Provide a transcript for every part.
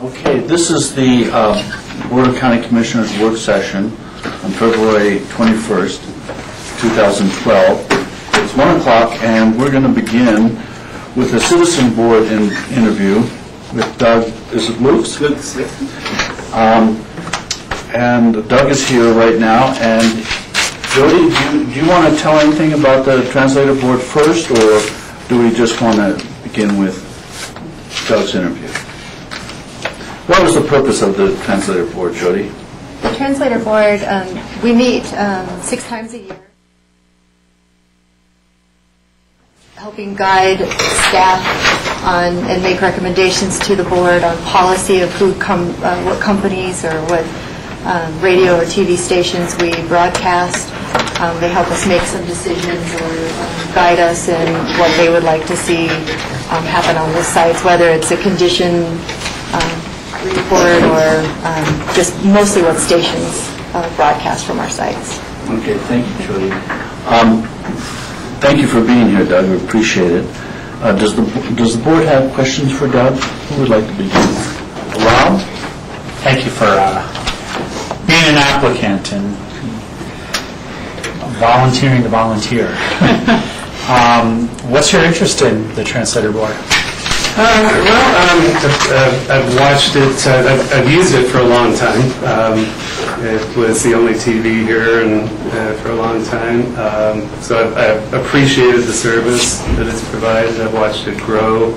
Okay, this is the Board of County Commissioners work session on February 21st, 2012. It's 1 o'clock, and we're going to begin with a citizen board interview with Doug. Is it Luke's? Good. And Doug is here right now. And Jody, do you want to tell anything about the translator board first, or do we just want to begin with Doug's interview? What was the purpose of the translator board, Jody? The translator board, we meet 6 times a year, helping guide staff on and make recommendations to the board on policy of what companies or what radio or TV stations we broadcast. They help us make some decisions or guide us in what they would like to see happen on the sites, whether it's a condition report or just mostly what stations broadcast from our sites. Okay, thank you, Jody. Thank you for being here, Doug. We appreciate it. Does the board have questions for Doug? Who would like to begin? Rob? Thank you for being an applicant and volunteering to volunteer. What's your interest in the translator board? I've watched it. I've used it for a long time. It was the only TV here and for a long time. So I've appreciated the service that it's provided. I've watched it grow.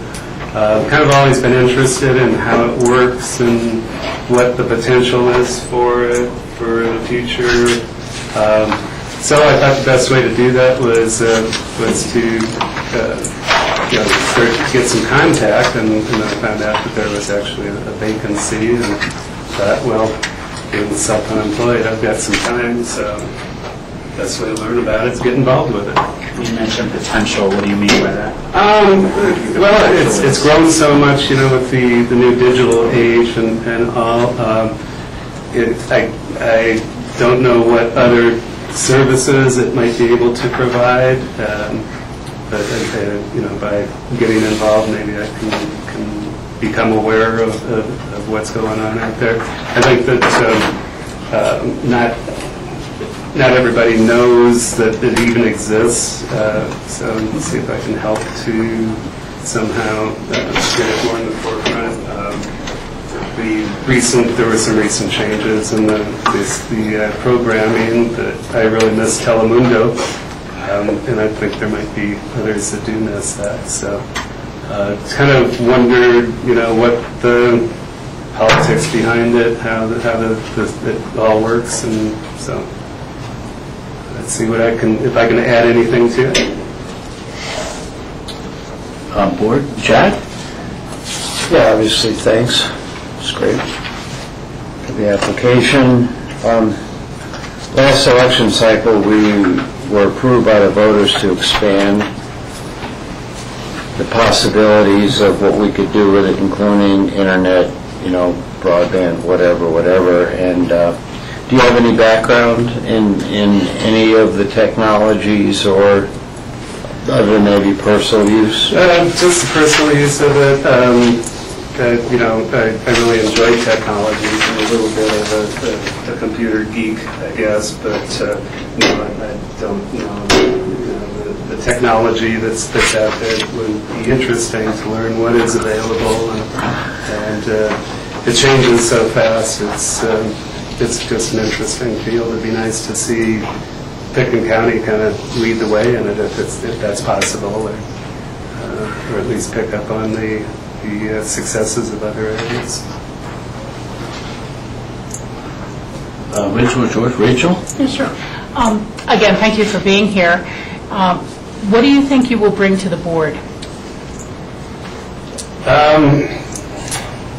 Kind of always been interested in how it works and what the potential is for it for the future. So I thought the best way to do that was to start to get some contact, and I found out that there was actually a vacancy, and thought, well, being self-unemployed, I've got some time, so the best way to learn about it is get involved with it. You mentioned potential. What do you mean by that? Well, it's grown so much, with the new digital age and all. I don't know what other services it might be able to provide. But by getting involved, maybe I can become aware of what's going on out there. I think that not everybody knows that it even exists. So let's see if I can help to somehow get it more in the forefront. There were some recent changes in the programming that I really miss Telemundo. And I think there might be others that do miss that. So kind of wondered, what the politics behind it, how it all works, and so let's see if I can add anything to it. Board, Jack? Yeah, obviously, thanks. It's great for the application. Last election cycle, we were approved by the voters to expand the possibilities of what we could do with it, including internet, broadband, whatever. And do you have any background in any of the technologies, or other than maybe personal use? Just the personal use of it. I really enjoy technology. I'm a little bit of a computer geek, I guess, but I don't know. The technology that's out there would be interesting to learn what is available, and it changes so fast. It's just an interesting field. It'd be nice to see Pickton County kind of lead the way in it, if that's possible, or at least pick up on the successes of other areas. Rachel or George? Rachel? Yeah, sure. Again, thank you for being here. What do you think you will bring to the board?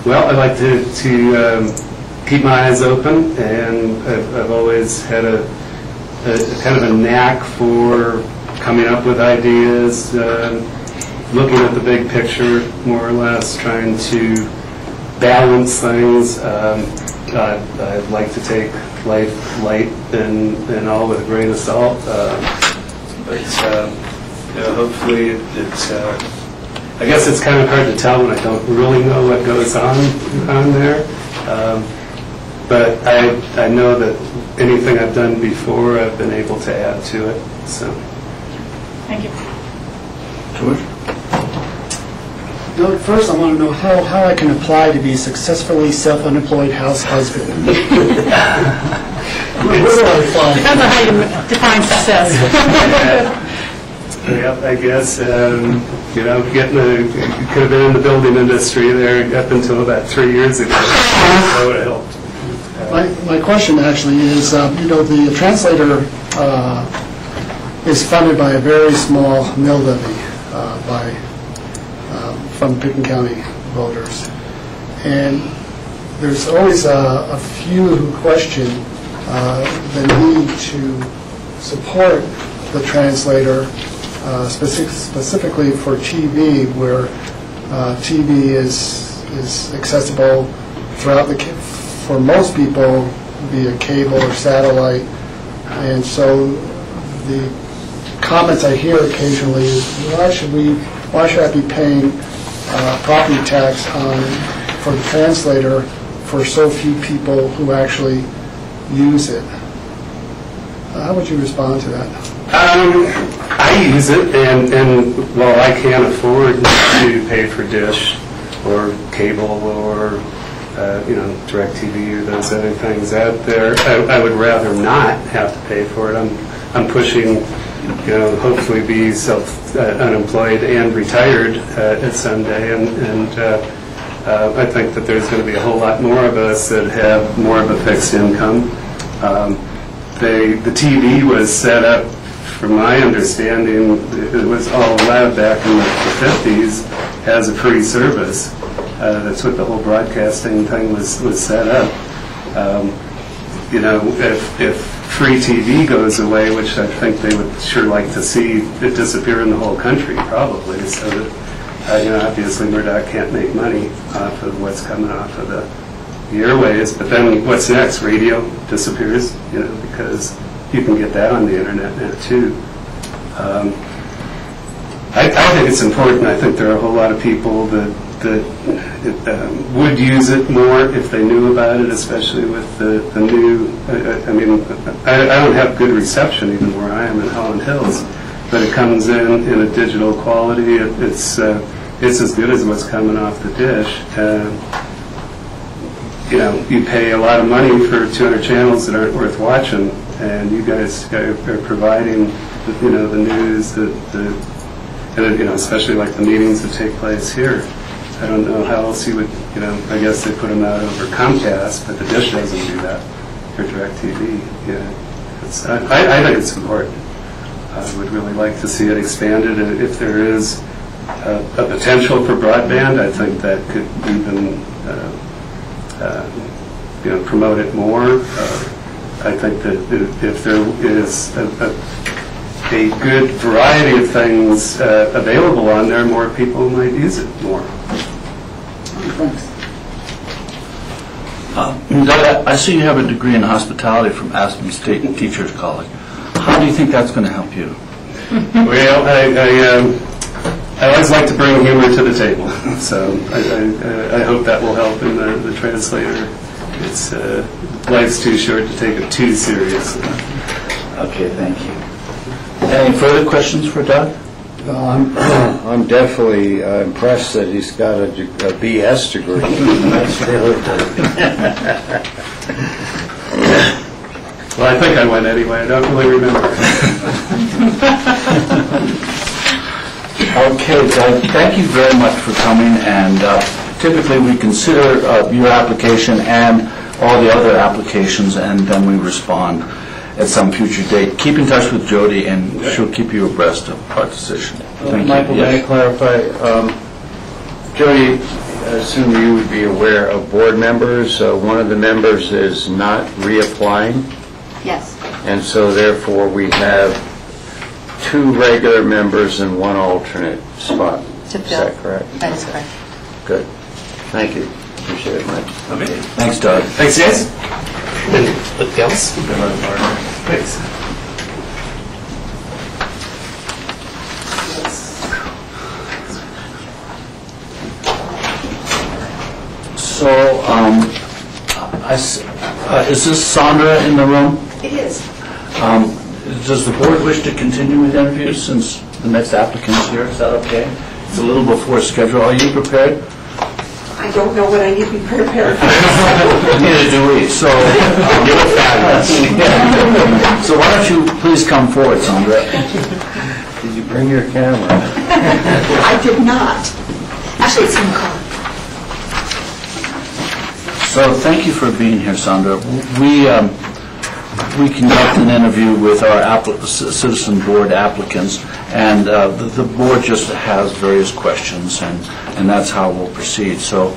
Well, I like to keep my eyes open, and I've always had a kind of a knack for coming up with ideas, looking at the big picture, more or less, trying to balance things. I'd like to take life light and all with a grain of salt, but hopefully it I guess it's kind of hard to tell when I don't really know what goes on there. But I know that anything I've done before, I've been able to add to it. So. Thank you. George? Doug, first I want to know how I can apply to be a successfully self-unemployed house husband. Where do I apply? Depends on how you define success. Yeah, I guess, could have been in the building industry there up until about 3 years ago. That would have helped. My question actually is, the translator is funded by a very small mill levy from Pickens County voters. And there's always a few who question the need to support the translator, specifically for TV, where TV is accessible throughout for most people via cable or satellite. And so the comments I hear occasionally is, why should I be paying property tax for the translator for so few people who actually use it? How would you respond to that? I use it, and while I can't afford to pay for dish or cable or DirecTV or those other things out there, I would rather not have to pay for it. I'm pushing, hopefully be unemployed and retired at some day, and I think that there's going to be a whole lot more of us that have more of a fixed income. The TV was set up, from my understanding, it was all allowed back in the 50s as a free service. That's what the whole broadcasting thing was set up. If free TV goes away, which I think they would sure like to see it disappear in the whole country, probably, so that, obviously Murdoch can't make money off of what's coming off of the airways, but then what's next? Radio disappears, because you can get that on the internet now, too. I think it's important. I think there are a whole lot of people that would use it more if they knew about it, especially with the new, I don't have good reception even where I am in Holland Hills, but it comes in a digital quality. It's as good as what's coming off the dish. You pay a lot of money for 200 channels that aren't worth watching, and you guys are providing, the news, especially like the meetings that take place here. I don't know how else you would, I guess they put them out over Comcast, but the dish doesn't do that, or DirecTV. I think it's important. I would really like to see it expanded, and if there is a potential for broadband, I think that could even promote it more. I think that if there is a good variety of things available on there, more people might use it more. Thanks. Doug, I see you have a degree in hospitality from Aspen State Teachers College. How do you think that's going to help you? Well, I always like to bring humor to the table, so I hope that will help in the translator. It's life's too short to take it too seriously. Okay, thank you. Any further questions for Doug? I'm definitely impressed that he's got a BS degree. That's really good. Well, I think I went anyway. I don't really remember. Okay, Doug, thank you very much for coming, and typically we consider your application and all the other applications, and then we respond at some future date. Keep in touch with Jody, and she'll keep you abreast of our decision. Thank Michael, you. may I clarify? Jody, I assume you would be aware of board members. One of the members is not reapplying, Yes. and so therefore we have 2 regular members and 1 alternate spot. To Is fill. that correct? That is correct. Good. Thank you. Appreciate it, Mike. Okay. Thanks, Doug. Thanks, guys. Anything else? Thanks. So, is this Sandra in the room? It is. Does the board wish to continue with interviews since the next applicant's here? Is that okay? It's a little before schedule. Are you prepared? I don't know what I need to be prepared for. Neither do we, so you look fabulous. So why don't you please come forward, Sandra? Did you bring your camera? I did not. Actually, it's in the car. So thank you for being here, Sandra. We conduct an interview with our citizen board applicants, and the board just has various questions, and that's how we'll proceed. So,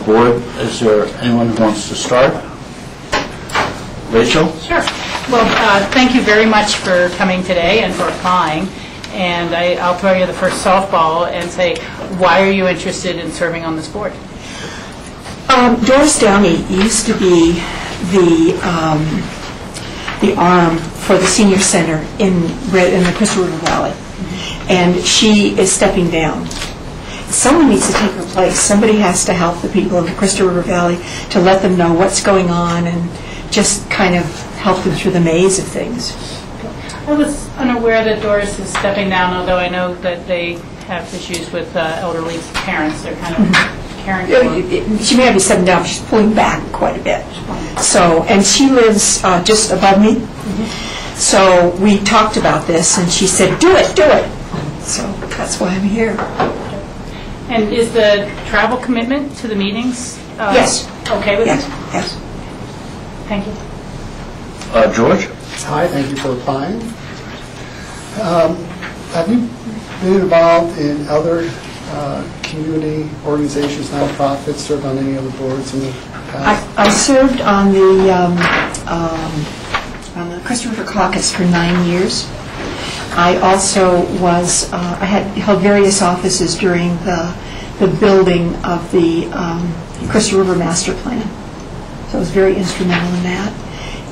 board, is there anyone who wants to start? Rachel? Sure. Well, thank you very much for coming today and for applying. And I'll throw you the first softball and say, why are you interested in serving on this board? Doris Downey used to be the arm for the senior center in the Crystal River Valley, and she is stepping down. Someone needs to take her place. Somebody has to help the people of the Crystal River Valley to let them know what's going on and just kind of help them through the maze of things. I was unaware that Doris is stepping down, although I know that they have issues with elderly parents. They're kind of caring for them. She may not be stepping down, but she's pulling back quite a bit. So, and she lives just above me. So we talked about this, and she said, do it, do it. So that's why I'm here. And is the travel commitment to the meetings Yes. okay with Yes, you? yes. Thank you. George? Hi, thank you for applying. Have you been involved in other community organizations, nonprofits, served on any other boards in the past? I served on the Crystal River Caucus for 9 years. I also was, I had held various offices during the building of the Crystal River Master Plan. So I was very instrumental in that.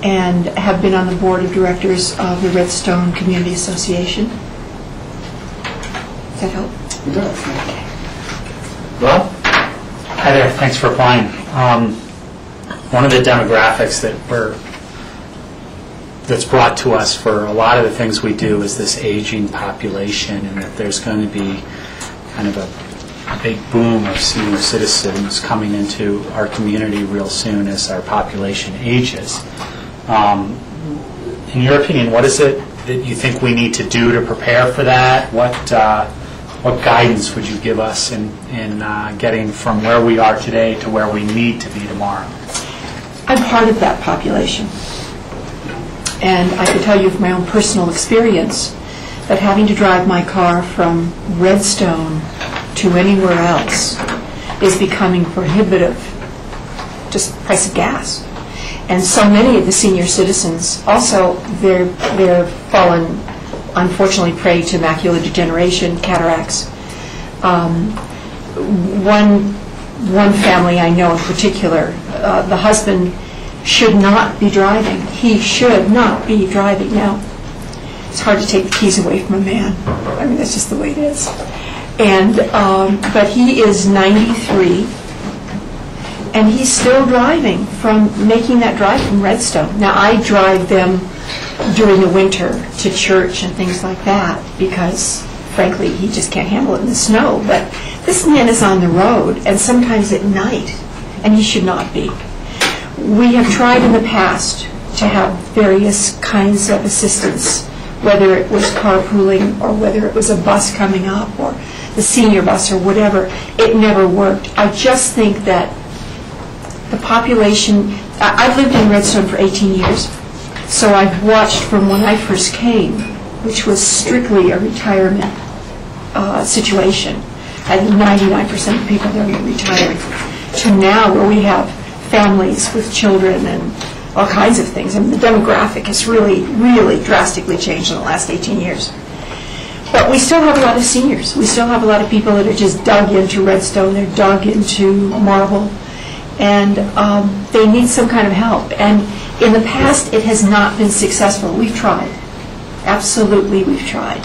And have been on the board of directors of the Redstone Community Association. Does that help? It does. Rob? Hi there, thanks for applying. One of the demographics that's brought to us for a lot of the things we do is this aging population, and that there's going to be kind of a big boom of senior citizens coming into our community real soon as our population ages. In your opinion, what is it that you think we need to do to prepare for that? What guidance would you give us in getting from where we are today to where we need to be tomorrow? I'm part of that population. And I can tell you from my own personal experience that having to drive my car from Redstone to anywhere else is becoming prohibitive, just the price of gas. And so many of the senior citizens, also, they're fallen, unfortunately, prey to macular degeneration, cataracts. One family I know in particular, the husband should not be driving. He should not be driving. Now, it's hard to take the keys away from a man. I mean, that's just the way it is. And but he is 93. And he's still driving making that drive from Redstone. Now, I drive them during the winter to church and things like that because, frankly, he just can't handle it in the snow. But this man is on the road, and sometimes at night, and he should not be. We have tried in the past to have various kinds of assistance, whether it was carpooling or whether it was a bus coming up or the senior bus or whatever. It never worked. I just think that the population, I've lived in Redstone for 18 years, so I've watched from when I first came, which was strictly a retirement situation. I think 99% of people there were retired, to now where we have families with children and all kinds of things. I mean, the demographic has really, really drastically changed in the last 18 years. But we still have a lot of seniors. We still have a lot of people that are just dug into Redstone, they're dug into Marble, and they need some kind of help. And in the past, it has not been successful. We've tried. Absolutely, we've tried.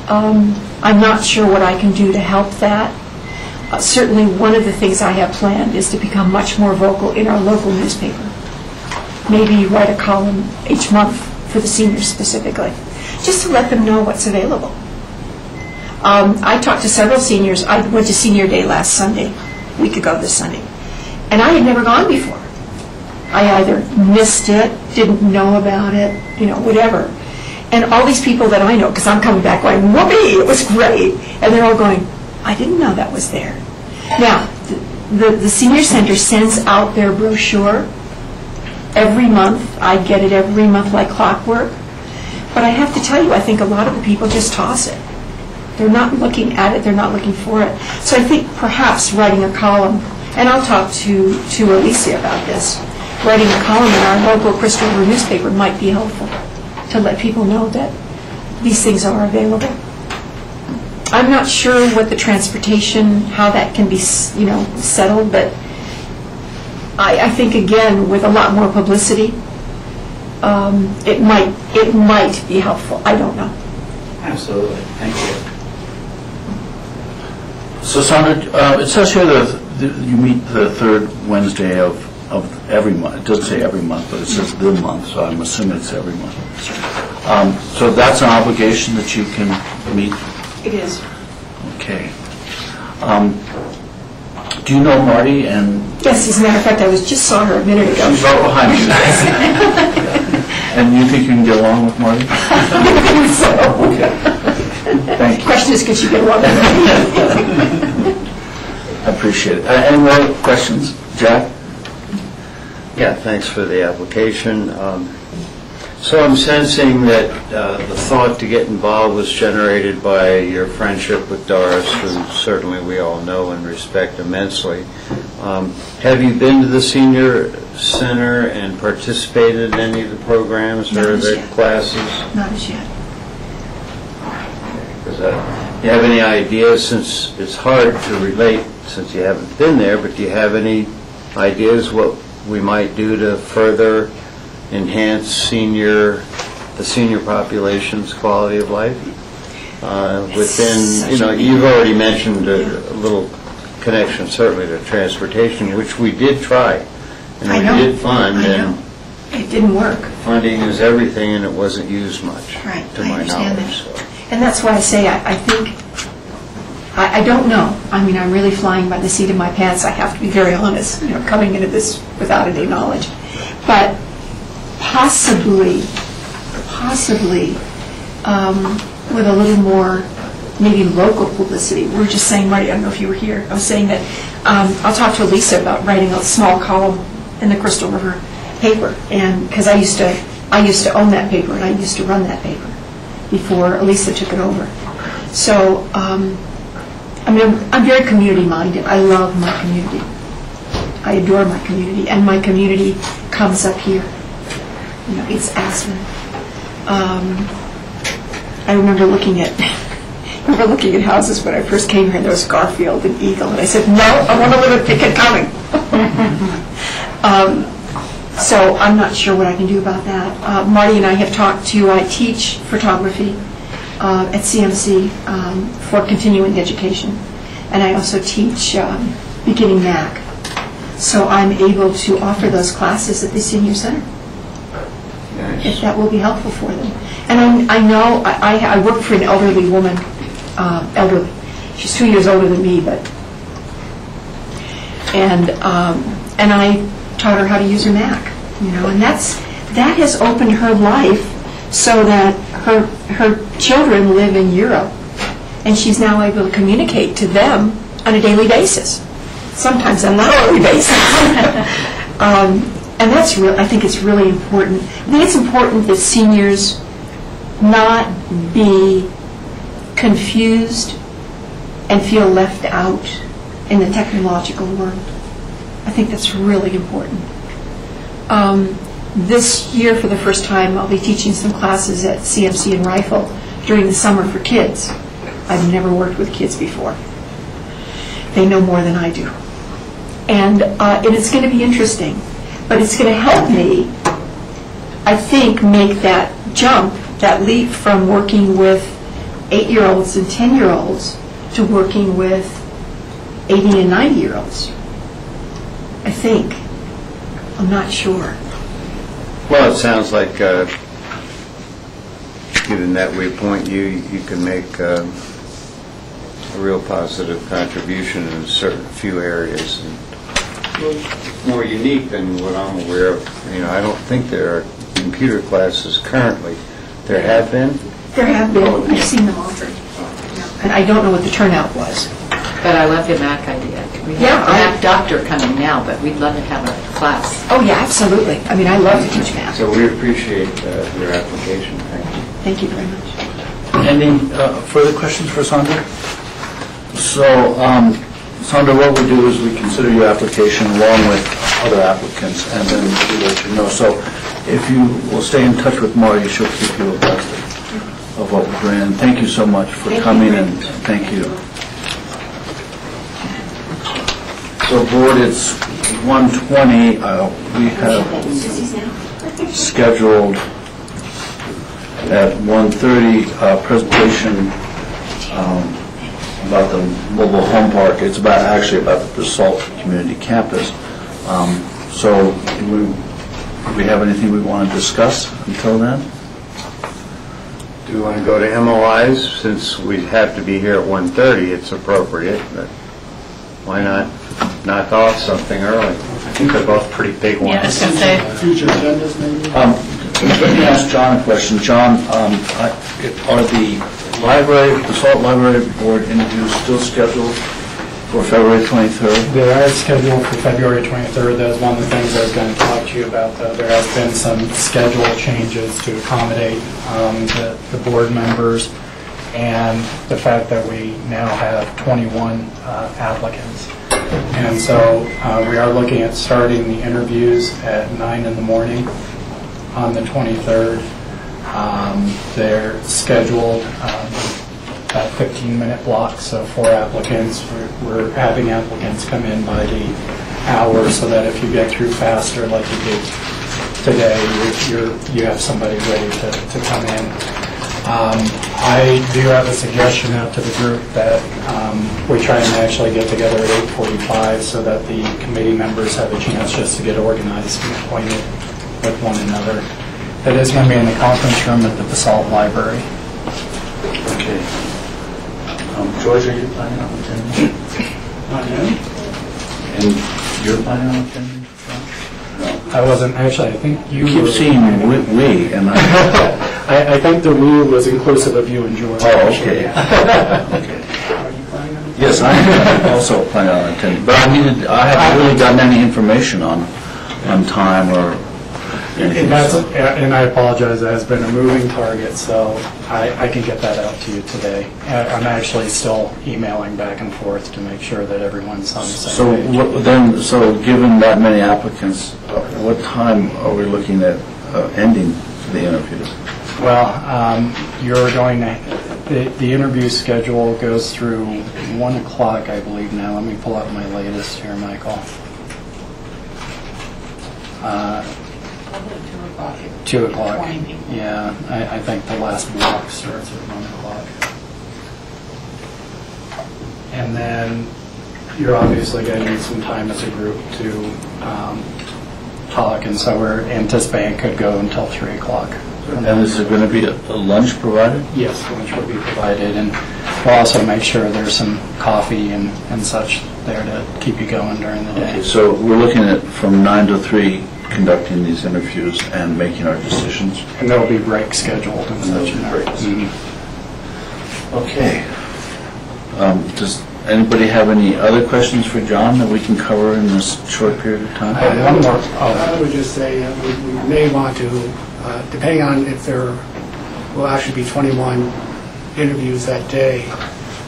I'm not sure what I can do to help that. Certainly, one of the things I have planned is to become much more vocal in our local newspaper. Maybe write a column each month for the seniors specifically, just to let them know what's available. I talked to several seniors. I went to Senior Day last Sunday, a week ago this Sunday, and I had never gone before. I either missed it, didn't know about it, whatever. And all these people that I know, because I'm coming back going, whoopee, it was great. And they're all going, I didn't know that was there. Now, the Senior Center sends out their brochure every month. I get it every month like clockwork. But I have to tell you, I think a lot of the people just toss it. They're not looking at it, they're not looking for it. So I think perhaps writing a column, and I'll talk to Alicia about this, writing a column in our local Crystal River newspaper might be helpful to let people know that these things are available. I'm not sure what the transportation, how that can be, settled, but I think, again, with a lot more publicity, it might be helpful. I don't know. Absolutely. Thank you. So, Sandra, it says here that you meet the third Wednesday of every month. It doesn't say every month, but it says the month, so I'm assuming it's every month. So that's an obligation that you can meet? It is. Okay. Do you know Marty? And Yes, as a matter of fact, I just saw her a minute ago. she's right behind you. And you think you can get along with Marty? So, Okay. Thank you. question is, could she get along with me? I appreciate it. Any more questions? Jack? Yeah, thanks for the application. So I'm sensing that the thought to get involved was generated by your friendship with Doris, who certainly we all know and respect immensely. Have you been to the Senior Center and participated in any of the programs Not or as the yet. classes? Not as yet. Do you have any ideas, since it's hard to relate since you haven't been there, but do you have any ideas what we might do to further enhance the senior population's quality of life? Within, you've already mentioned a little connection certainly to transportation, which we did try, and I we know. did fund, I know. and It didn't work. funding is everything, and it wasn't used much, Right, to I my understand knowledge. that. So. And that's why I say I think, I don't know. I mean, I'm really flying by the seat of my pants. I have to be very honest, coming into this without any knowledge. But possibly, with a little more maybe local publicity. We were just saying, Marty, I don't know if you were here, I was saying that I'll talk to Lisa about writing a small column in the Crystal River paper, and because I used to own that paper and I used to run that paper before Elisa took it over. So, I'm very community-minded. I love my community. I adore my community, and my community comes up here. It's Aspen. I remember looking at houses when I first came here, and there was Garfield and Eagle, and I said, no, I want to live at Pickett Common. So I'm not sure what I can do about that. Marty and I have talked to, I teach photography at CMC for continuing education, and I also teach beginning MAC. So I'm able to offer those classes at the Senior Center, if that will be helpful for them. And I know, I work for an elderly woman, elderly. She's 2 years older than me, and I taught her how to use her Mac, and that has opened her life so that her children live in Europe, and she's now able to communicate to them on a daily basis, sometimes on an hourly basis. And that's real. I think it's really important. I think it's important that seniors not be confused and feel left out in the technological world. I think that's really important. This year, for the first time, I'll be teaching some classes at CMC and Rifle during the summer for kids. I've never worked with kids before. They know more than I do. And it's going to be interesting. But it's going to help me, I think, make that jump, that leap from working with 8-year-olds and 10-year-olds to working with 80 and 90-year-olds. I think. I'm not sure. Well, it sounds like, given that we appoint you, you can make a real positive contribution in a certain few areas. And more unique than what I'm aware of. I don't think there are computer classes currently. There have been? There have been. I've seen them offered. And I don't know what the turnout was. But I love the Mac idea. We Yeah, have the Mac doctor coming now, but we'd love to have a class. Oh, yeah, absolutely. I mean, I love to teach math. So we appreciate your application. Thank you. Thank you very much. Any further questions for Sandra? So, Sandra, what we do is we consider your application along with other applicants, and then we let you know. So if you will stay in touch with Marty, she'll keep you abreast of what we're doing. And thank you so much for coming, and thank you. So, Board, it's 1:20. We have scheduled at 1:30 presentation about the mobile home park. It's actually about the Basalt Community Campus. So do we have anything we want to discuss until then? Do we want to go to MOIs? Since we have to be here at 1:30, it's appropriate, but why not knock off something early? I think they're both pretty big ones. Yeah, I was going to say, Future agendas, maybe? Let me ask John a question. John, are the Basalt Library Board interviews still scheduled for February 23rd? They are scheduled for February 23rd. That was one of the things I was going to talk to you about, though. There has been some schedule changes to accommodate the board members, and the fact that we now have 21 applicants. And so we are looking at starting the interviews at 9 in the morning on the 23rd. They're scheduled about 15-minute blocks, so 4 applicants. We're having applicants come in by the hour so that if you get through faster like you did today, you have somebody ready to come in. I do have a suggestion out to the group that we try and actually get together at 8:45 so that the committee members have a chance just to get organized and acquainted with one another. It is going to be in the conference room at the Basalt Library. Okay. George, are you planning on attending? Not new? And you're planning on attending? I wasn't, actually, I think you You were... keep seeing we, and I think the we was inclusive of you and George. Oh, okay. Okay. Yes, I'm also planning on attending, but I haven't really gotten any information on time or anything. And I apologize, it has been a moving target, so I can get that out to you today. I'm actually still emailing back and forth to make sure that everyone's on the same page. So given that many applicants, what time are we looking at ending the interviews? Well, you're going to, the interview schedule goes through 1 o'clock, I believe now. Let me pull up my latest here, Michael. 2 o'clock. Yeah, I think the last block starts at 1 o'clock. And then you're obviously going to need some time as a group to talk, and so we're anticipating it could go until 3 o'clock. And is there going to be a lunch provided? Yes, lunch will be provided, and we'll also make sure there's some coffee and such there to keep you going during the day. So we're looking at from 9 to 3 conducting these interviews and making our decisions. And there'll be breaks scheduled and such. Mm-hmm. Okay. Does anybody have any other questions for John that we can cover in this short period of time? One more. I would just say we may want to, depending on if there will actually be 21 interviews that day,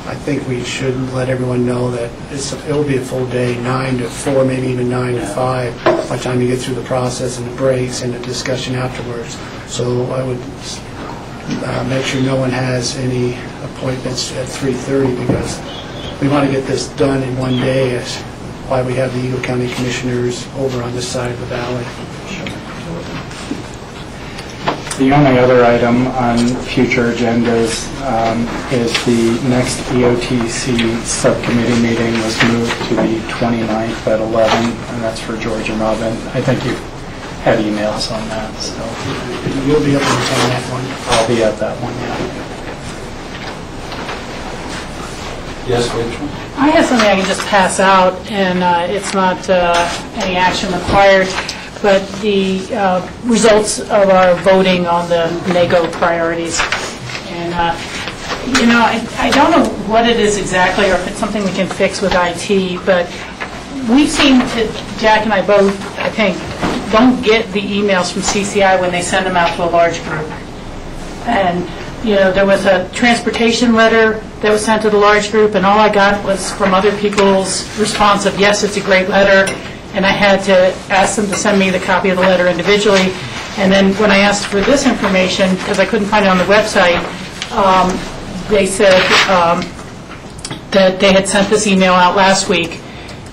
I think we should let everyone know that it will be a full day, 9 to 4, maybe even 9 to 5, by the time you get through the process and the breaks and the discussion afterwards. So I would make sure no one has any appointments at 3:30, because we want to get this done in one day. That's why we have the Eagle County Commissioners over on this side of the valley. The only other item on future agendas is the next EOTC subcommittee meeting was moved to the 29th at 11, and that's for George and Robin. I think you had emails on that, so You'll be able to attend that one. I'll be at that one, yeah. Yes, Rachel? I have something I can just pass out, and it's not any action required, but the results of our voting on the NAGO priorities. And, I don't know what it is exactly, or if it's something we can fix with IT, but we seem to, Jack and I both, I think, don't get the emails from CCI when they send them out to a large group. And, there was a transportation letter that was sent to the large group, and all I got was from other people's response of, yes, it's a great letter, and I had to ask them to send me the copy of the letter individually. And then when I asked for this information, because I couldn't find it on the website, they said that they had sent this email out last week.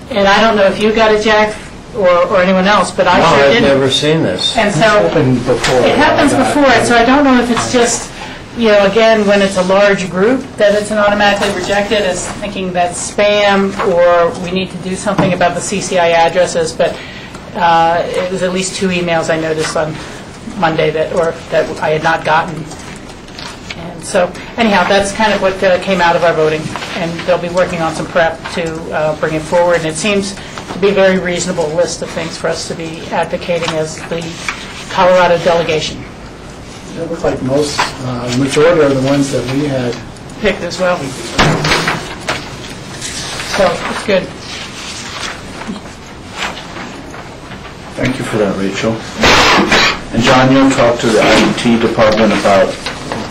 And I don't know if you got it, Jack, or anyone else, but I sure I've didn't. never seen this. And so happened before. it happens before, so I don't know if it's just, again, when it's a large group, that it's automatically rejected as thinking that's spam, or we need to do something about the CCI addresses, but it was at least 2 emails I noticed on Monday that I had not gotten. And so, anyhow, that's kind of what came out of our voting, and they'll be working on some prep to bring it forward, and it seems to be a very reasonable list of things for us to be advocating as the Colorado delegation. It looked like most, majority are the ones that we had. Picked as well. So, it's good. Thank you for that, Rachel. And John, you'll talk to the IT department about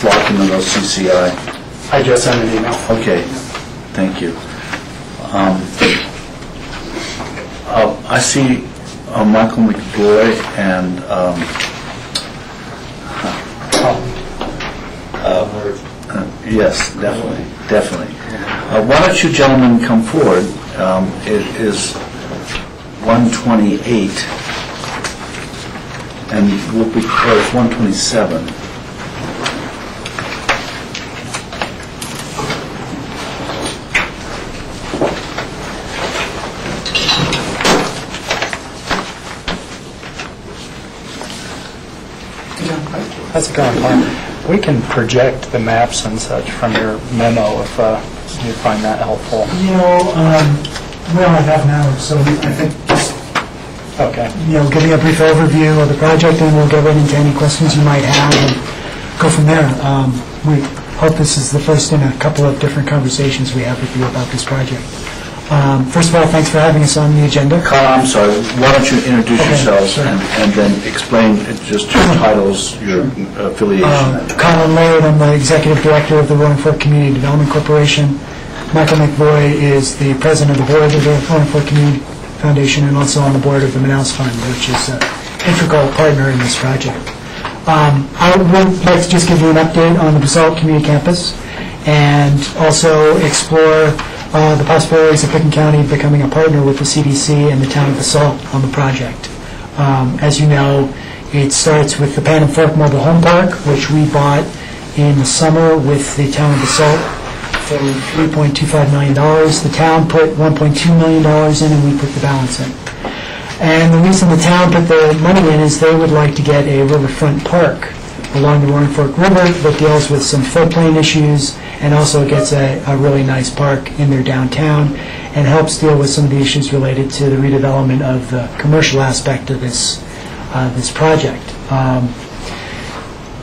blocking of those CCI. I just sent an email. Okay, thank you. I see Michael McBoy and yes, definitely. Why don't you gentlemen come forward? It is 1:28, and it's 1:27. How's it going, Mark? We can project the maps and such from your memo if you find that helpful. We only have an hour, so I think just, Okay. giving a brief overview of the project, and we'll get right into any questions you might have and go from there. We hope this is the first in a couple of different conversations we have with you about this project. First of all, thanks for having us on the agenda. Carl, I'm sorry, why don't you introduce Okay, yourselves sure. and then explain just your titles, your affiliation. Colin Laird, I'm the Executive Director of the Roaring Fork Community Development Corporation. Michael McBoy is the President of the Board of the Roaring Fork Community Foundation and also on the board of the Manaus Fund, which is an integral partner in this project. I would like to just give you an update on the BOCC Community Campus and also explore the possibilities of Pickens County becoming a partner with the CDC and the town of BOCC on the project. As you know, it starts with the Pan and Fork Mobile Home Park, which we bought in the summer with the town of BOCC for $3.25 million. The town put $1.2 million in, and we put the balance in. And the reason the town put the money in is they would like to get a riverfront park along the Roaring Fork River that deals with some floodplain issues and also gets a really nice park in their downtown and helps deal with some of the issues related to the redevelopment of the commercial aspect of this project.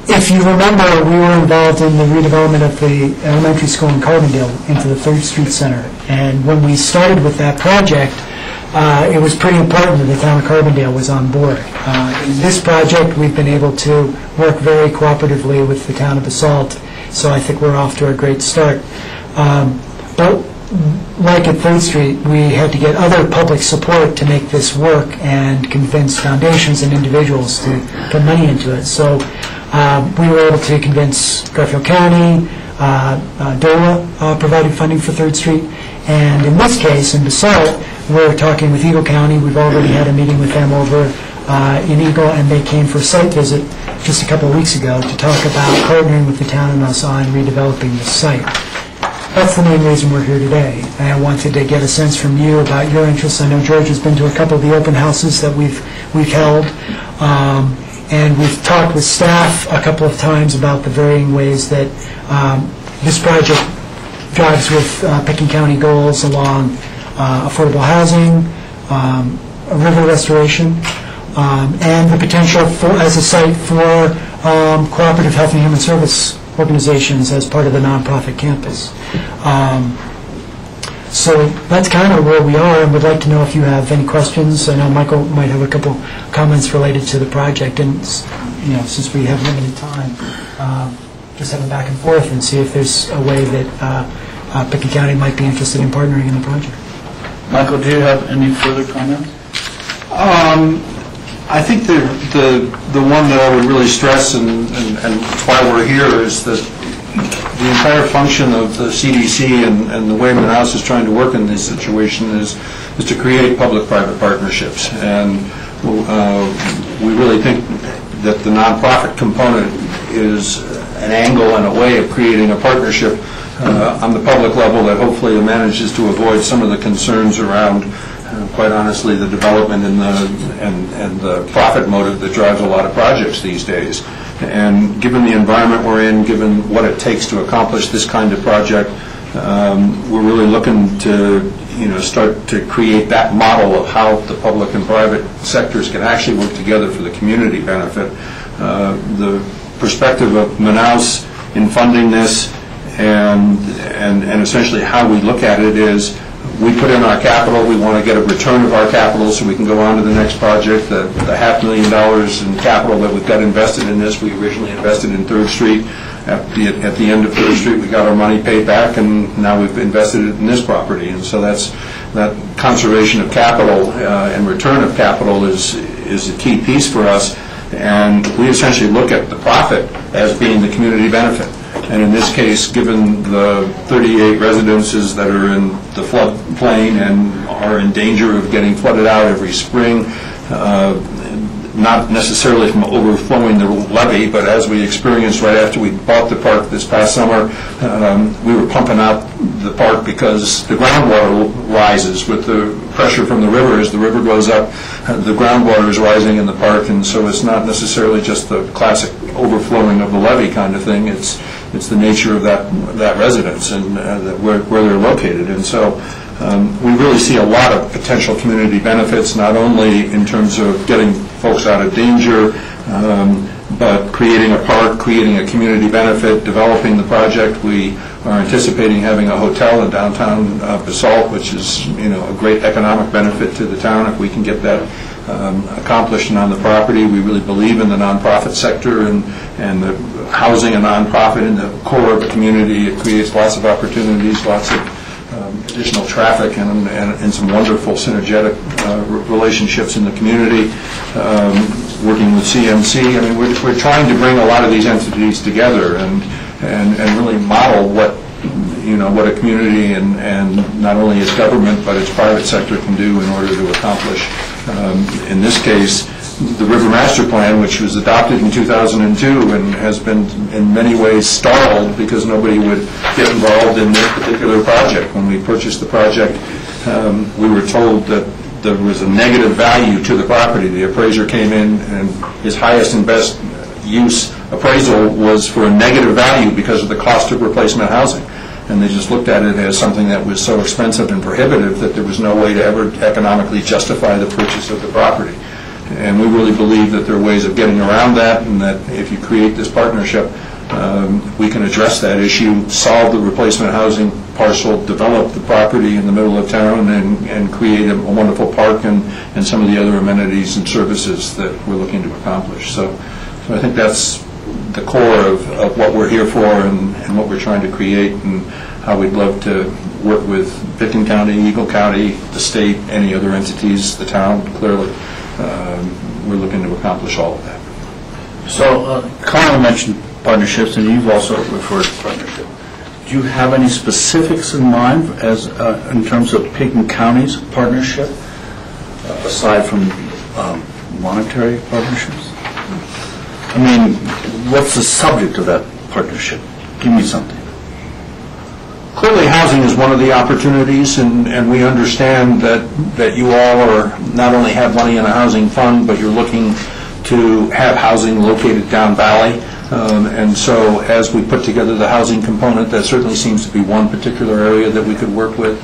If you remember, we were involved in the redevelopment of the elementary school in Carbondale into the 3rd Street Center. And when we started with that project, it was pretty important that the town of Carbondale was on board. In this project, we've been able to work very cooperatively with the town of BOCC, so I think we're off to a great start. But like at 3rd Street, we had to get other public support to make this work and convince foundations and individuals to put money into it. So we were able to convince Garfield County, DOLA provided funding for 3rd Street, and in this case, in BOCC, we're talking with Eagle County. We've already had a meeting with them over in Eagle, and they came for a site visit just a couple of weeks ago to talk about partnering with the town and us on redeveloping this site. That's the main reason we're here today. I wanted to get a sense from you about your interests. I know George has been to a couple of the open houses that we've held, and we've talked with staff a couple of times about the varying ways that this project drives with Pickens County goals along affordable housing, river restoration, and the potential as a site for cooperative health and human service organizations as part of the nonprofit campus. So that's kind of where we are, and would like to know if you have any questions. I know Michael might have a couple comments related to the project, and since we have limited time, just have a back and forth and see if there's a way that Pickens County might be interested in partnering in the project. Michael, do you have any further comments? I think the one that I would really stress and why we're here is that the entire function of the CDC and the way Manaus is trying to work in this situation is to create public-private partnerships. And we really think that the nonprofit component is an angle and a way of creating a partnership on the public level that hopefully manages to avoid some of the concerns around, quite honestly, the development and the profit motive that drives a lot of projects these days. And given the environment we're in, given what it takes to accomplish this kind of project, we're really looking to start to create that model of how the public and private sectors can actually work together for the community benefit. The perspective of Manaus in funding this and essentially how we look at it is we put in our capital, we want to get a return of our capital so we can go on to the next project. The $500,000 in capital that we've got invested in this, we originally invested in 3rd Street. At the end of 3rd Street, we got our money paid back, and now we've invested it in this property. And so that conservation of capital and return of capital is a key piece for us. And we essentially look at the profit as being the community benefit. And in this case, given the 38 residences that are in the floodplain and are in danger of getting flooded out every spring, not necessarily from overflowing the levee, but as we experienced right after we bought the park this past summer, we were pumping out the park because the groundwater rises with the pressure from the river. As the river goes up, the groundwater is rising in the park, and so it's not necessarily just the classic overflowing of the levee kind of thing. It's the nature of that residence and where they're located. And so we really see a lot of potential community benefits, not only in terms of getting folks out of danger, but creating a park, creating a community benefit, developing the project. We are anticipating having a hotel in downtown Basalt, which is a great economic benefit to the town if we can get that accomplished and on the property. We really believe in the nonprofit sector and the housing a nonprofit in the core of the community. It creates lots of opportunities, lots of additional traffic and some wonderful synergetic relationships in the community. Working with CMC, I mean, we're trying to bring a lot of these entities together and really model what a community and not only its government but its private sector can do in order to accomplish. In this case, the River Master Plan, which was adopted in 2002 and has been in many ways stalled because nobody would get involved in this particular project. When we purchased the project, we were told that there was a negative value to the property. The appraiser came in and his highest and best use appraisal was for a negative value because of the cost of replacement housing. And they just looked at it as something that was so expensive and prohibitive that there was no way to ever economically justify the purchase of the property. And we really believe that there are ways of getting around that, and that if you create this partnership, we can address that issue, solve the replacement housing parcel, develop the property in the middle of town, and create a wonderful park and some of the other amenities and services that we're looking to accomplish. So I think that's the core of what we're here for and what we're trying to create, and how we'd love to work with Pickens County, Eagle County, the state, any other entities, the town, clearly. We're looking to accomplish all of that. So, Colin mentioned partnerships, and you've also referred to partnership. Do you have any specifics in mind as in terms of Pickens County's partnership, aside from monetary partnerships? I mean, what's the subject of that partnership? Give me something. Clearly, housing is one of the opportunities, and we understand that you all are, not only have money in a housing fund, but you're looking to have housing located down valley. And so as we put together the housing component, that certainly seems to be one particular area that we could work with.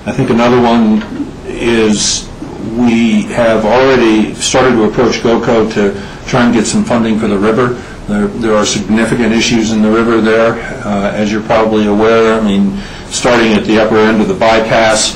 I think another one is we have already started to approach GOCO to try and get some funding for the river. There are significant issues in the river there, as you're probably aware. I mean, starting at the upper end of the bypass,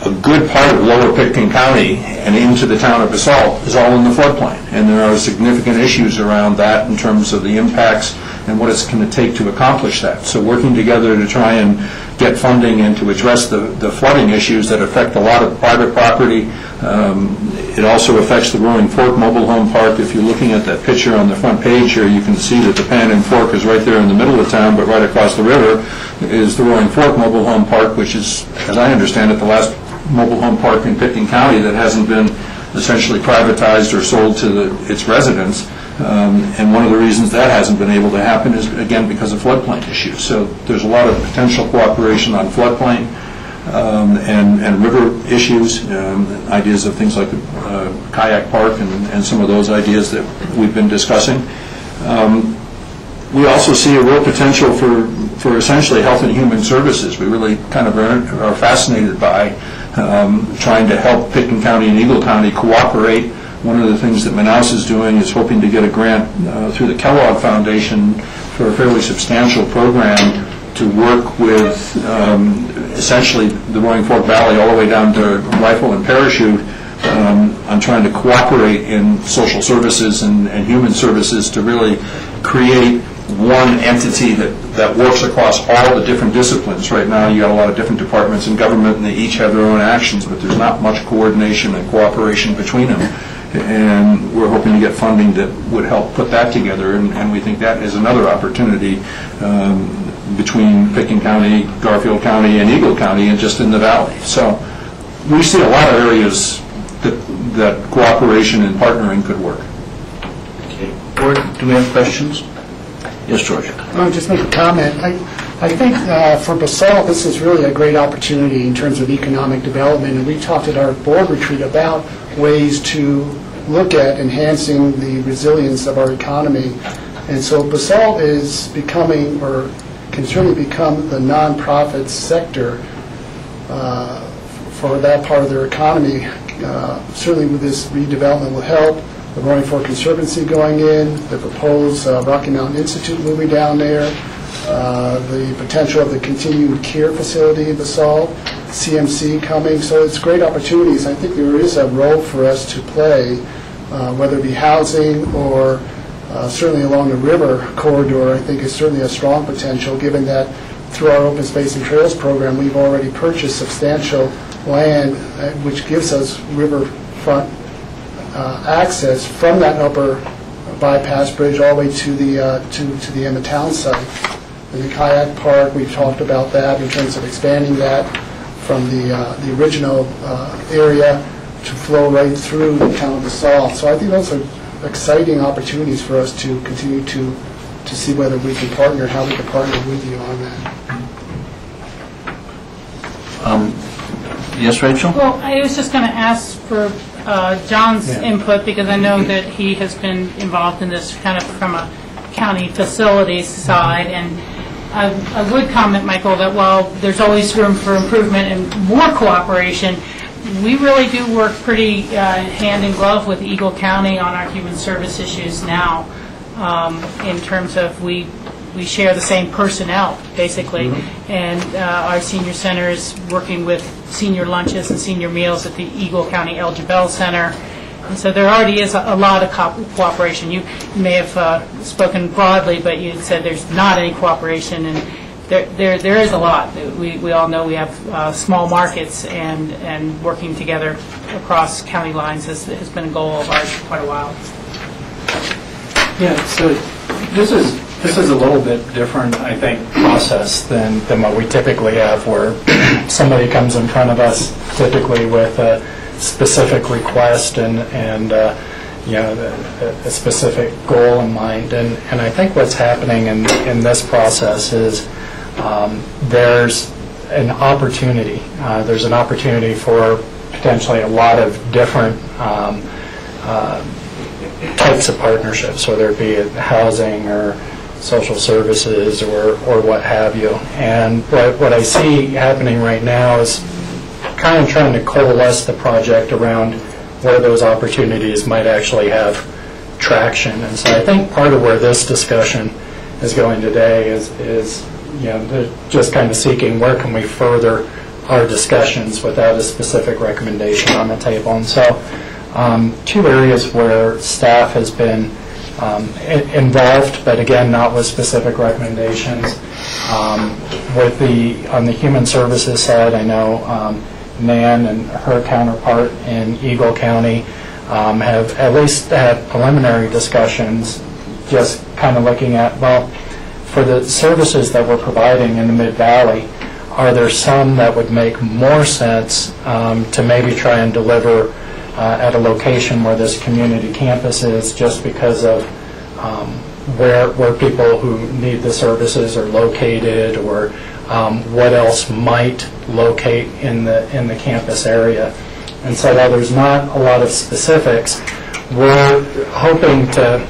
a good part of Lower Pitkin County and into the town of BOCC is all in the floodplain, and there are significant issues around that in terms of the impacts and what it's going to take to accomplish that. So working together to try and get funding and to address the flooding issues that affect a lot of private property. It also affects the Roaring Fork Mobile Home Park. If you're looking at that picture on the front page here, you can see that the Pan and Fork is right there in the middle of town, but right across the river is the Roaring Fork Mobile Home Park, which is, as I understand it, the last mobile home park in Pitkin County that hasn't been essentially privatized or sold to its residents. And one of the reasons that hasn't been able to happen is, again, because of floodplain issues. So there's a lot of potential cooperation on floodplain and river issues, ideas of things like kayak park and some of those ideas that we've been discussing. We also see a real potential for essentially health and human services. We really kind of are fascinated by trying to help Pitkin County and Eagle County cooperate. One of the things that Manaus is doing is hoping to get a grant through the Kellogg Foundation for a fairly substantial program to work with essentially the Roaring Fork Valley all the way down to Rifle and Parachute on trying to cooperate in social services and human services to really create one entity that works across all the different disciplines. Right now you got a lot of different departments in government and they each have their own actions, but there's not much coordination and cooperation between them. And we're hoping to get funding that would help put that together, and we think that is another opportunity between Pitkin County, Garfield County, and Eagle County, and just in the valley. So we see a lot of areas that cooperation and partnering could work. Okay. Board, do we have questions? Yes, George. I'll just make a comment. I think for BOCC, this is really a great opportunity in terms of economic development, and we talked at our board retreat about ways to look at enhancing the resilience of our economy. And so BOCC is becoming, or can certainly become, the nonprofit sector for that part of their economy. Certainly with this redevelopment will help. The Roaring Fork Conservancy going in, the proposed Rocky Mountain Institute moving down there, the potential of the continued care facility in BOCC, CMC coming. So it's great opportunities. I think there is a role for us to play, whether it be housing or certainly along the river corridor. I think is certainly a strong potential, given that through our Open Space and Trails program, we've already purchased substantial land, which gives us riverfront access from that upper bypass bridge all the way to the end of town site. And the kayak park, we've talked about that in terms of expanding that from the original area to flow right through the town of BOCC. So I think those are exciting opportunities for us to continue to see whether we can partner, how we can partner with you on that. Yes, Rachel? Well, I was just going to ask for John's input, because I know that he has been involved in this kind of from a county facilities side, and I would comment, Michael, that while there's always room for improvement and more cooperation, we really do work pretty hand in glove with Eagle County on our human service issues now, in terms of we share the same personnel, basically, and our senior center is working with senior lunches and senior meals at the Eagle County El Jabel Center. And so there already is a lot of cooperation. You may have spoken broadly, but you said there's not any cooperation, and there is a lot. We all know we have small markets, and working together across county lines has been a goal of ours for quite a while. Yeah, so this is a little bit different, I think, process than what we typically have, where somebody comes in front of us typically with specific request and a specific goal in mind. And I think what's happening in this process is there's an opportunity. There's an opportunity for potentially a lot of different types of partnerships, whether it be housing or social services or what have you. And what I see happening right now is kind of trying to coalesce the project around where those opportunities might actually have traction. And so I think part of where this discussion is going today is just kind of seeking where can we further our discussions without a specific recommendation on the table. And so two areas where staff has been involved, but again, not with specific recommendations. On the human services side, I know Nan and her counterpart in Eagle County have at least had preliminary discussions, just kind of looking at, well, for the services that we're providing in the Mid-Valley, are there some that would make more sense to maybe try and deliver at a location where this community campus is, just because of where people who need the services are located, or what else might locate in the campus area. And so while there's not a lot of specifics, we're hoping to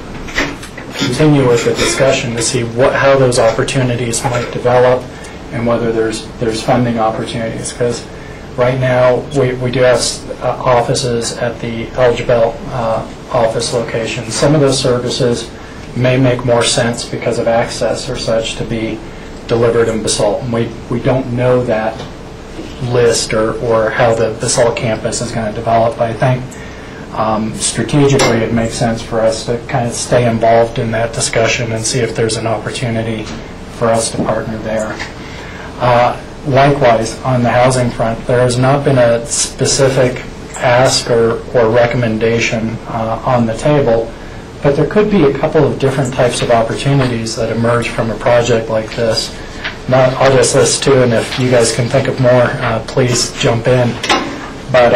continue with the discussion to see how those opportunities might develop and whether there's funding opportunities. Because right now we do have offices at the Elgibel office location. Some of those services may make more sense because of access or such to be delivered in Basalt. And we don't know that list or how the Basalt campus is going to develop. But I think strategically it makes sense for us to kind of stay involved in that discussion and see if there's an opportunity for us to partner there. Likewise, on the housing front, there has not been a specific ask or recommendation on the table, but there could be a couple of different types of opportunities that emerge from a project like this. Now, I'll just list two, and if you guys can think of more, please jump in. But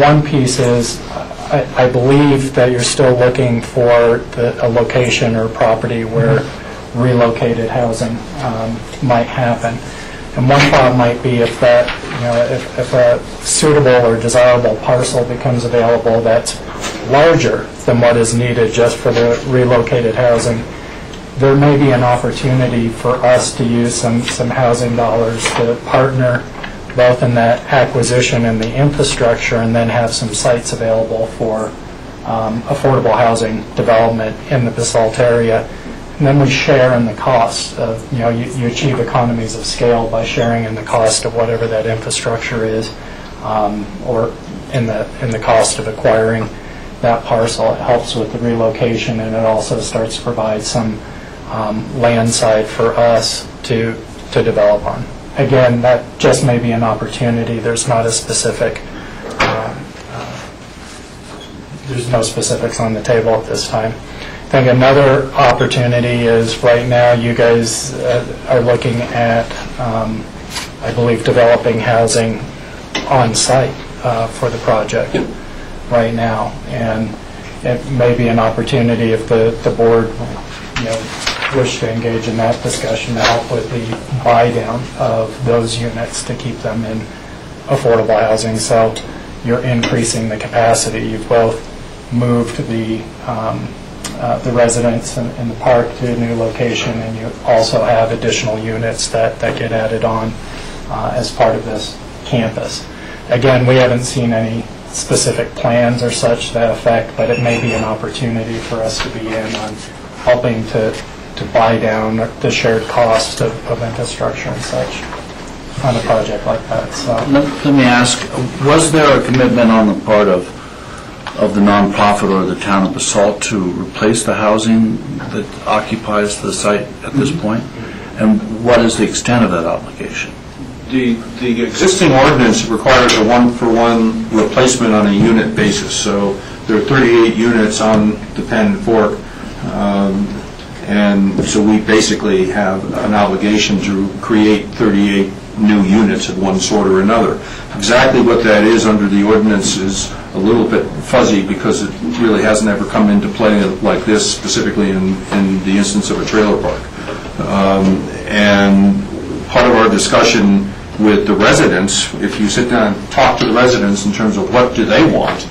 one piece is, I believe that you're still looking for a location or property where relocated housing might happen. And one thought might be if that, if a suitable or desirable parcel becomes available that's larger than what is needed just for the relocated housing, there may be an opportunity for us to use some housing dollars to partner both in that acquisition and the infrastructure, and then have some sites available for affordable housing development in the Basalt area. And then we share in the cost of, you achieve economies of scale by sharing in the cost of whatever that infrastructure is, or in the cost of acquiring that parcel. It helps with the relocation, and it also starts to provide some land side for us to develop on. Again, that just may be an opportunity. There's not a specific, there's no specifics on the table at this time. I think another opportunity is right now you guys are looking at, I believe, developing housing on site for the project right now. And it may be an opportunity if the board wish to engage in that discussion to help with the buy down of those units to keep them in affordable housing. So you're increasing the capacity. You've both moved the residents in the park to a new location, and you also have additional units that get added on as part of this campus. Again, we haven't seen any specific plans or such to that effect, but it may be an opportunity for us to be in on helping to buy down the shared cost of infrastructure and such on a project like that. So let me ask, was there a commitment on the part of the nonprofit or the town of Basalt to replace the housing that occupies the site at this point? And what is the extent of that obligation? The existing ordinance requires a one-for-one replacement on a unit basis. So there are 38 units on the Penn Fork, and so we basically have an obligation to create 38 new units of one sort or another. Exactly what that is under the ordinance is a little bit fuzzy because it really hasn't ever come into play like this, specifically in the instance of a trailer park. And part of our discussion with the residents, if you sit down and talk to the residents in terms of what do they want,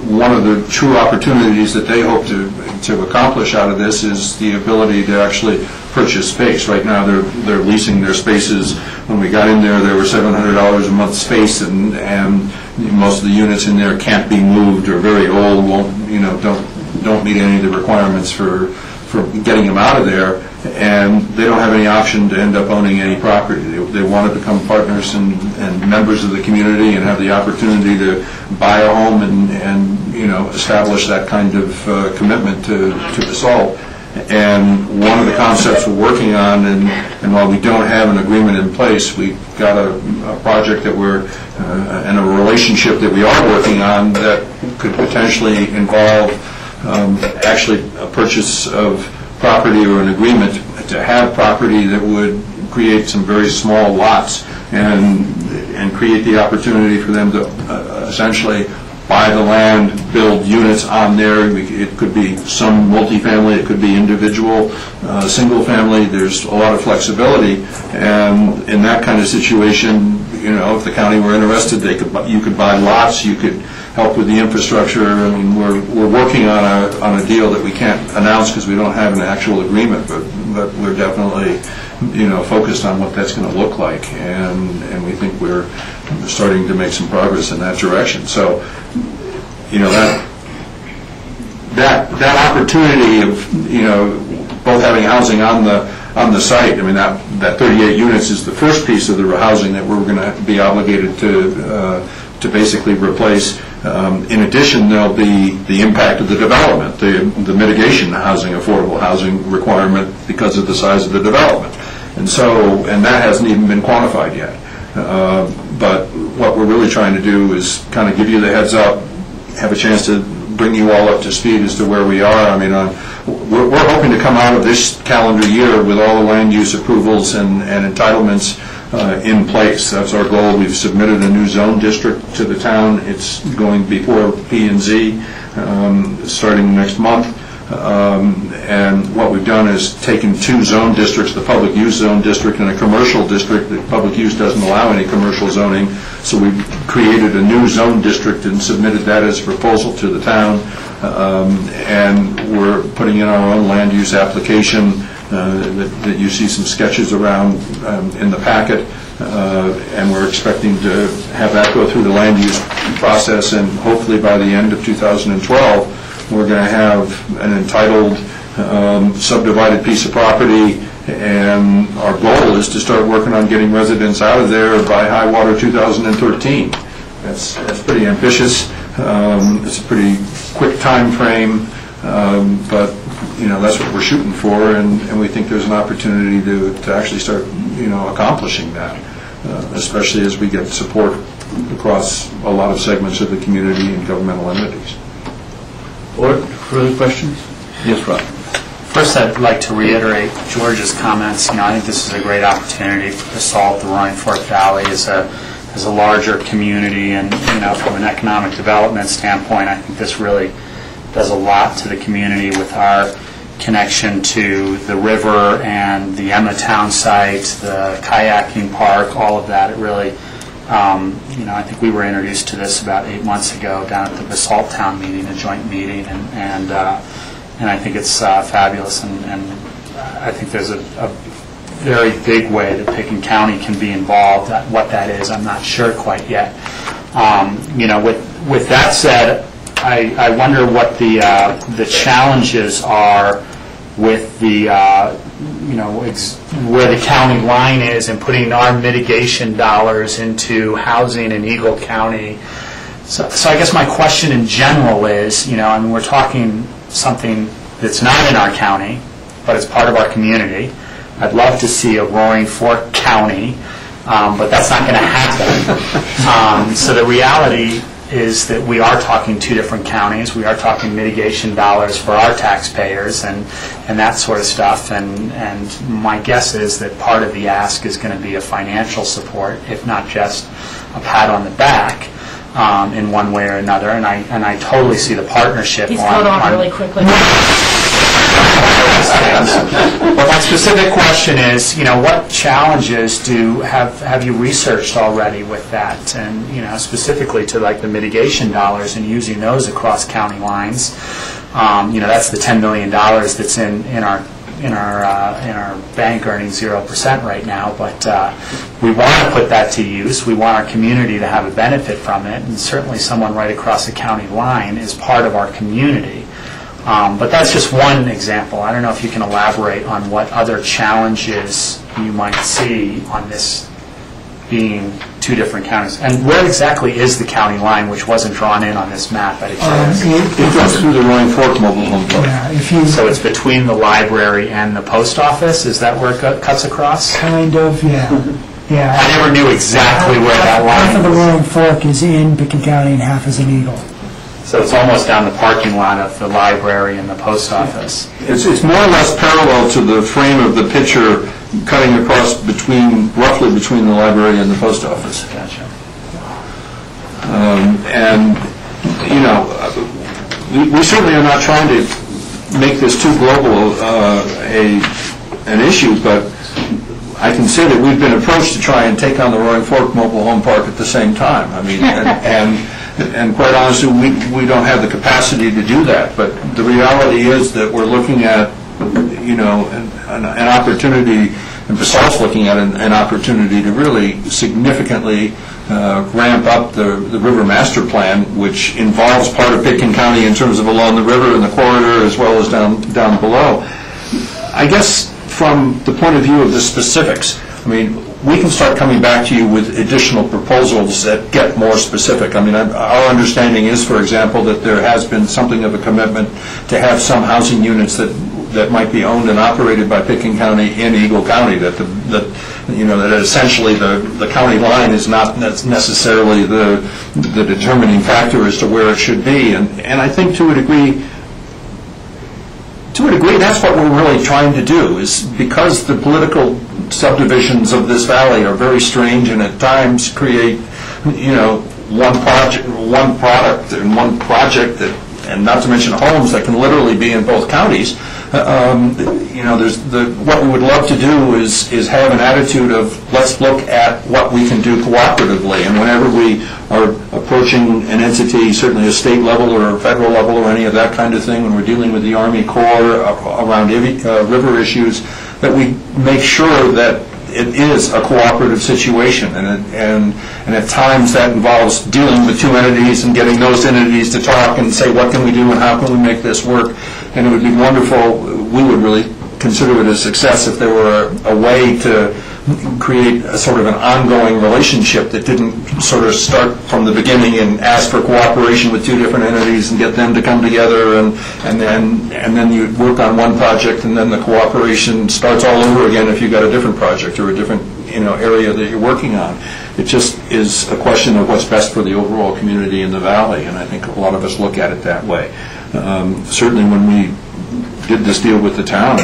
one of the true opportunities that they hope to accomplish out of this is the ability to actually purchase space. Right now, they're leasing their spaces. When we got in there were $700 a month space, and most of the units in there can't be moved or very old, don't meet any of the requirements for getting them out of there, and they don't have any option to end up owning any property. They want to become partners and members of the community and have the opportunity to buy a home and establish that kind of commitment to Basalt. And one of the concepts we're working on, and while we don't have an agreement in place, we've got a project that and a relationship that we are working on that could potentially involve actually a purchase of property or an agreement to have property that would create some very small lots and create the opportunity for them to essentially buy the land, build units on there. It could be some multifamily, it could be individual, single family. There's a lot of flexibility, and in that kind of situation, if the county were interested, you could buy lots, you could help with the infrastructure. I mean, we're working on a deal that we can't announce because we don't have an actual agreement, but we're definitely focused on what that's going to look like, and we think we're starting to make some progress in that direction. So, that opportunity of both having housing on the site. I mean, that 38 units is the first piece of the housing that we're going to be obligated to basically replace. In addition, there'll be the impact of the development, the mitigation housing, affordable housing requirement because of the size of the development. And that hasn't even been quantified yet. But what we're really trying to do is kind of give you the heads up, have a chance to bring you all up to speed as to where we are. I mean, we're hoping to come out of this calendar year with all the land use approvals and entitlements in place. That's our goal. We've submitted a new zone district to the town. It's going before P&Z starting next month. And what we've done is taken two zone districts, the public use zone district and a commercial district. The public use doesn't allow any commercial zoning, so we've created a new zone district and submitted that as a proposal to the town. And we're putting in our own land use application that you see some sketches around in the packet. And we're expecting to have that go through the land use process, and hopefully by the end of 2012, we're going to have an entitled, subdivided piece of property, and our goal is to start working on getting residents out of there by high water 2013. That's pretty ambitious. It's a pretty quick time frame, but that's what we're shooting for, and we think there's an opportunity to actually start accomplishing that, especially as we get support across a lot of segments of the community and governmental entities. Board, further questions? Yes, Rob. First, I'd like to reiterate George's comments. I think this is a great opportunity for Basalt, the Roaring Fork Valley, as a larger community, and from an economic development standpoint, I think this really does a lot to the community with our connection to the river and the Emma Town site, the kayaking park, all of that. It really, I think we were introduced to this about 8 months ago down at the Basalt Town meeting, a joint meeting, and I think it's fabulous, and I think there's a very big way that Pickens County can be involved. What that is, I'm not sure quite yet. With that said, I wonder what the challenges are with the where the county line is in putting our mitigation dollars into housing in Eagle County. So I guess my question in general is, we're talking something that's not in our county, but it's part of our community. I'd love to see a Roaring Fork County, but that's not going to happen. So the reality is that we are talking two different counties. We are talking mitigation dollars for our taxpayers and that sort of stuff. And my guess is that part of the ask is going to be a financial support, if not just a pat on the back in one way or another. And I totally see the partnership. He's caught on really quickly. But my specific question is, what challenges have you researched already with that, and specifically to like the mitigation dollars and using those across county lines? That's the $10 million that's in our bank earning 0% right now, but we want to put that to use. We want our community to have a benefit from it, and certainly someone right across the county line is part of our community. But that's just one example. I don't know if you can elaborate on what other challenges you might see on this being two different counties. And where exactly is the county line, which wasn't drawn in on this map? It goes through the Roaring Fork Mobile Home Park. Yeah, so it's between the library and the post office? Is that where it cuts across? Kind of, yeah. Yeah. I never knew exactly where that line Half of the was. Roaring Fork is in Pickett County and half is in Eagle. So it's almost down the parking lot of the library and the post office. It's more or less parallel to the frame of the picture cutting across roughly between the library and the post office. Gotcha. We certainly are not trying to make this too global an issue, but I can say that we've been approached to try and take on the Roaring Fork Mobile Home Park at the same time. I mean, and quite honestly, we don't have the capacity to do that. But the reality is that we're looking at, an opportunity, and Basalt's looking at an opportunity to really significantly ramp up the river master plan, which involves part of Pitkin County in terms of along the river and the corridor as well as down below. I guess from the point of view of the specifics, I mean, we can start coming back to you with additional proposals that get more specific. I mean, our understanding is, for example, that there has been something of a commitment to have some housing units that might be owned and operated by Pitkin County in Eagle County, that essentially the county line is not necessarily the determining factor as to where it should be. And I think to a degree, that's what we're really trying to do, is because the political subdivisions of this valley are very strange and at times create, one product and one project that, and not to mention homes that can literally be in both counties. What we would love to do is have an attitude of let's look at what we can do cooperatively, and whenever we are approaching an entity, certainly a state level or a federal level or any of that kind of thing, when we're dealing with the Army Corps around river issues, that we make sure that it is a cooperative situation, and at times that involves dealing with two entities and getting those entities to talk and say what can we do and how can we make this work. And it would be wonderful, we would really consider it a success if there were a way to create a sort of an ongoing relationship that didn't sort of start from the beginning and ask for cooperation with two different entities and get them to come together and then you work on one project and then the cooperation starts all over again if you've got a different project or a different area that you're working on. It just is a question of what's best for the overall community in the valley, and I think a lot of us look at it that way. Certainly when we did this deal with the town,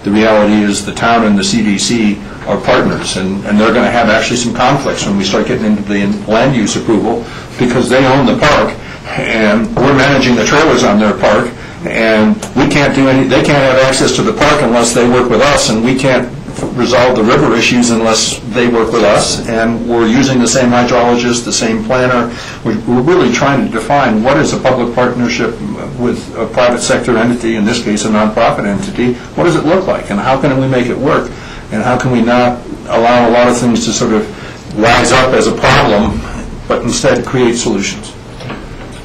the reality is the town and the CDC are partners, and they're going to have actually some conflicts when we start getting into the land use approval, because they own the park and we're managing the trailers on their park, and we can't do they can't have access to the park unless they work with us, and we can't resolve the river issues unless they work with us, and we're using the same hydrologist, the same planner. We're really trying to define what is a public partnership with a private sector entity, in this case a nonprofit entity. What does it look like, and how can we make it work, and how can we not allow a lot of things to sort of rise up as a problem, but instead create solutions.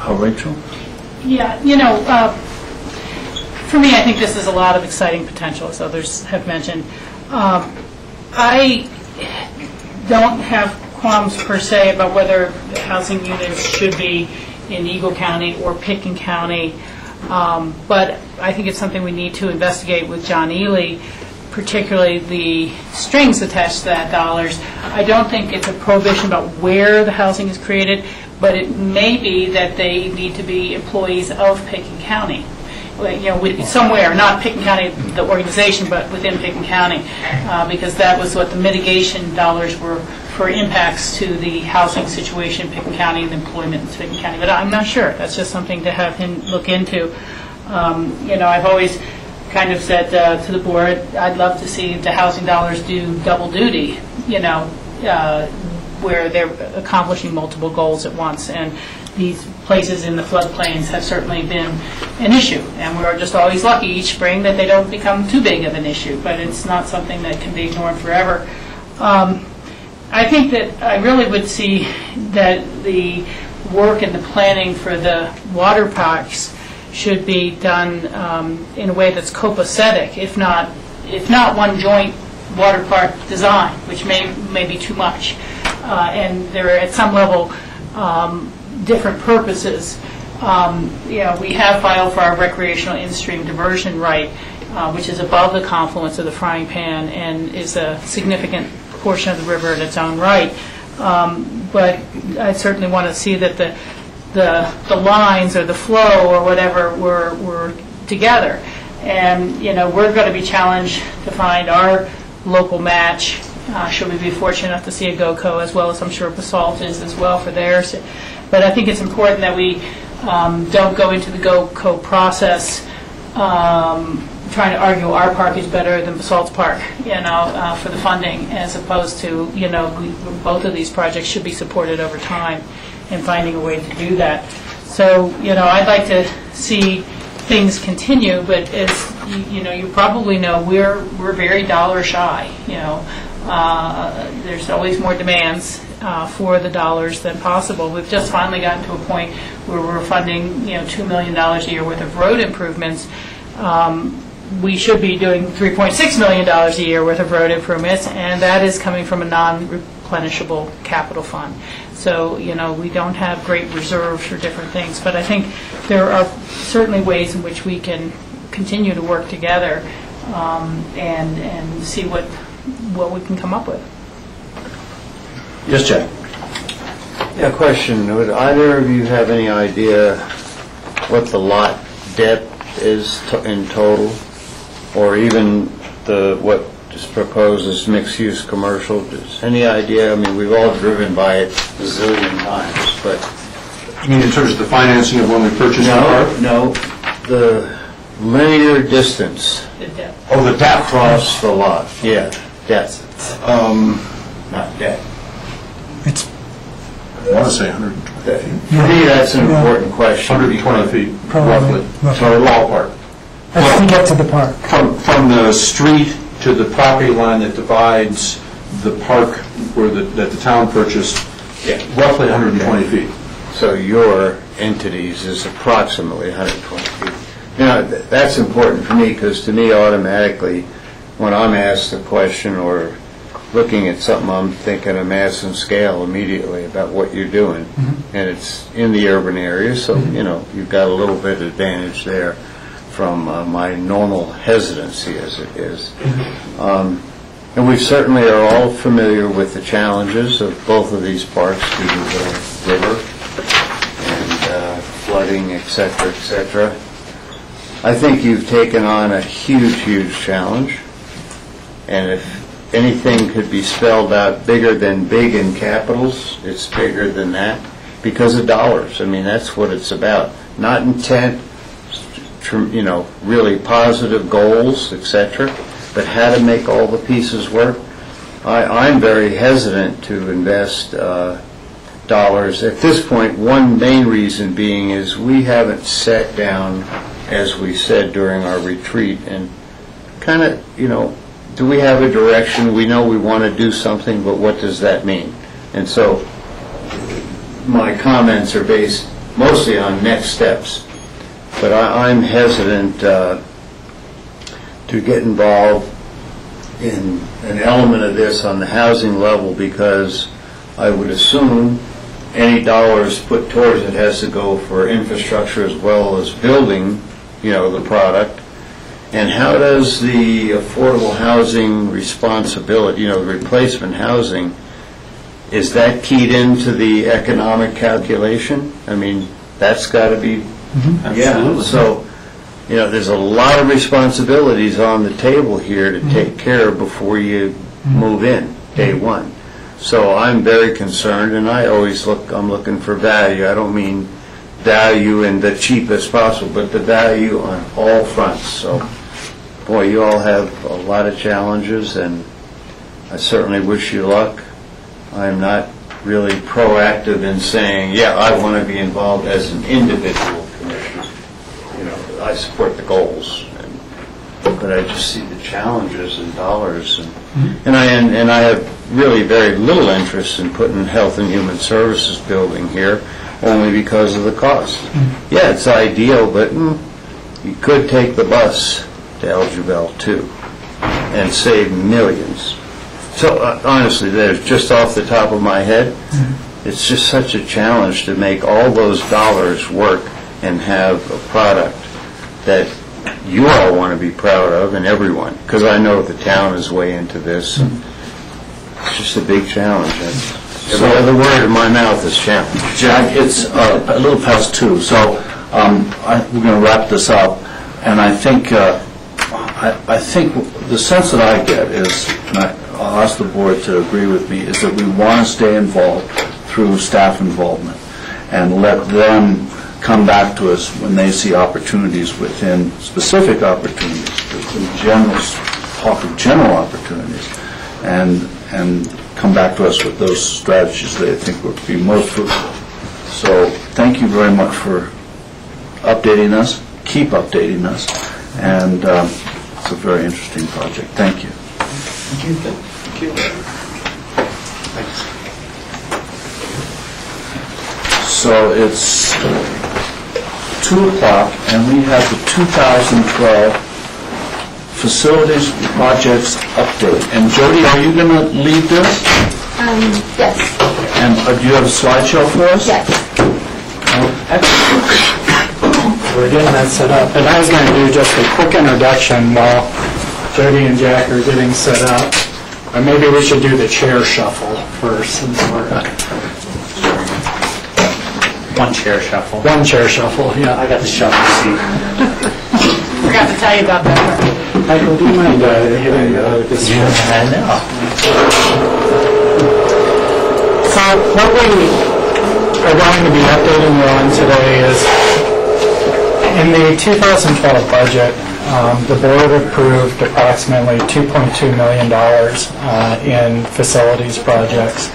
Rachel? Yeah, for me, I think this is a lot of exciting potential, as others have mentioned. I don't have qualms per se about whether the housing units should be in Eagle County or Pitkin County, but I think it's something we need to investigate with John Ely, particularly the strings attached to that dollars. I don't think it's a prohibition about where the housing is created, but it may be that they need to be employees of Picken County. Somewhere, not Picken County, the organization, but within Picken County, because that was what the mitigation dollars were for impacts to the housing situation in Picken County and employment in Picken County. But I'm not sure. That's just something to have him look into. I've always kind of said to the board, I'd love to see the housing dollars do double duty, where they're accomplishing multiple goals at once. And these places in the floodplains have certainly been an issue. And we're just always lucky each spring that they don't become too big of an issue. But it's not something that can be ignored forever. I think that I really would see that the work and the planning for the water parks should be done in a way that's copacetic, if not one joint water park design, which may be too much. And there are, at some level, different purposes. We have filed for our recreational in-stream diversion right, which is above the confluence of the frying pan and is a significant portion of the river in its own right. But I certainly want to see that the lines or the flow or whatever were together. And, we're going to be challenged to find our local match, should we be fortunate enough to see a GOCO, as well as I'm sure BOCC is as well for theirs. But I think it's important that we don't go into the GOCO process trying to argue our park is better than BOCC's park, for the funding, as opposed to, both of these projects should be supported over time and finding a way to do that. So, I'd like to see things continue, but as you probably know, we're very dollar shy. There's always more demands for the dollars than possible. We've just finally gotten to a point where we're funding $2 million a year worth of road improvements. We should be doing $3.6 million a year worth of road improvements, and that is coming from a non-replenishable capital fund. So, we don't have great reserves for different things, but I think there are certainly ways in which we can continue to work together and see what we can come up with. Yes, Jack? Yeah, question. Would either of you have any idea what the lot depth is in total? Or even what is proposed as mixed-use commercial? Just any idea? I mean, we've all driven by it a zillion times, but... You mean in terms of the financing of when we purchased the park? No, the linear distance. The depth. Oh, the depth. Across the lot, yeah, depth. Not depth. It's I want to say 120 feet. For me, that's an important question. 120 feet, Probably. roughly. So ballpark. As we get to the park. From the street to the property line that divides the park that the town purchased, roughly 120 feet. So your entities is approximately 120 feet. That's important for me, because to me, automatically, when I'm asked a question or looking at something, I'm thinking of mass and scale immediately about what you're doing. Mm-hmm. And it's in the urban area, so, you've got a little bit of advantage there from my normal hesitancy as it is. Mm-hmm. And we certainly are all familiar with the challenges of both of these parks due to the river and flooding, et cetera, et cetera. I think you've taken on a huge, huge challenge. And if anything could be spelled out bigger than big in capitals, it's bigger than that because of dollars. I mean, that's what it's about. Not intent, really positive goals, etc., but how to make all the pieces work. I'm very hesitant to invest dollars at this point. One main reason being is we haven't sat down, as we said during our retreat, and kind of, do we have a direction? We know we want to do something, but what does that mean? And so my comments are based mostly on next steps. But I'm hesitant to get involved in an element of this on the housing level, because I would assume any dollars put towards it has to go for infrastructure as well as building, the product. And how does the affordable housing responsibility, the replacement housing, is that keyed into the economic calculation? I mean, that's got to be, yeah, so, there's a lot of responsibilities on the table here to take care of before you move in, day one. So I'm very concerned, and I'm looking for value. I don't mean value in the cheapest possible, but the value on all fronts. So, boy, you all have a lot of challenges, and I certainly wish you luck. I'm not really proactive in saying, yeah, I want to be involved as an individual commissioner. I support the goals, but I just see the challenges and dollars, and I have really very little interest in putting Health and Human Services building here, only because of the cost. Yeah, it's ideal, but you could take the bus to Elgeville too and save millions. So honestly, there's just off the top of my head, it's just such a challenge to make all those dollars work and have a product that you all want to be proud of, and everyone, because I know the town is way into this. And it's just a big challenge. Every other word in my mouth is challenge. Jack, it's a little past 2, so we're going to wrap this up. And I think the sense that I get is, and I'll ask the board to agree with me, is that we want to stay involved through staff involvement and let them come back to us when they see opportunities within specific opportunities, in general, talk of general opportunities, and come back to us with those strategies that they think would be most fruitful. So thank you very much for updating us. Keep updating us. And it's a very interesting project. Thank you. Thank you. Thank you. Thanks. So it's 2 o'clock, and we have the 2012 Facilities Projects Update. And Jody, are you going to lead this? Yes. And do you have a slideshow for us? Yes. We're getting that set up, and I was going to do just a quick introduction while Jody and Jack are getting set up. Or maybe we should do the chair shuffle first, since we're... One chair shuffle. One chair shuffle, yeah. I got the shuffle seat. Forgot to tell you about that. Michael, do you mind hitting this? Yeah, I know. So what we are going to be updating you on today is, in the 2012 budget, the board approved approximately $2.2 million in facilities projects,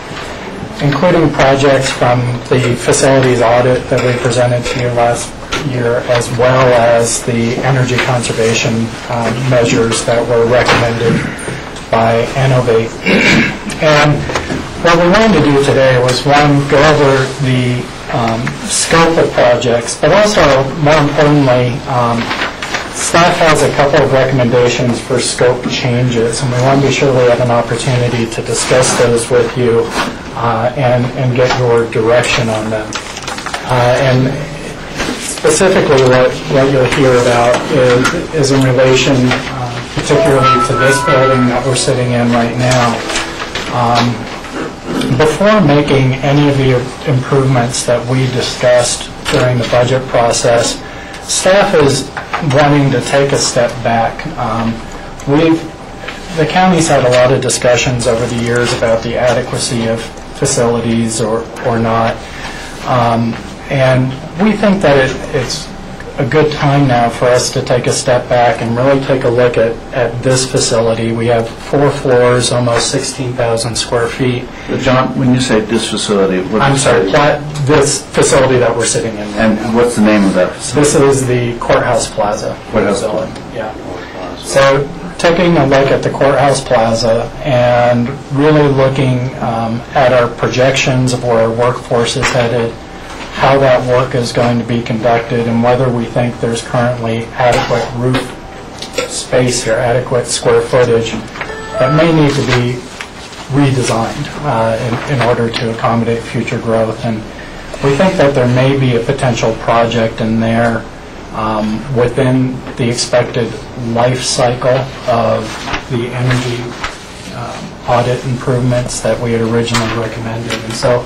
including projects from the facilities audit that we presented to you last year, as well as the energy conservation measures that were recommended by Innovate. And what we wanted to do today was, one, go over the scope of projects, but also, more importantly, staff has a couple of recommendations for scope changes, and we want to be sure we have an opportunity to discuss those with you and get your direction on them. And specifically what you'll hear about is in relation particularly to this building that we're sitting in right now. Before making any of the improvements that we discussed during the budget process, staff is wanting to take a step back. The county's had a lot of discussions over the years about the adequacy of facilities or not. And we think that it's a good time now for us to take a step back and really take a look at this facility. We have 4 floors, almost 16,000 square feet. John, when you say this facility, I'm sorry, this facility that we're sitting in. And what's the name of that facility? This is the Courthouse Plaza. Courthouse facility. Yeah. So taking a look at the Courthouse Plaza and really looking at our projections of where our workforce is headed, how that work is going to be conducted, and whether we think there's currently adequate roof space or adequate square footage that may need to be redesigned in order to accommodate future growth. And we think that there may be a potential project in there within the expected life cycle of the energy audit improvements that we had originally recommended. And so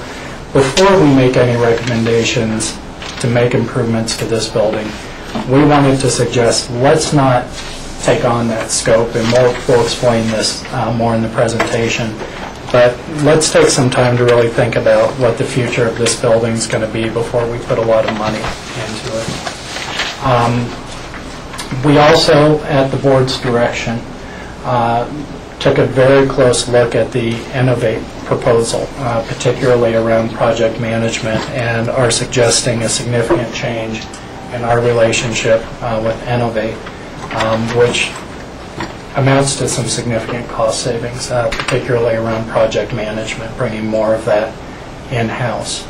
before we make any recommendations to make improvements to this building, we wanted to suggest, let's not take on that scope, and we'll explain this more in the presentation, but let's take some time to really think about what the future of this building is going to be before we put a lot of money into it. We also, at the board's direction, took a very close look at the Innovate proposal, particularly around project management, and are suggesting a significant change in our relationship with Innovate, which amounts to some significant cost savings, particularly around project management, bringing more of that in-house.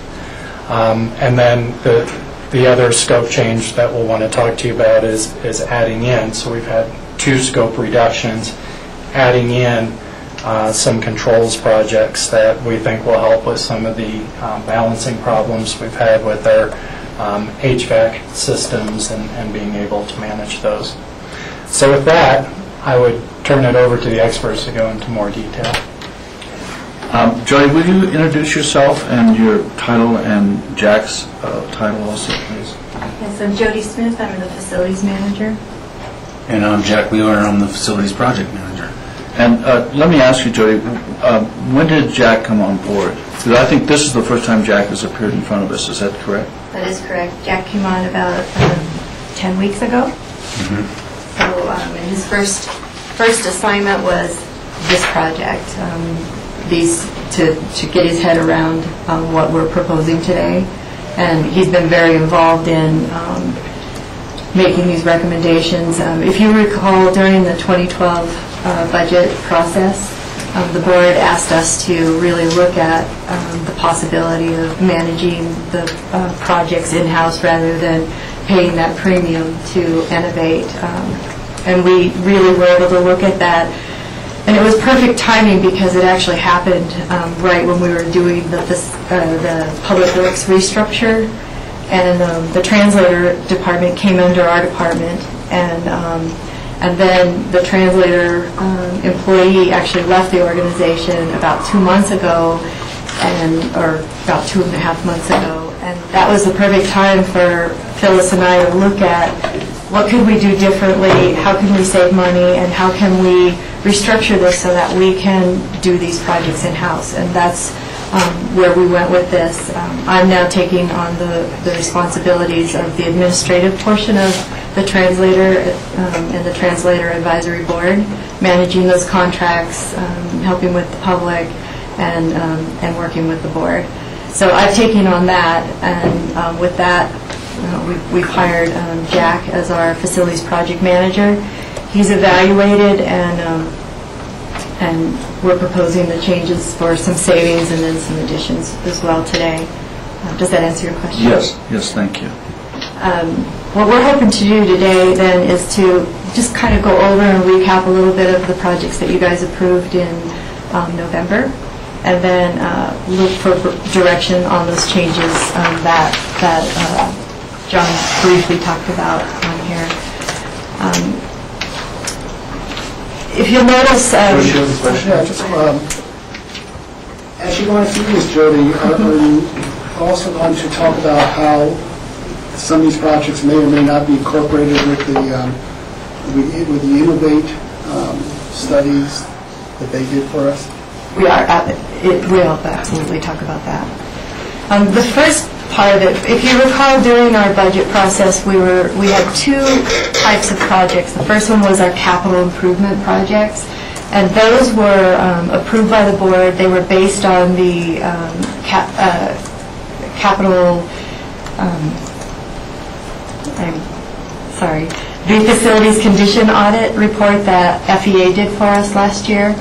And then the other scope change that we'll want to talk to you about is adding in. So we've had 2 scope reductions, adding in some controls projects that we think will help with some of the balancing problems we've had with our HVAC systems and being able to manage those. So with that, I would turn it over to the experts to go into more detail. Jody, will you introduce yourself and your title and Jack's title also, please? Yes, I'm Jody Smith. I'm the facilities manager. And I'm Jack Wheeler, I'm the facilities project manager. And let me ask you, Jody, when did Jack come on board? Because I think this is the first time Jack has appeared in front of us. Is that correct? That is correct. Jack came on about 10 weeks ago. So and his first assignment was this project, to get his head around what we're proposing today. And he's been very involved in making these recommendations. If you recall, during the 2012 budget process, the board asked us to really look at the possibility of managing the projects in-house rather than paying that premium to Innovate. And we really were able to look at that. And it was perfect timing because it actually happened right when we were doing the Public Works restructure. And the translator department came under our department. And then the translator employee actually left the organization about 2 months ago, or about 2.5 months ago. And that was the perfect time for Phyllis and I to look at what could we do differently, how can we save money, and how can we restructure this so that we can do these projects in-house. And that's where we went with this. I'm now taking on the responsibilities of the administrative portion of the translator and the translator advisory board, managing those contracts, helping with the public, and working with the board. So I've taken on that, and with that, we've hired Jack as our facilities project manager. He's evaluated, and we're proposing the changes for some savings and then some additions as well today. Does that answer your question? Yes, thank you. What we're hoping to do today then is to just kind of go over and recap a little bit of the projects that you guys approved in November, and then look for direction on those changes that John briefly talked about on here. If you'll notice... Yeah, just, as you're going through this, Jody, are you also going to talk about how some of these projects may or may not be incorporated with the Innovate studies that they did for us? We'll absolutely talk about that. The first part of it, if you recall, during our budget process, we had 2 types of projects. The first one was our capital improvement projects, and those were approved by the board. They were based on the the facilities condition audit report that FEA did for us last year.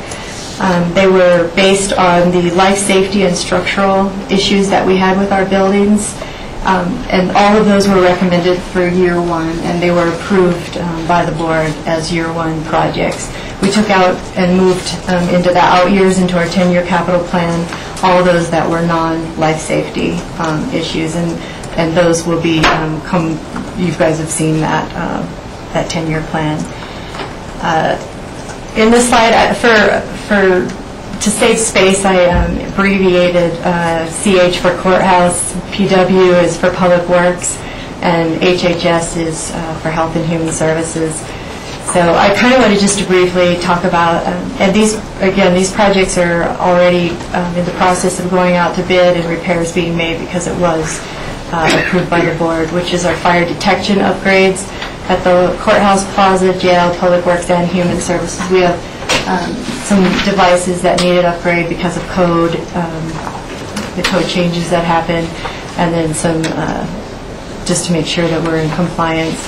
They were based on the life safety and structural issues that we had with our buildings, and all of those were recommended for year 1, and they were approved by the board as year 1 projects. We took out and moved into the out years into our 10-year capital plan all those that were non-life safety issues, and those will be you guys have seen that 10-year plan. In this slide, to save space, I abbreviated CH for courthouse, PW is for public works, and HHS is for health and human services. So I kind of wanted just to briefly talk about, and these projects are already in the process of going out to bid and repairs being made because it was approved by the board, which is our fire detection upgrades at the courthouse plaza, jail, public works, and human services. We have some devices that needed upgrade because of code, the code changes that happened, and then some, just to make sure that we're in compliance.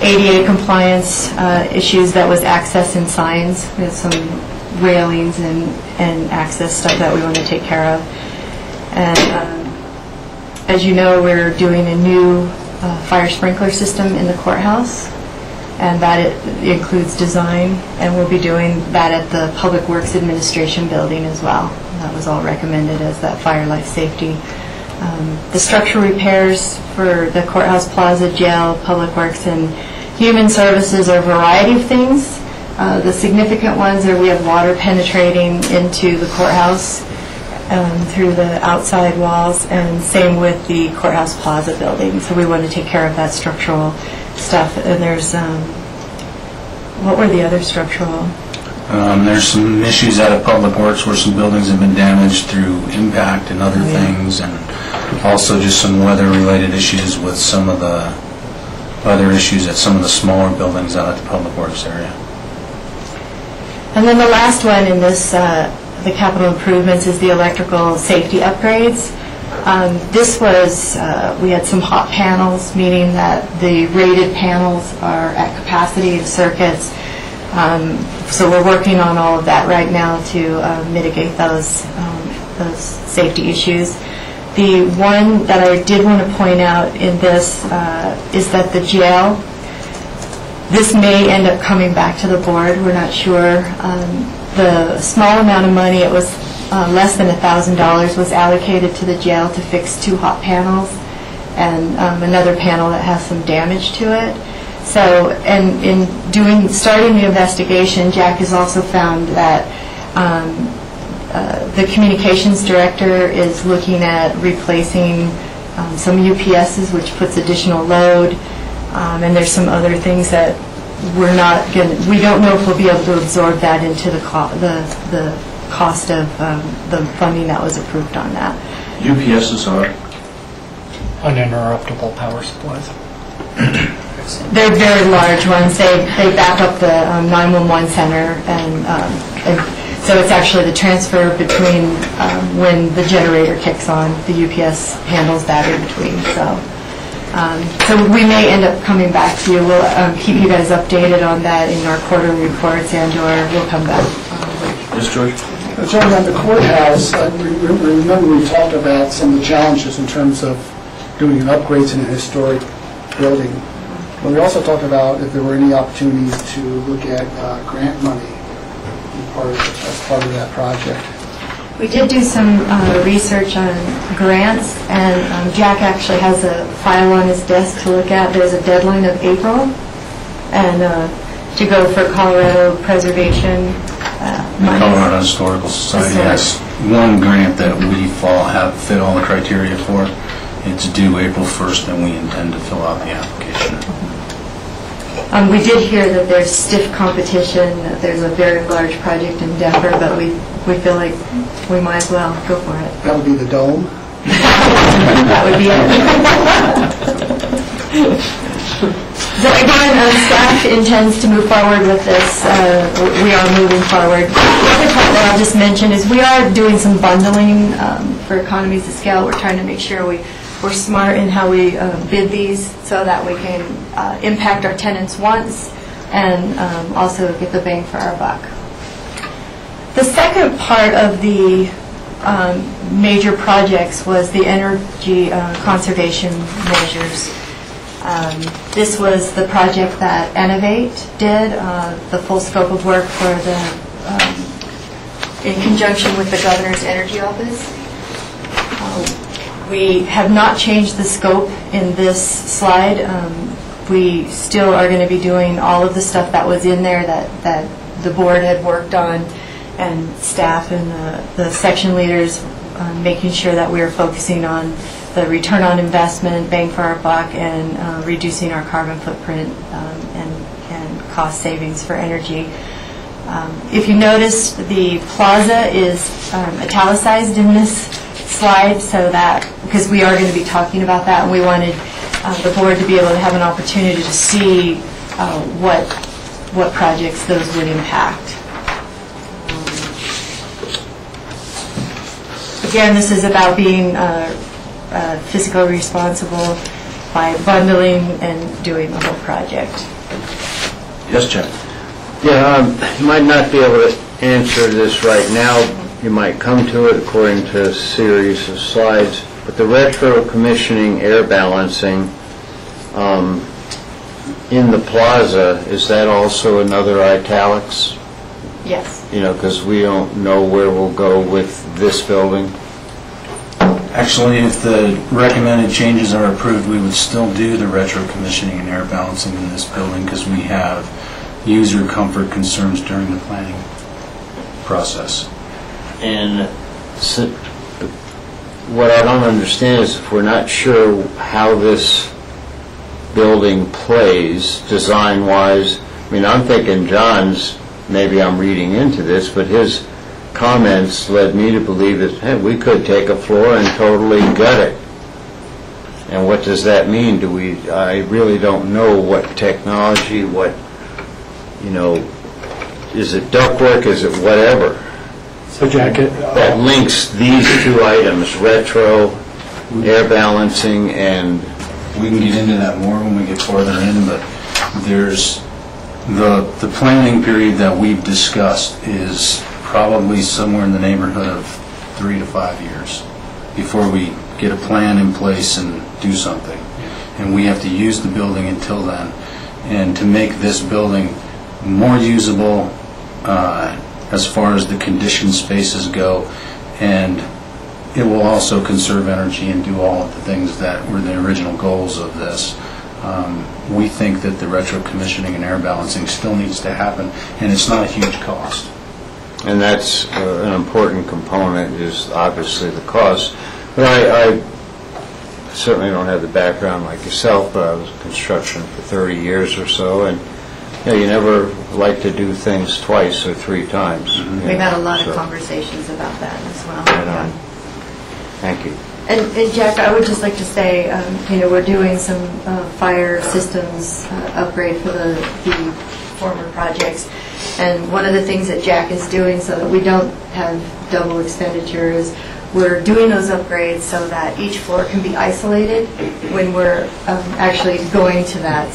ADA compliance issues, that was access and signs. We have some railings and access stuff that we want to take care of. And as you know, we're doing a new fire sprinkler system in the courthouse, and that it includes design, and we'll be doing that at the Public Works Administration building as well. That was all recommended as that fire life safety. The structural repairs for the courthouse plaza, jail, public works, and human services are a variety of things. The significant ones are we have water penetrating into the courthouse through the outside walls, and same with the courthouse plaza building. So we want to take care of that structural stuff. And there's, what were the other structural? There's some issues out of Public Works where some buildings have been damaged through impact and other things, and also just some weather-related issues with some of the other issues at some of the smaller buildings out at the Public Works area. And then the last one in this, the capital improvements, is the electrical safety upgrades. This was, we had some hot panels, meaning that the rated panels are at capacity of circuits. So we're working on all of that right now to mitigate those safety issues. The one that I did want to point out in this is that the jail, this may end up coming back to the board. We're not sure. The small amount of money, it was less than $1,000, was allocated to the jail to fix 2 hot panels and another panel that has some damage to it. So, and in starting the investigation, Jack has also found that the communications director is looking at replacing some UPSs, which puts additional load, and there's some other things that we don't know if we'll be able to absorb that into the cost of the funding that was approved on that. UPSs are? Uninterruptible power supplies. They're very large ones. They back up the 911 center, and so it's actually the transfer between when the generator kicks on, the UPS handles that in between. So we may end up coming back to you. We'll keep you guys updated on that in our quarterly reports, and/or we'll come back. Yes, George? John, at the courthouse, I remember we talked about some of the challenges in terms of doing upgrades in a historic building. But we also talked about if there were any opportunities to look at grant money as part of that project. We did do some research on grants, and Jack actually has a file on his desk to look at. There's a deadline of April, and to go for Colorado Preservation money. Colorado Historical Society has one grant that we have fit all the criteria for. It's due April 1st, and we intend to fill out the application. We did hear that there's stiff competition. There's a very large project in Denver, but we feel like we might as well go for it. That would be the dome? That would be it. So again, staff intends to move forward with this. We are moving forward. The other part that I'll just mention is we are doing some bundling for economies of scale. We're trying to make sure we're smart in how we bid these so that we can impact our tenants once and also get the bang for our buck. The second part of the major projects was the energy conservation measures. This was the project that Innovate did, the full scope of work for in conjunction with the Governor's Energy Office. We have not changed the scope in this slide. We still are going to be doing all of the stuff that was in there that the board had worked on, and staff and the section leaders, making sure that we were focusing on the return on investment, bang for our buck, and reducing our carbon footprint and cost savings for energy. If you noticed, the plaza is italicized in this slide, so that, because we are going to be talking about that, and we wanted the board to be able to have an opportunity to see what projects those would impact. Again, this is about being fiscally responsible by bundling and doing the whole project. Yes, Jeff? Yeah, you might not be able to answer this right now. You might come to it according to a series of slides. But the retro commissioning air balancing in the plaza, is that also another italics? Yes. You know, because we don't know where we'll go with this building. Actually, if the recommended changes are approved, we would still do the retro commissioning and air balancing in this building because we have user comfort concerns during the planning process. And so, what I don't understand is if we're not sure how this building plays design-wise, I mean, I'm thinking John's, maybe I'm reading into this, but his comments led me to believe that, hey, we could take a floor and totally gut it. And what does that mean? I really don't know what technology, what, you know, is it ductwork, is it whatever? So Jack, That links these two items, retro, air balancing, and... We can get into that more when we get farther in, but there's the planning period that we've discussed is probably somewhere in the neighborhood of 3 to 5 years before we get a plan in place and do something. And we have to use the building until then. And to make this building more usable as far as the conditioned spaces go, and it will also conserve energy and do all of the things that were the original goals of this. We think that the retro commissioning and air balancing still needs to happen, and it's not a huge cost. And that's an important component, is obviously the cost. But I certainly don't have the background like yourself, but I was in construction for 30 years or so, and you never like to do things twice or 3 times. Mm-hmm. We've had a lot of conversations about that as well. Right on. Thank you. And Jack, I would just like to say, we're doing some fire systems upgrade for the former projects. And one of the things that Jack is doing so that we don't have double expenditures, we're doing those upgrades so that each floor can be isolated when we're actually going to that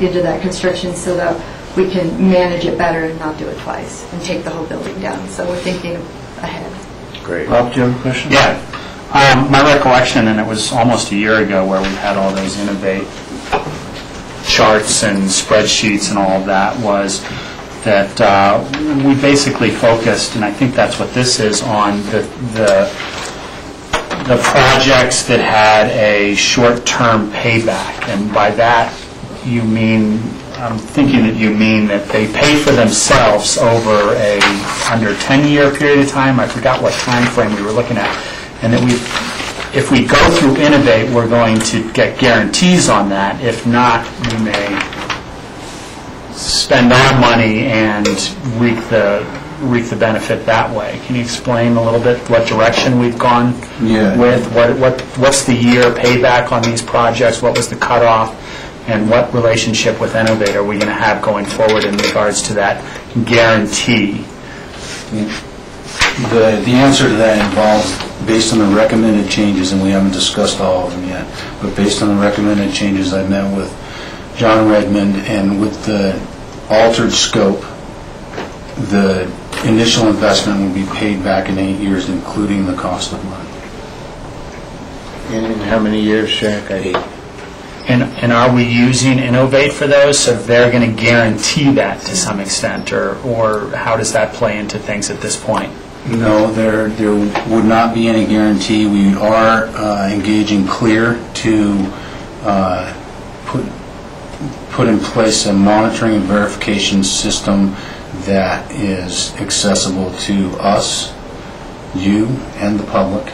into that construction, so that we can manage it better and not do it twice and take the whole building down. So we're thinking ahead. Great. Bob, do you have a question? Yeah. My recollection, and it was almost a year ago, where we had all those Innovate charts and spreadsheets and all of that, was that we basically focused, and I think that's what this is, on the projects that had a short-term payback. And by that, you mean, I'm thinking that you mean that they pay for themselves over a under 10-year period of time. I forgot what time frame we were looking at. And that if we go through Innovate, we're going to get guarantees on that. If not, we may spend our money and reap the benefit that way. Can you explain a little bit what direction we've gone with? What's the year payback on these projects? What was the cutoff? And what relationship with Innovate are we going to have going forward in regards to that guarantee? The answer to that involves, based on the recommended changes, and we haven't discussed all of them yet, but based on the recommended changes, I met with John Redmond, and with the altered scope, the initial investment will be paid back in 8 years, including the cost of money. In how many years, Jack? 8. And are we using Innovate for those, so they're going to guarantee that to some extent, or how does that play into things at this point? No, there would not be any guarantee. We are engaging Clear to put in place a monitoring and verification system that is accessible to us, you, and the public,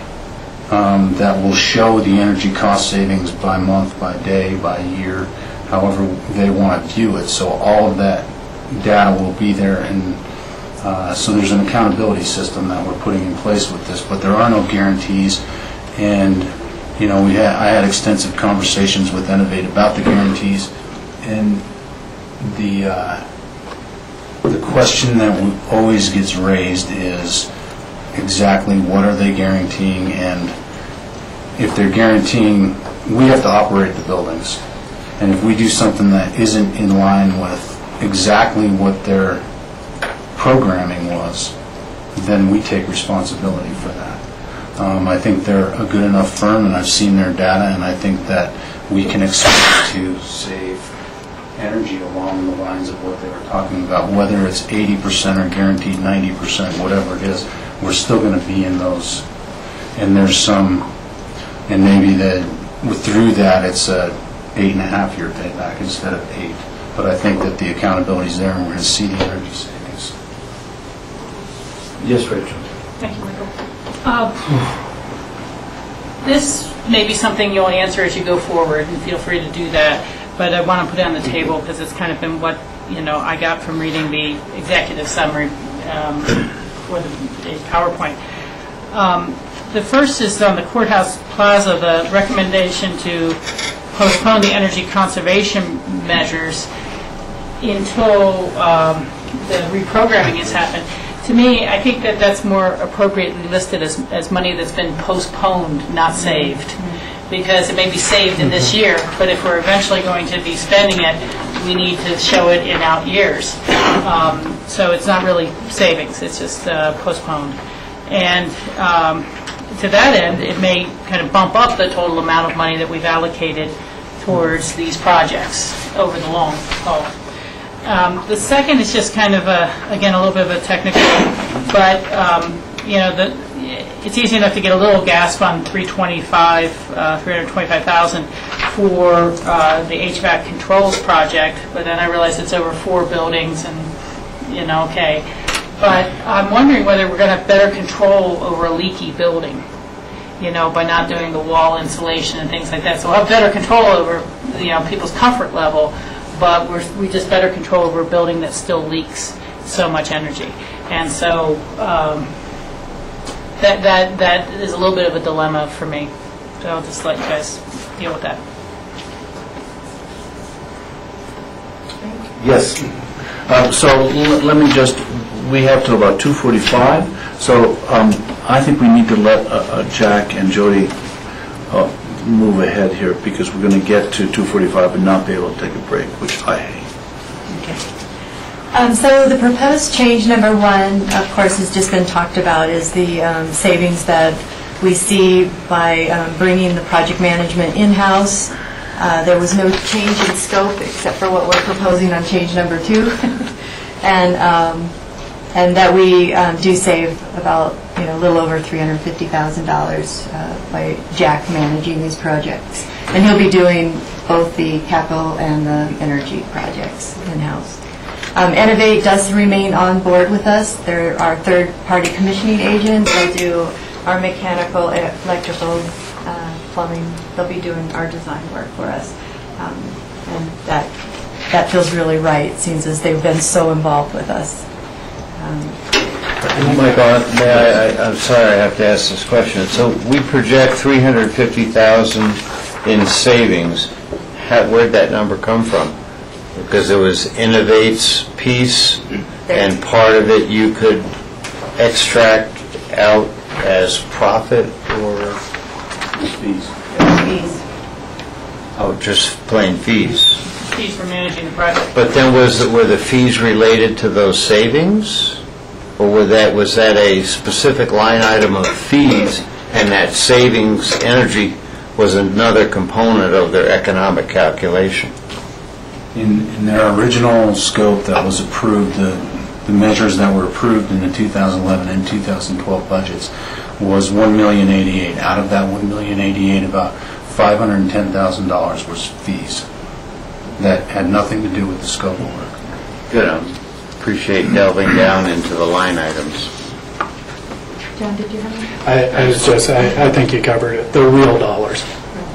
that will show the energy cost savings by month, by day, by year, however they want to view it. So all of that data will be there, and so there's an accountability system that we're putting in place with this, but there are no guarantees. And you know, I had extensive conversations with Innovate about the guarantees, and the question that always gets raised is exactly what are they guaranteeing, and if they're guaranteeing, we have to operate the buildings, and if we do something that isn't in line with exactly what their programming was, then we take responsibility for that. I think they're a good enough firm, and I've seen their data, and I think that we can expect to save energy along the lines of what they were talking about, whether it's 80% or guaranteed 90%, whatever it is, we're still going to be in those. And there's some, and maybe through that it's a 8.5-year payback instead of 8. But I think that the accountability is there, and we're going to see the energy savings. Yes, Rachel. Thank you, Michael. This may be something you'll answer as you go forward, and feel free to do that, but I want to put it on the table because it's kind of been what, you know, I got from reading the executive summary for the PowerPoint. The first is on the Courthouse Plaza, the recommendation to postpone the energy conservation measures until the reprogramming has happened. To me, I think that that's more appropriately listed as money that's been postponed, not saved, because it may be saved in this year, but if we're eventually going to be spending it, we need to show it in out years. So it's not really savings, it's just postponed. And to that end, it may kind of bump up the total amount of money that we've allocated towards these projects over the long haul. The second is just kind of again, a little bit of a technical, but you know, it's easy enough to get a little gasp on 325,000 for the HVAC controls project, but then I realized it's over 4 buildings, and you know, okay. But I'm wondering whether we're going to have better control over a leaky building, you know, by not doing the wall insulation and things like that. So we'll have better control over, you know, people's comfort level, but we just better control over a building that still leaks so much energy. And so that is a little bit of a dilemma for me. So I'll just let you guys deal with that. Yes. So let me just, we have till about 2:45, so I think we need to let Jack and Jody move ahead here, because we're going to get to 2:45 and not be able to take a break, which I hate. So the proposed change number 1, of course, has just been talked about, is the savings that we see by bringing the project management in-house. There was no change in scope except for what we're proposing on change number 2. And that we do save about, you know, a little over $350,000 by Jack managing these projects. And he'll be doing both the capital and the energy projects in-house. Innovate does remain on board with us. They're our third-party commissioning agent. They'll do our mechanical, electrical, plumbing. They'll be doing our design work for us. And that feels really right, seems as they've been so involved with us. Michael, I'm sorry I have to ask this question. So we project $350,000 in savings. Where'd that number come from? Because it was Innovate's piece, and part of it you could extract out as profit or Fees. Fees. Oh, just plain fees. Fees for managing the project. But then were the fees related to those savings? Or was that a specific line item of fees, and that savings energy was another component of their economic calculation? In their original scope that was approved, the measures that were approved in the 2011 and 2012 budgets was $1,088,000. Out of that $1,088,000, about $510,000 was fees that had nothing to do with the scope of work. Good. appreciate delving down into the line items. John, did you have any? I think you covered it. They're real dollars.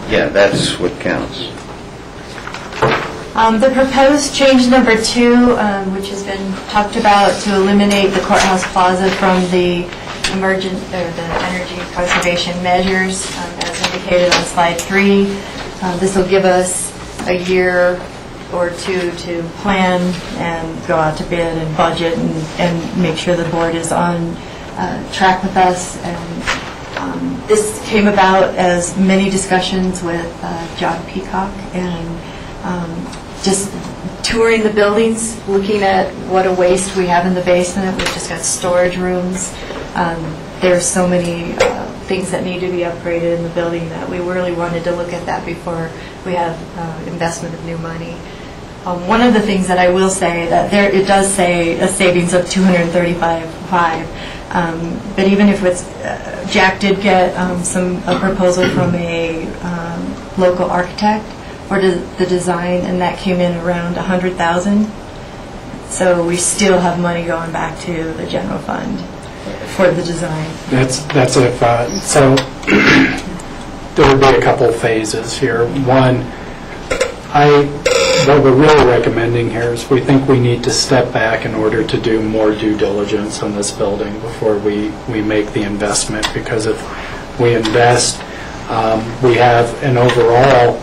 Yeah, that's what counts. The proposed change number 2, which has been talked about to eliminate the courthouse plaza from the the energy conservation measures, as indicated on slide 3. This will give us a year or two to plan and go out to bid and budget and make sure the board is on track with us. And this came about as many discussions with John Peacock and just touring the buildings, looking at what a waste we have in the basement. We've just got storage rooms. There's so many things that need to be upgraded in the building that we really wanted to look at that before we have investment of new money. One of the things that I will say, that it does say a savings of $235,500, but even if it's, Jack did get a proposal from a local architect for the design, and that came in around $100,000. So we still have money going back to the general fund for the design. That's if, so there would be a couple phases here. One, what we're really recommending here is we think we need to step back in order to do more due diligence on this building before we make the investment, because if we invest, we have an overall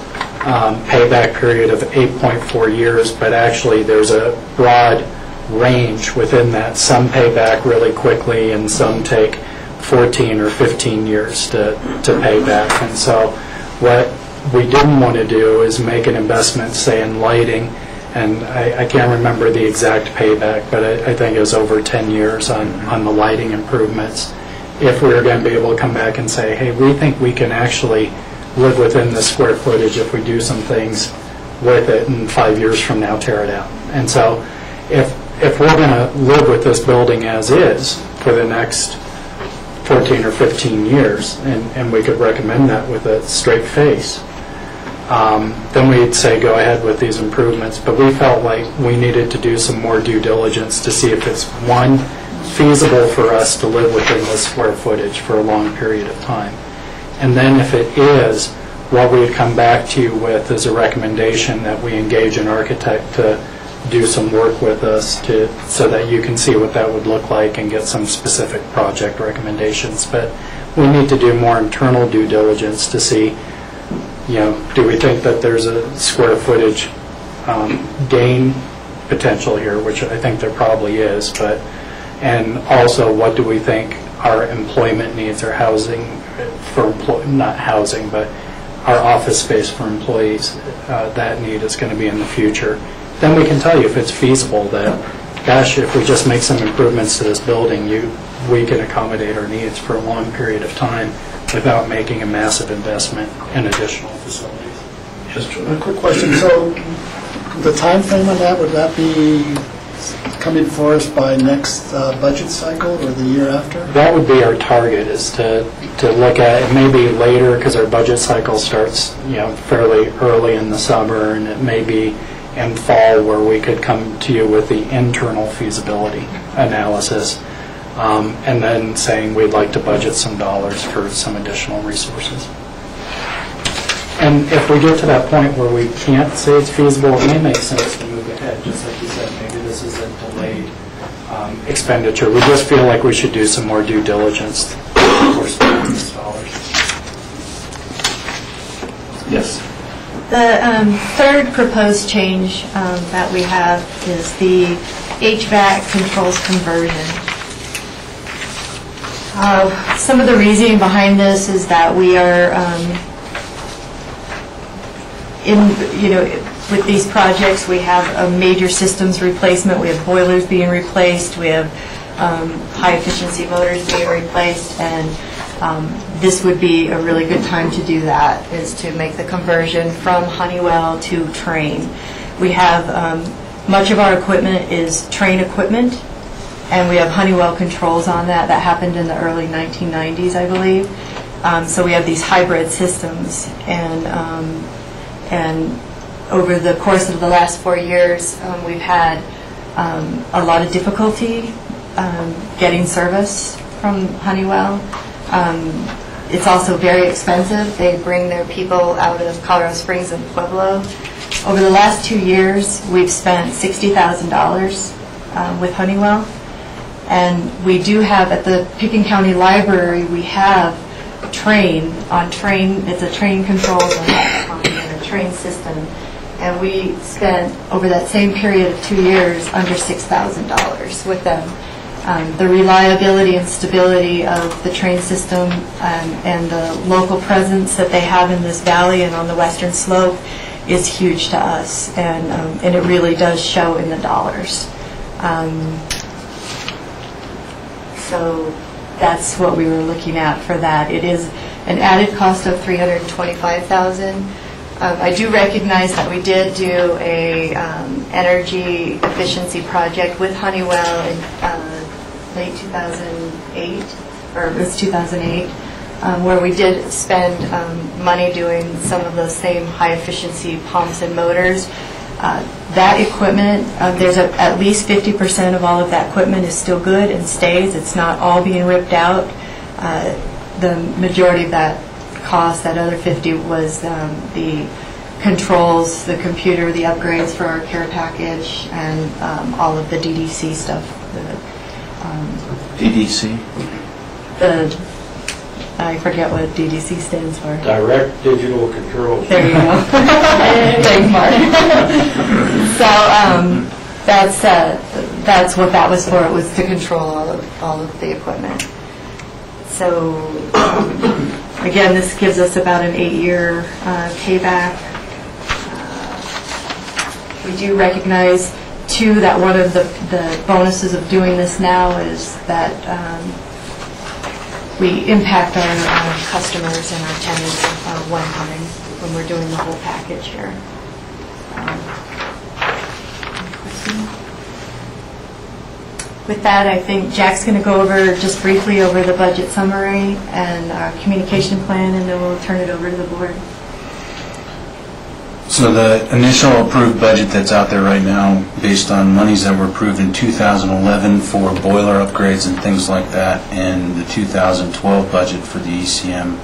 payback period of 8.4 years, but actually there's a broad range within that. Some pay back really quickly and some take 14 or 15 years to pay back. And so what we didn't want to do is make an investment, say, in lighting, and I can't remember the exact payback, but I think it was over 10 years on the lighting improvements. If we were going to be able to come back and say, hey, we think we can actually live within the square footage if we do some things with it, and 5 years from now tear it out. And so if we're going to live with this building as is for the next 14 or 15 years, and we could recommend that with a straight face, then we'd say go ahead with these improvements. But we felt like we needed to do some more due diligence to see if it's, one, feasible for us to live within this square footage for a long period of time. And then if it is, what we would come back to you with is a recommendation that we engage an architect to do some work with us so that you can see what that would look like and get some specific project recommendations. But we need to do more internal due diligence to see, do we think that there's a square footage gain potential here, which I think there probably is, and also what do we think our employment needs, our housing for not housing, but our office space for employees, that need is going to be in the future. Then we can tell you if it's feasible that, gosh, if we just make some improvements to this building, we can accommodate our needs for a long period of time without making a massive investment in additional facilities. Just a quick question. So the time frame on that, would that be coming for us by next budget cycle or the year after? That would be our target, is to look at it maybe later, because our budget cycle starts fairly early in the summer, and it may be in fall where we could come to you with the internal feasibility analysis, and then saying we'd like to budget some dollars for some additional resources. And if we get to that point where we can't say it's feasible, it may make sense to move ahead, just like you said, maybe this is a delayed expenditure. We just feel like we should do some more due diligence before spending these dollars. Yes. The third proposed change that we have is the HVAC controls conversion. Some of the reasoning behind this is that we are with these projects, we have a major systems replacement. We have boilers being replaced. We have high-efficiency motors being replaced, and this would be a really good time to do that, is to make the conversion from Honeywell to Trane. We have, much of our equipment is Trane equipment, and we have Honeywell controls on that. That happened in the early 1990s, I believe. So we have these hybrid systems, and over the course of the last 4 years, we've had a lot of difficulty getting service from Honeywell. It's also very expensive. They bring their people out of Colorado Springs and Pueblo. Over the last 2 years, we've spent $60,000 with Honeywell. And we do have, at the Pickens County Library, we have it's a train controls and a train system. And we spent, over that same period of 2 years, under $6,000 with them. The reliability and stability of the train system and the local presence that they have in this valley and on the western slope is huge to us, and it really does show in the dollars. So that's what we were looking at for that. It is an added cost of $325,000. I do recognize that we did do a energy efficiency project with Honeywell in late 2008, or it was 2008, where we did spend money doing some of those same high-efficiency pumps and motors. That equipment, there's at least 50% of all of that equipment is still good and stays. It's not all being ripped out. The majority of that cost, that other 50, was the controls, the computer, the upgrades for our care package, and all of the DDC stuff. DDC? I forget what DDC stands for. Direct Digital Controls. There you go. Thanks, Mark. So that's what that was for. It was to control all of the equipment. So again, this gives us about an 8-year payback. We do recognize too that one of the bonuses of doing this now is that we impact our customers and our tenants one time when we're doing the whole package here. With that, I think Jack's going to go over just briefly over the budget summary and our communication plan, and then we'll turn it over to the board. So the initial approved budget that's out there right now, based on monies that were approved in 2011 for boiler upgrades and things like that, and the 2012 budget for the ECM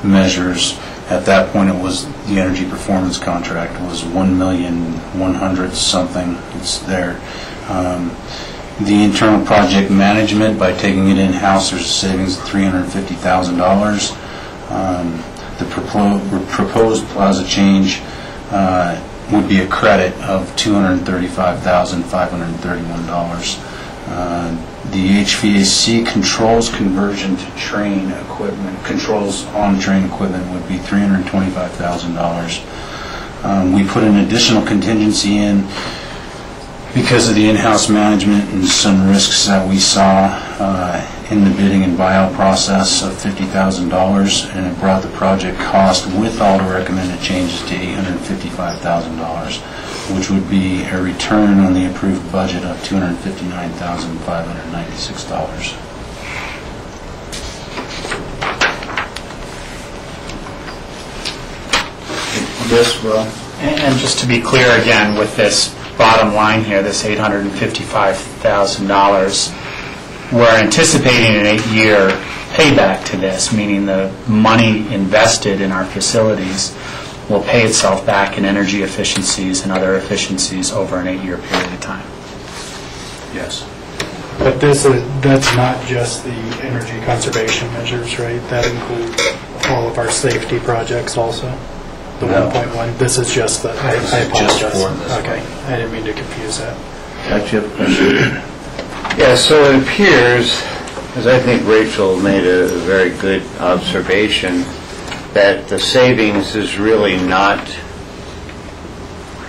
measures, at that point it was the energy performance contract was $1,100,000 something. It's there. The internal project management, by taking it in-house, there's a savings of $350,000. The proposed plaza change would be a credit of $235,531. The HVAC controls conversion to train equipment, controls on train equipment, would be $325,000. We put an additional contingency in because of the in-house management and some risks that we saw in the bidding and buyout process of $50,000, and it brought the project cost with all the recommended changes to $855,000, which would be a return on the approved budget of $259,596. Yes, well, And just to be clear again, with this bottom line here, this $855,000, we're anticipating an 8-year payback to this, meaning the money invested in our facilities will pay itself back in energy efficiencies and other efficiencies over an 8-year period of time. Yes. But that's not just the energy conservation measures, right? That includes all of our safety projects also? The No. 1.1, this is just the, I apologize. Just for this Okay, I didn't mean to confuse that. Jack, you have a question? yeah, so it appears, as I think Rachel made a very good observation, that the savings is really not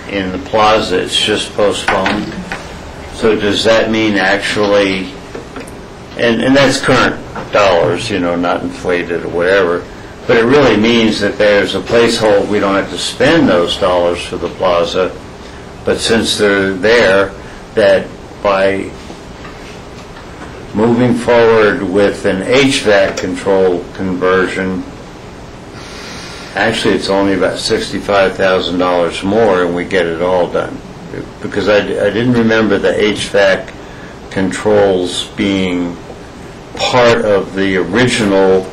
in the plaza, it's just postponed. So does that mean actually, and that's current dollars, not inflated or whatever, but it really means that there's a placeholder, we don't have to spend those dollars for the plaza, but since they're there, that by moving forward with an HVAC control conversion, actually it's only about $65,000 more and we get it all done. because I didn't remember the HVAC controls being part of the original,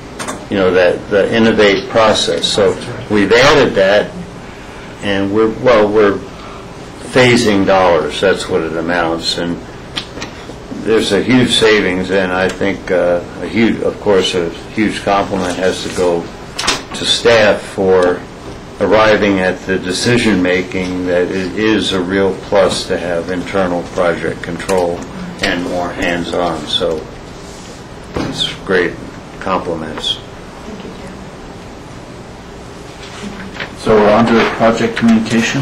that the Innovate process. So we've added that, and we're phasing dollars. That's what it amounts, and there's a huge savings, and I think a huge compliment has to go to staff for arriving at the decision-making that it is a real plus to have internal project control and more hands-on. So it's great compliments. So we're on to project communication.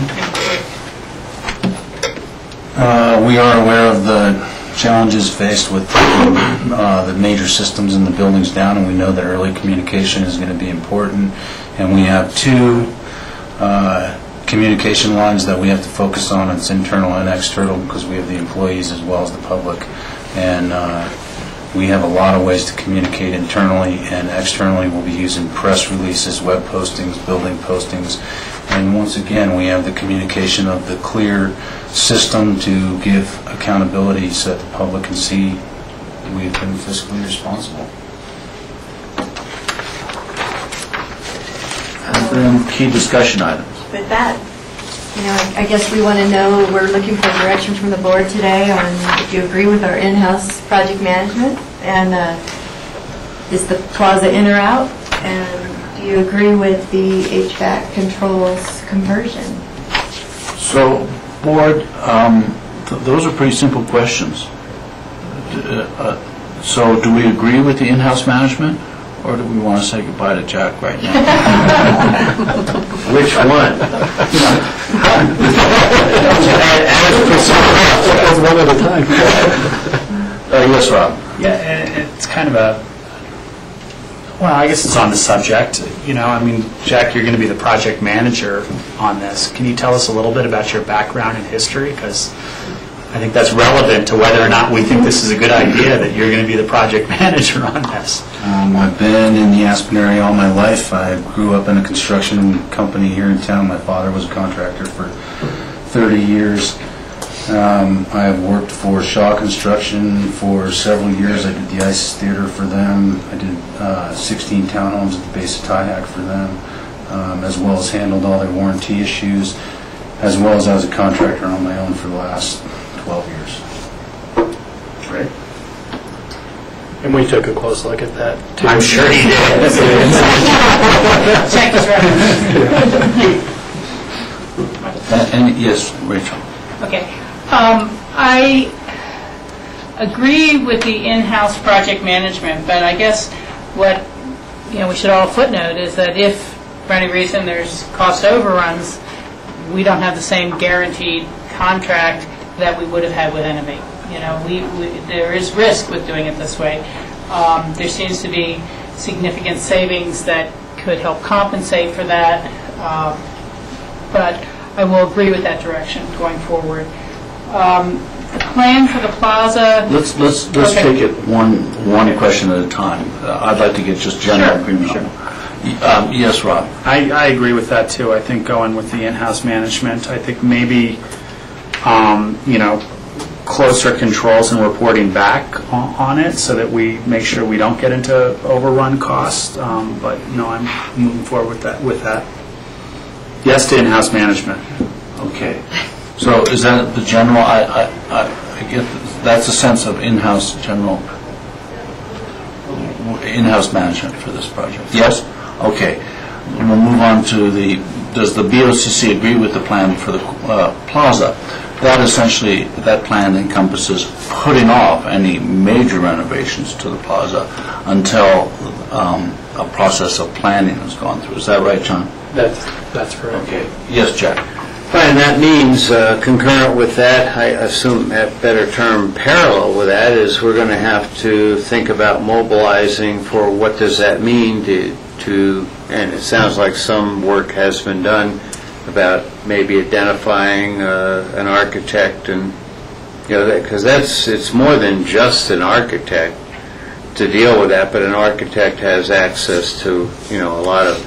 We are aware of the challenges faced with the major systems in the buildings down, and we know that early communication is going to be important. And we have two communication lines that we have to focus on. It's internal and external, because we have the employees as well as the public. And we have a lot of ways to communicate internally, and externally we'll be using press releases, web postings, building postings. And once again, we have the communication of the clear system to give accountability so that the public can see we've been fiscally responsible. And then key discussion items. With that, I guess we want to know, we're looking for direction from the board today on if you agree with our in-house project management, and is the plaza in or out, and do you agree with the HVAC controls conversion? So, board, those are pretty simple questions. So do we agree with the in-house management, or do we want to say goodbye to Jack right now? Which one? One at a time. Yes, Rob. Yeah, it's kind of I guess it's on the subject. Jack, you're going to be the project manager on this. Can you tell us a little bit about your background and history? Because I think that's relevant to whether or not we think this is a good idea that you're going to be the project manager on this. I've been in the Aspen area all my life. I grew up in a construction company here in town. My father was a contractor for 30 years. I have worked for Shaw Construction for several years. I did the ISIS Theater for them. I did 16 townhomes at the base of Tyhack for them, as well as handled all their warranty issues, as well as I was a contractor on my own for the last 12 years. Great. And we took a close look at that, too. I'm sure he did. Check is right. And yes, Rachel. Okay. I agree with the in-house project management, but I guess what we should all footnote is that if, for any reason, there's cost overruns, we don't have the same guaranteed contract that we would have had with Innovate. There is risk with doing it this way. There seems to be significant savings that could help compensate for that, but I will agree with that direction going forward. The plan for the plaza... Let's Okay. take it one question at a time. I'd like to get just general agreement on it. Yes, Rob. I agree with that, too. I think going with the in-house management, I think maybe, closer controls and reporting back on it so that we make sure we don't get into overrun costs. But, I'm moving forward with that. Yes to in-house management. Okay. So is that the general, I get, that's a sense of in-house management for this project? Yes? Okay. We'll move on to does the BOCC agree with the plan for the plaza? That plan encompasses putting off any major renovations to the plaza until a process of planning has gone through. Is that right, John? That's correct. Okay. Yes, Jack. And that means, concurrent with that, I assume a better term, parallel with that, is we're going to have to think about mobilizing for what does that mean to and it sounds like some work has been done about maybe identifying an architect, and because it's more than just an architect to deal with that, but an architect has access to a lot of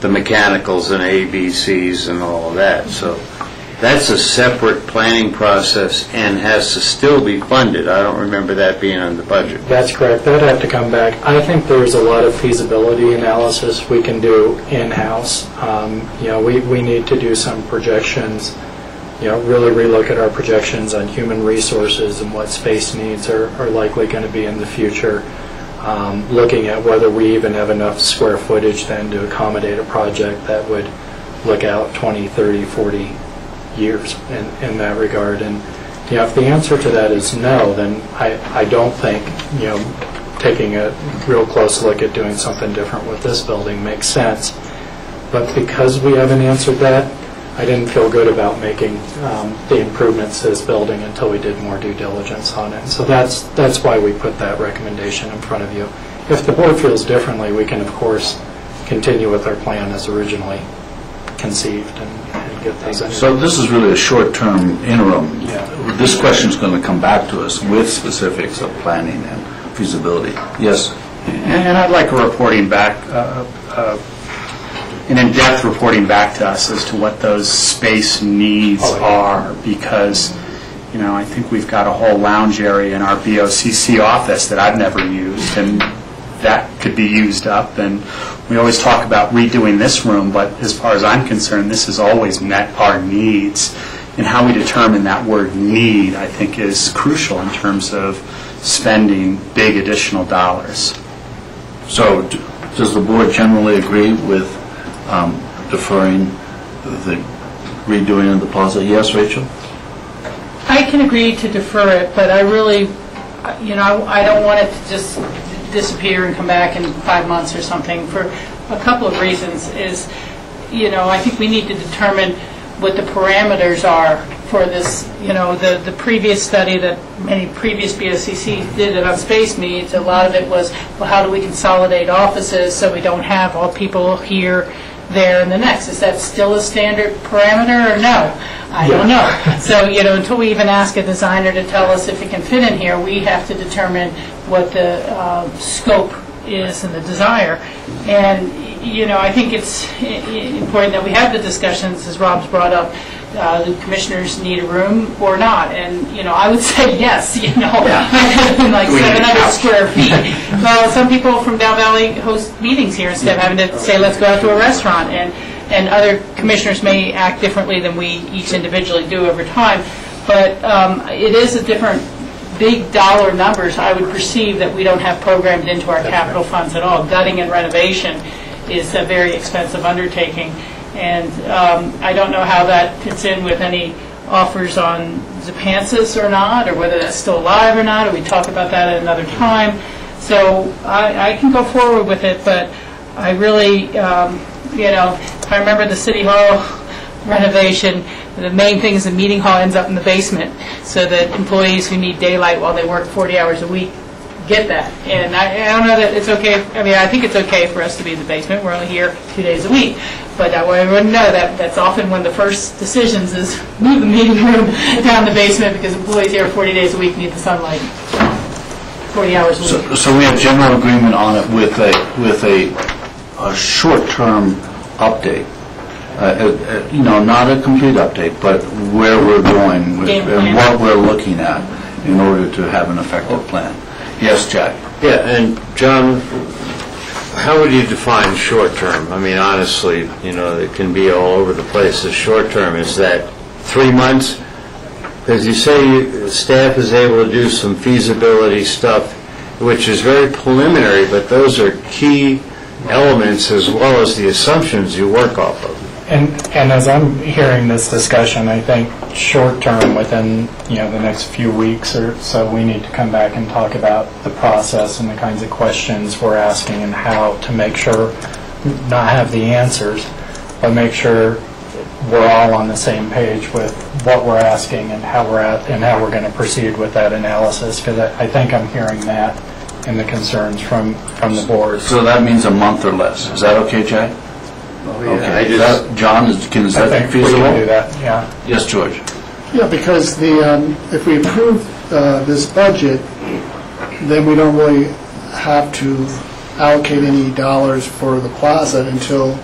the mechanicals and ABCs and all of that. So that's a separate planning process and has to still be funded. I don't remember that being on the budget. That's correct. That'd have to come back. I think there's a lot of feasibility analysis we can do in-house. We need to do some projections, really relook at our projections on human resources and what space needs are likely going to be in the future. Looking at whether we even have enough square footage then to accommodate a project that would look out 20, 30, 40 years in that regard. And if the answer to that is no, then I don't think taking a real close look at doing something different with this building makes sense. But because we haven't answered that, I didn't feel good about making the improvements to this building until we did more due diligence on it. So that's why we put that recommendation in front of you. If the board feels differently, we can of course continue with our plan as originally conceived and get those. So this is really a short-term interim. Yeah. This question is going to come back to us with specifics of planning and feasibility. Yes? And I'd like a reporting back, an in-depth reporting back to us as to what those space needs are, because, I think we've got a whole lounge area in our BOCC office that I've never used, and that could be used up. And we always talk about redoing this room, but as far as I'm concerned, this has always met our needs. And how we determine that word need, I think, is crucial in terms of spending big additional dollars. So does the board generally agree with deferring the redoing of the plaza? Yes, Rachel? I can agree to defer it, but I really, I don't want it to just disappear and come back in 5 months or something for a couple of reasons. I think we need to determine what the parameters are for this, the previous study that many previous BOCCs did about space needs. A lot of it was, well, how do we consolidate offices so we don't have all people here, there, and the next? Is that still a standard parameter or no? I don't know. So, until we even ask a designer to tell us if it can fit in here, we have to determine what the scope is and the desire. And, I think it's important that we have the discussions, as Rob's brought up. The commissioners need a room or not, and I would say yes. Like 700 square feet. Well, some people from Dow Valley host meetings here instead of having to say let's go out to a restaurant, and other commissioners may act differently than we each individually do over time. But it is a different big dollar numbers. I would perceive that we don't have programmed into our capital funds at all. Gutting and renovation is a very expensive undertaking. And I don't know how that fits in with any offers on Zapansis or not, or whether that's still alive or not, or we talk about that at another time. So I can go forward with it, but I really, if I remember the City Hall renovation, the main thing is the meeting hall ends up in the basement, so that employees who need daylight while they work 40 hours a week get that. And I don't know that it's okay. I think it's okay for us to be in the basement. We're only here 2 days a week. But that way everyone know that's often one of the first decisions is move the meeting room down the basement because employees here 40 days a week need the sunlight 40 hours a week. So we have general agreement on it with a short-term update. Not a complete update, but where we're going and what we're looking at in order to have an effective plan. Yes, Jack? Yeah, and John, how would you define short-term? Honestly, it can be all over the place. The short-term, is that 3 months? Because you say staff is able to do some feasibility stuff, which is very preliminary, but those are key elements as well as the assumptions you work off of. And as I'm hearing this discussion, I think short-term, within the next few weeks or so, we need to come back and talk about the process and the kinds of questions we're asking and how to make sure, not have the answers, but make sure we're all on the same page with what we're asking and how we're going to proceed with that analysis. Because I think I'm hearing that in the concerns from the board. So that means a month or less. Is that okay, Jack? Okay. John, is that feasible? I think we can do that, yeah. Yes, George? Yeah, because if we approve this budget, then we don't really have to allocate any dollars for the plaza until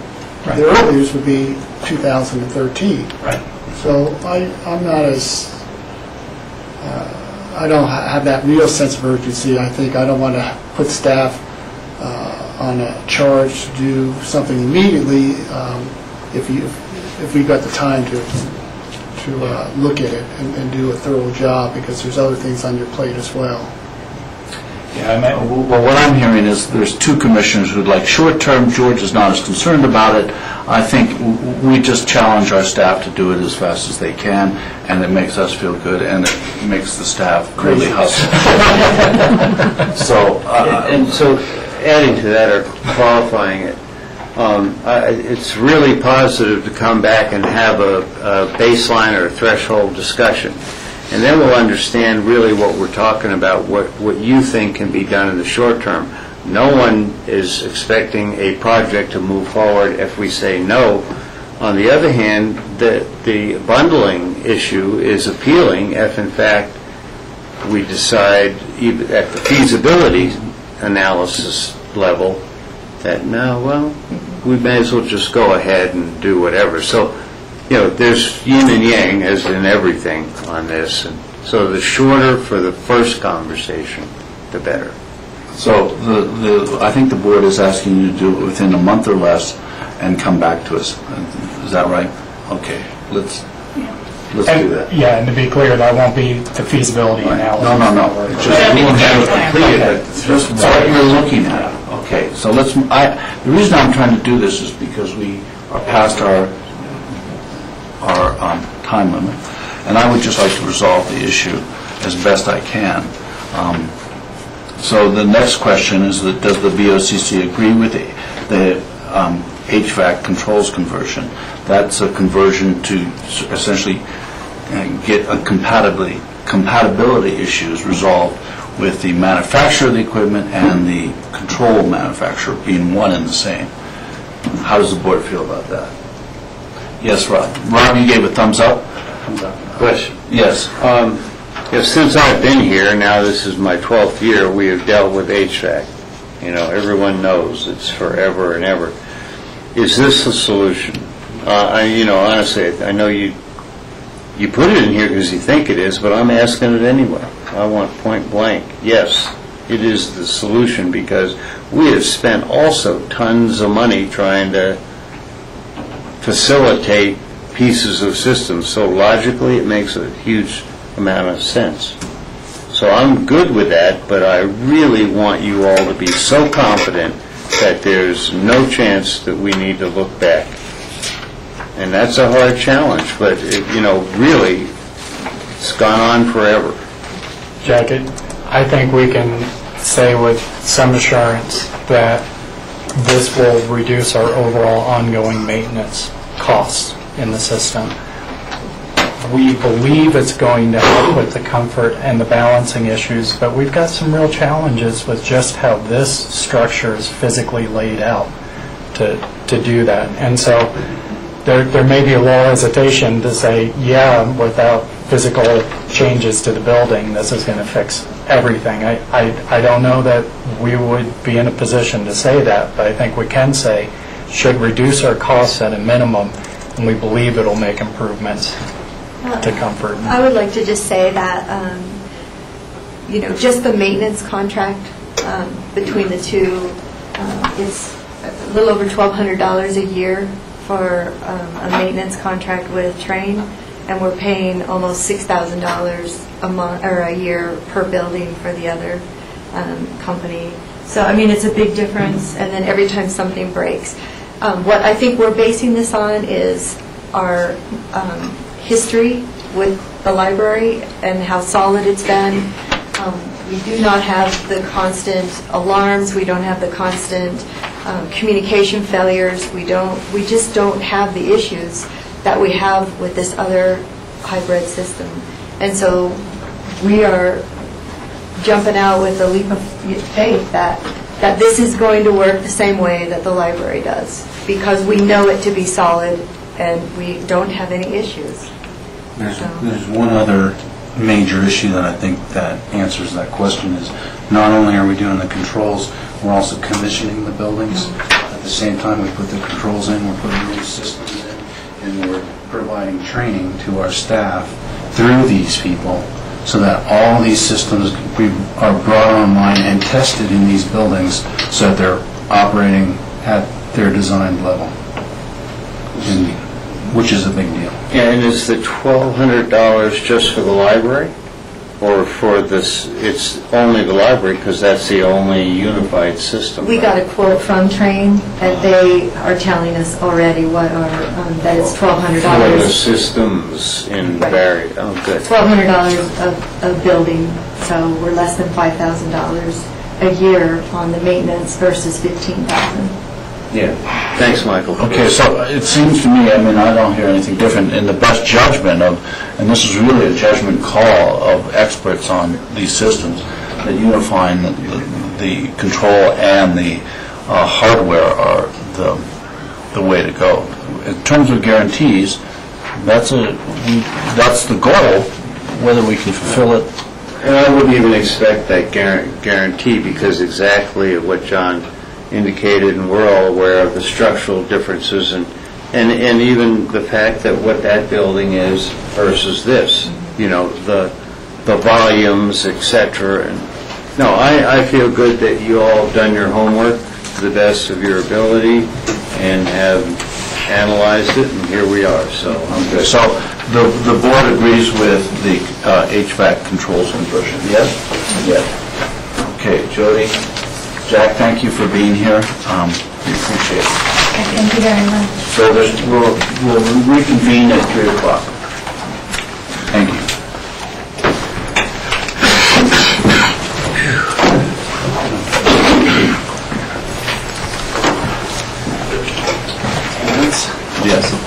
the earliest would be 2013. Right. So I'm not as, I don't have that real sense of urgency. I think I don't want to put staff on a charge to do something immediately if we've got the time to look at it and do a thorough job, because there's other things on your plate as well. Well, what I'm hearing is there's two commissioners who'd like short-term. George is not as concerned about it. I think we just challenge our staff to do it as fast as they can, and it makes us feel good, and it makes the staff really hustle. So adding to that or qualifying it, it's really positive to come back and have a baseline or a threshold discussion. And then we'll understand really what we're talking about, what you think can be done in the short term. No one is expecting a project to move forward if we say no. On the other hand, the bundling issue is appealing if, in fact, we decide even at the feasibility analysis level that, no, well, we may as well just go ahead and do whatever. So, there's yin and yang, as in everything on this. And so the shorter for the first conversation, the better. So I think the board is asking you to do it within a month or less and come back to us. Is that right? Okay, let's do that. Yeah, and to be clear, that won't be the feasibility analysis. No. It's just, we won't have it completed. It's just what you're looking at. Okay, so the reason I'm trying to do this is because we are past our time limit, and I would just like to resolve the issue as best I can. So the next question is that does the BOCC agree with the HVAC controls conversion? That's a conversion to essentially get a compatibility issues resolved with the manufacturer of the equipment and the control manufacturer being one and the same. How does the board feel about that? Yes, Rob. Rob, you gave a thumbs up? Thumbs up. Question. Yes. Since I've been here, now this is my 12th year, we have dealt with HVAC. Everyone knows it's forever and ever. Is this a solution? Honestly, I know you put it in here because you think it is, but I'm asking it anyway. I want point blank. Yes, it is the solution, because we have spent also tons of money trying to facilitate pieces of systems. So logically, it makes a huge amount of sense. So I'm good with that, but I really want you all to be so confident that there's no chance that we need to look back. And that's a hard challenge, but really, it's gone on forever. Jack, I think we can say with some assurance that this will reduce our overall ongoing maintenance costs in the system. We believe it's going to help with the comfort and the balancing issues, but we've got some real challenges with just how this structure is physically laid out to do that. And so there may be a little hesitation to say, yeah, without physical changes to the building, this is going to fix everything. I don't know that we would be in a position to say that, but I think we can say should reduce our costs at a minimum, and we believe it'll make improvements to comfort. I would like to just say that, just the maintenance contract between the two is a little over $1,200 a year for a maintenance contract with Train, and we're paying almost $6,000 a month or a year per building for the other company. So it's a big difference. And then every time something breaks, what I think we're basing this on is our history with the library and how solid it's been. We do not have the constant alarms. We don't have the constant communication failures. We just don't have the issues that we have with this other hybrid system. And so we are jumping out with a leap of faith that this is going to work the same way that the library does, because we know it to be solid and we don't have any issues. There's one other major issue that I think that answers that question is not only are we doing the controls, we're also commissioning the buildings. At the same time we put the controls in, we're putting new systems in, and we're providing training to our staff through these people so that all these systems are brought online and tested in these buildings so that they're operating at their designed level, which is a big deal. And is the $1,200 just for the library? Or for this, it's only the library because that's the only unified system? We got a quote from Train, and they are telling us already what our, that it's $1,200. For the systems in various, oh, good. $1,200 a building, so we're less than $5,000 a year on the maintenance versus $15,000. Yeah. Thanks, Michael. Okay, so it seems to me, I mean, I don't hear anything different, in the best judgment of, and this is really a judgment call of experts on these systems, that unifying the control and the hardware are the way to go. In terms of guarantees, that's the goal. Whether we can fulfill it. And I wouldn't even expect that guarantee because exactly what John indicated, and we're all aware of the structural differences and even the fact that what that building is versus this, you know, the volumes, etc. And no, I feel good that you all have done your homework to the best of your ability and have analyzed it, and here we are. So I'm good. So the board agrees with the HVAC controls conversion. Yes? Yes. Okay, Jody. Jack, thank you for being here. We appreciate it. Thank you very much. So we'll reconvene at 3 o'clock. Thank you. Yes.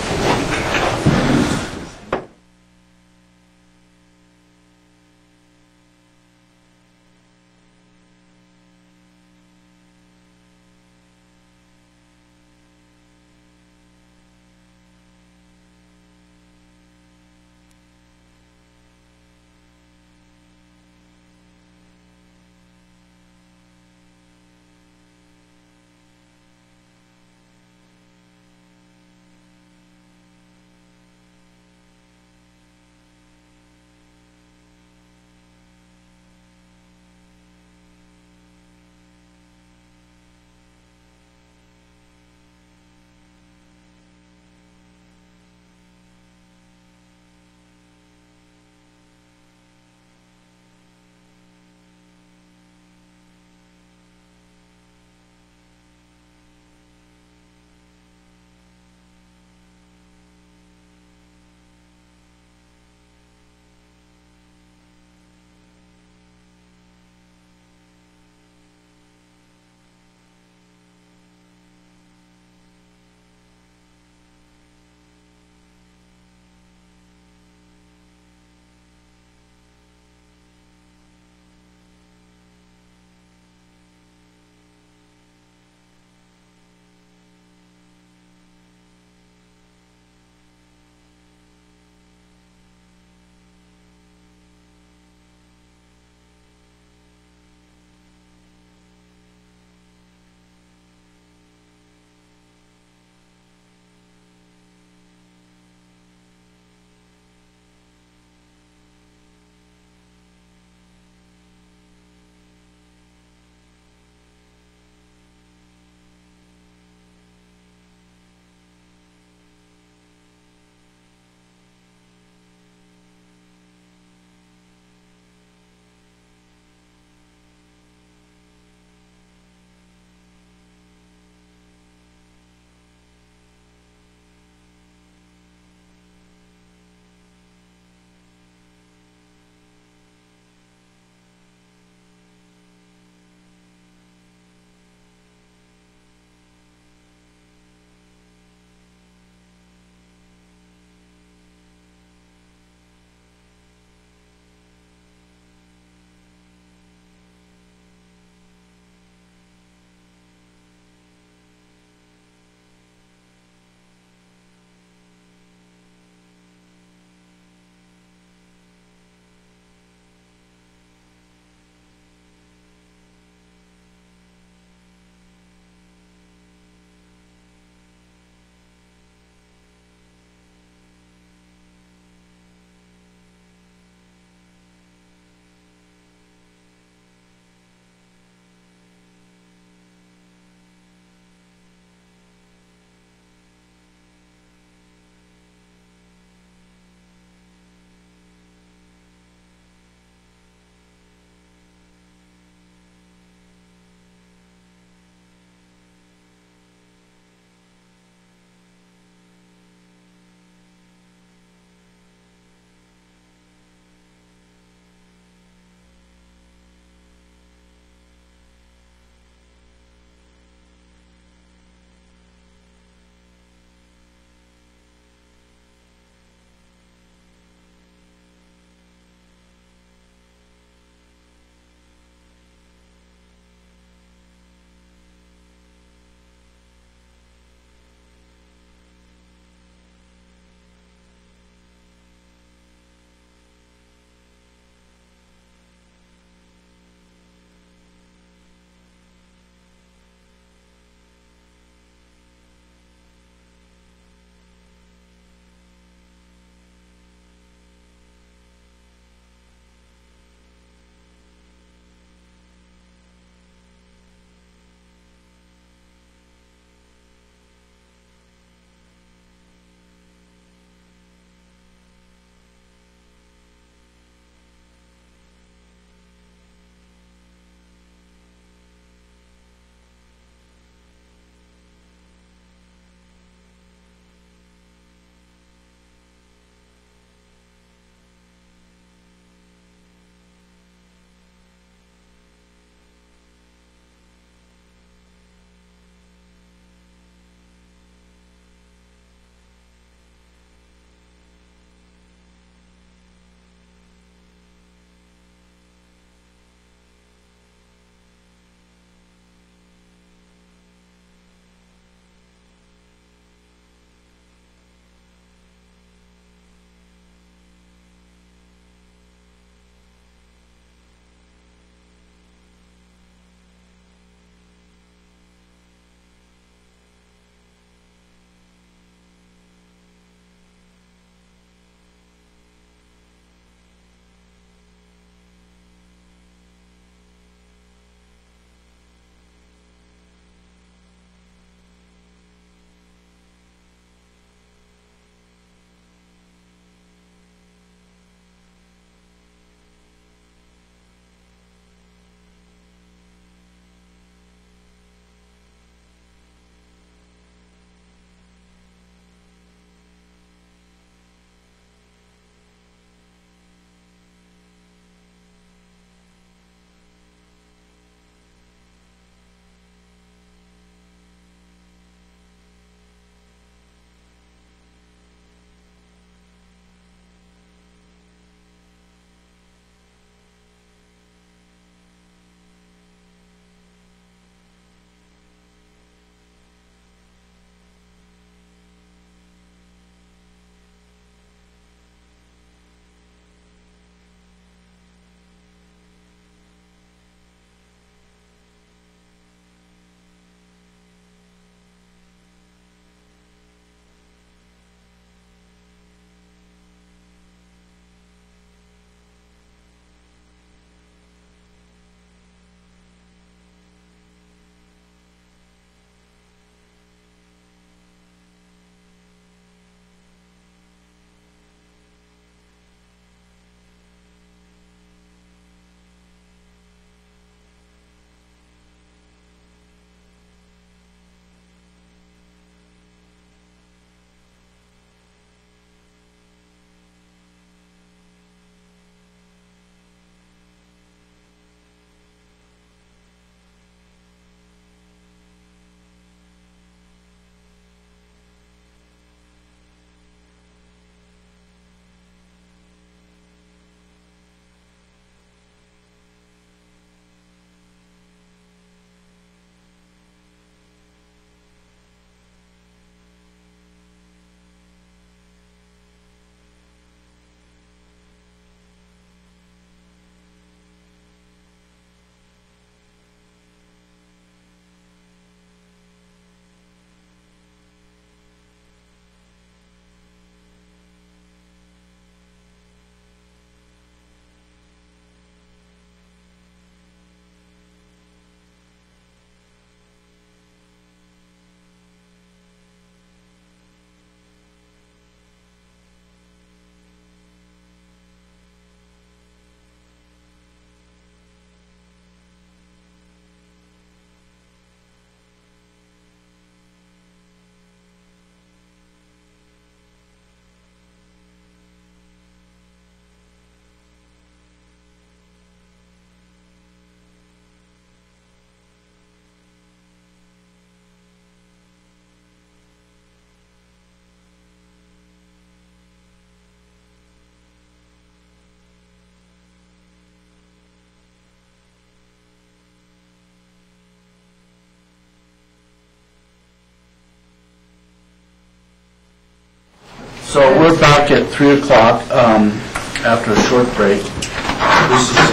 So we're back at 3 o'clock after a short break. This is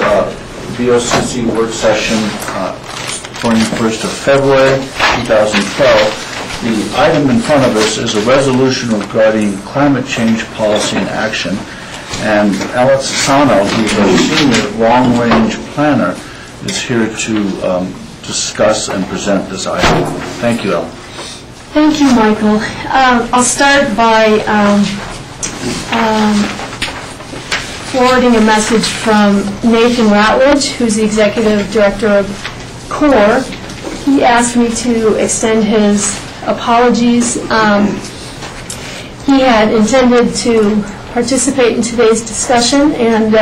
BOCC work session 21st of February 2012. The item in front of us is a resolution regarding climate change policy and action. And Alex Sano, who's a senior long-range planner, is here to discuss and present this item. Thank you, Alex. Thank you, Michael. I'll start by forwarding a message from Nathan Ratledge, who's the Executive Director of CORE. He asked me to extend his apologies. He had intended to participate in today's discussion and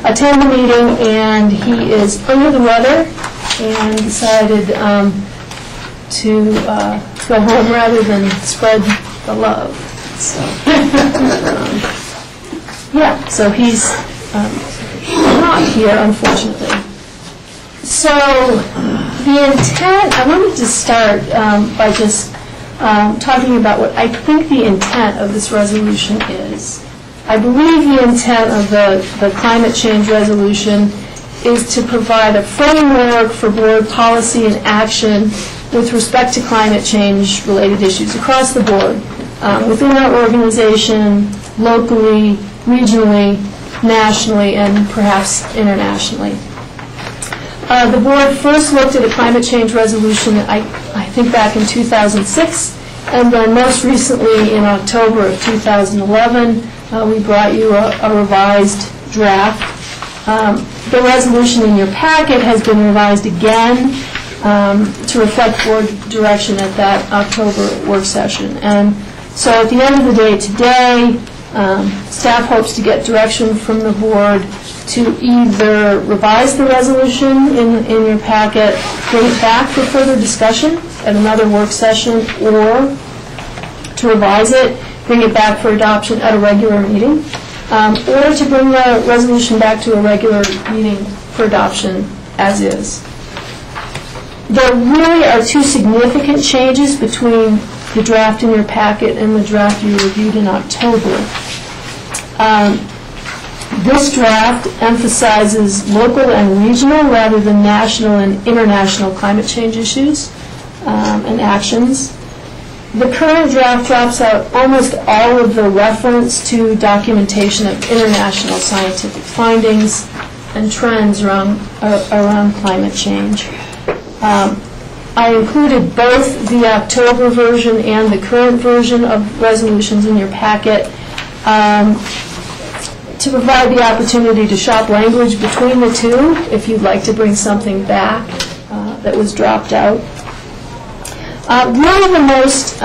attend the meeting, and he is under the weather and decided to go home rather than spread the love. So he's not here, unfortunately. So the intent, I wanted to start by just talking about what I think the intent of this resolution is. I believe the intent of the climate change resolution is to provide a framework for board policy and action with respect to climate change related issues across the board, within our organization, locally, regionally, nationally, and perhaps internationally. The board first looked at a climate change resolution, I think back in 2006, and then most recently in October of 2011, we brought you a revised draft. The resolution in your packet has been revised again to reflect board direction at that October work session. And so at the end of the day today, staff hopes to get direction from the board to either revise the resolution in your packet, bring it back for further discussion at another work session, or to revise it, bring it back for adoption at a regular meeting, or to bring the resolution back to a regular meeting for adoption as is. There really are two significant changes between the draft in your packet and the draft you reviewed in October. This draft emphasizes local and regional rather than national and international climate change issues and actions. The current draft drops out almost all of the reference to documentation of international scientific findings and trends around climate change. I included both the October version and the current version of resolutions in your packet to provide the opportunity to shop language between the two if you'd like to bring something back that was dropped out. One of the most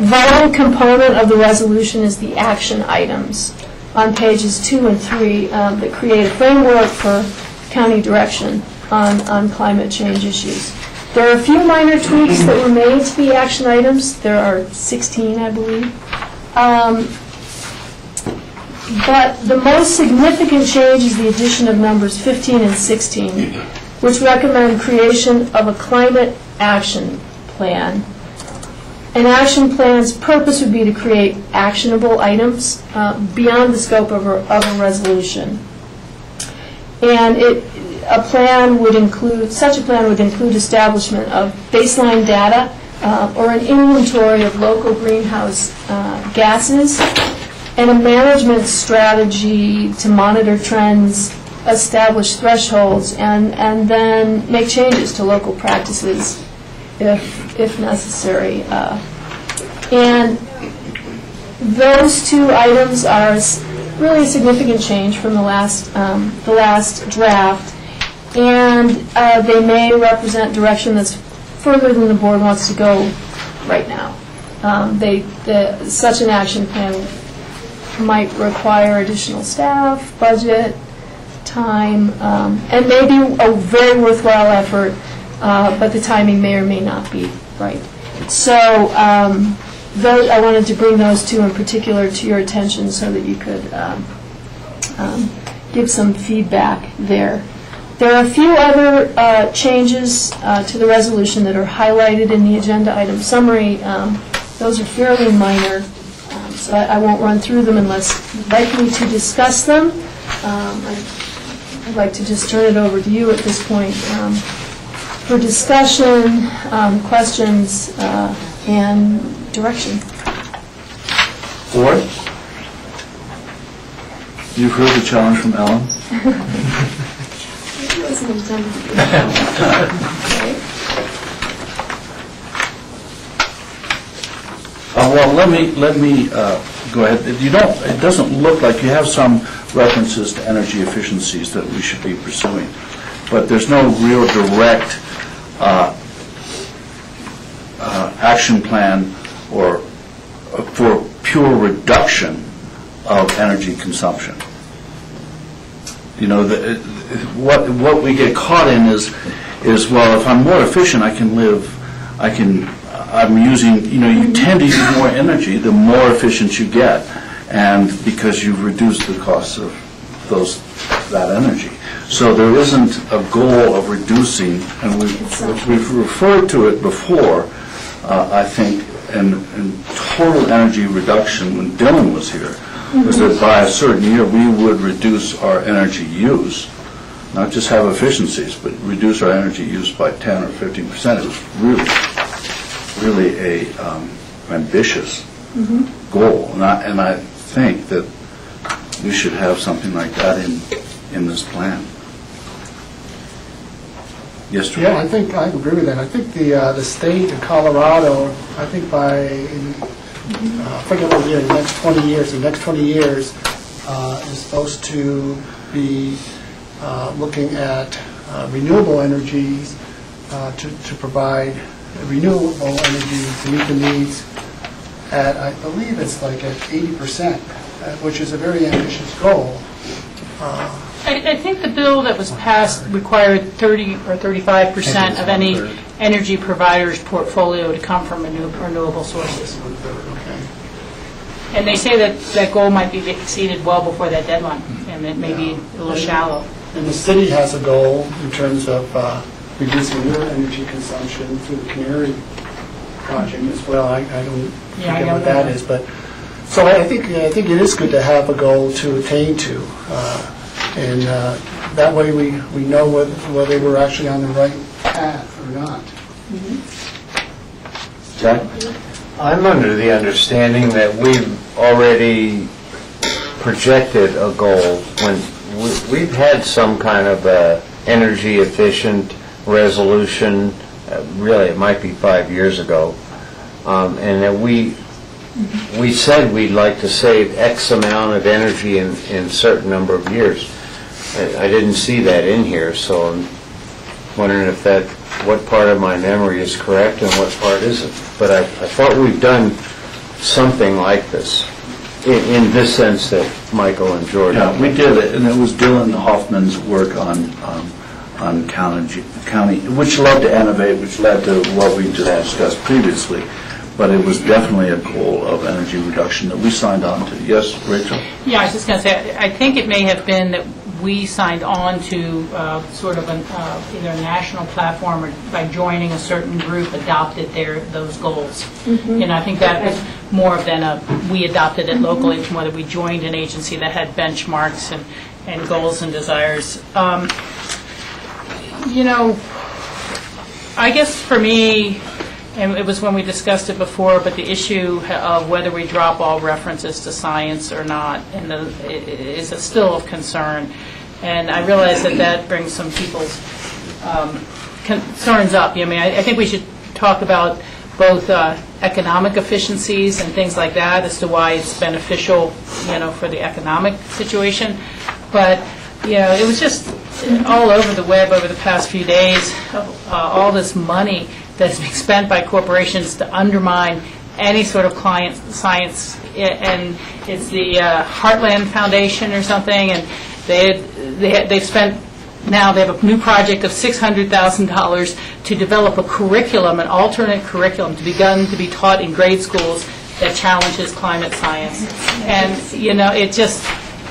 vital component of the resolution is the action items on pages 2 and 3 that create a framework for county direction on climate change issues. There are a few minor tweaks that were made to the action items. There are 16, I believe. But the most significant change is the addition of numbers 15 and 16, which recommend creation of a climate action plan. An action plan's purpose would be to create actionable items beyond the scope of a resolution. And such a plan would include establishment of baseline data or an inventory of local greenhouse gases and a management strategy to monitor trends, establish thresholds, and then make changes to local practices if necessary. And those two items are really a significant change from the last draft, and they may represent direction that's further than the board wants to go right now. Such an action plan might require additional staff, budget, time, and maybe a very worthwhile effort, but the timing may or may not be right. So I wanted to bring those two in particular to your attention so that you could give some feedback there. There are a few other changes to the resolution that are highlighted in the agenda item summary. Those are fairly minor, so so I won't run through them unless you'd like me to discuss them. I'd like to just turn it over to you at this point for discussion, questions, and direction. Board? You've heard the challenge from Ellen? It wasn't intended to be. Well, let me go ahead. It doesn't look like you have some references to energy efficiencies that we should be pursuing, but there's no real direct action plan or for pure reduction of energy consumption. You know, what we get caught in is well, if I'm more efficient, I'm using, you tend to use more energy the more efficient you get, and because you've reduced the cost of that energy. So there isn't a goal of reducing, and we've referred to it before, I think, in total energy reduction when Dylan was here, was that by a certain year we would reduce our energy use, not just have efficiencies, but reduce our energy use by 10 or 15%. It was really a ambitious goal, and I think that we should have something like that in this plan. Yes, Drew? Yeah, I think I agree with that. I think the state of Colorado, I think I forget what year, the next 20 years is supposed to be looking at renewable energies to provide renewable energy to meet the needs at, I believe it's like at 80%, which is a very ambitious goal. I think the bill that was passed required 30 or 35% of any energy provider's portfolio to come from renewable sources. Okay. And they say that goal might be exceeded well before that deadline, and it may be a little shallow. And the city has a goal in terms of reducing their energy consumption through the Canary project as well. I don't forget what that is, but so I think it is good to have a goal to attain to, and that way we know whether we're actually on the right path or not. Jack? I'm under the understanding that we've already projected a goal when we've had some kind of energy efficient resolution, really it might be 5 years ago, and that we said we'd like to save X amount of energy in a certain number of years. I didn't see that in here, so I'm wondering what part of my memory is correct and what part isn't. But I thought we've done something like this, in this sense that Michael and George. Yeah, we did it, and it was Dylan Hoffman's work on county, which led to innovate, which led to what we just discussed previously. But it was definitely a goal of energy reduction that we signed on to. Yes, Rachel? Yeah, I was just going to say, I think it may have been that we signed on to sort of either a national platform or by joining a certain group adopted those goals. And I think that was more than we adopted it locally. It's more that we joined an agency that had benchmarks and goals and desires. I guess for me, and it was when we discussed it before, but the issue of whether we drop all references to science or not is still of concern. And I realize that brings some people's concerns up. I think we should talk about both economic efficiencies and things like that as to why it's beneficial, for the economic situation. But, it was just all over the web over the past few days, all this money that's being spent by corporations to undermine any sort of science, and it's the Heartland Foundation or something, and they've spent, now they have a new project of $600,000 to develop a curriculum, an alternate curriculum to be taught in grade schools that challenges climate science. And,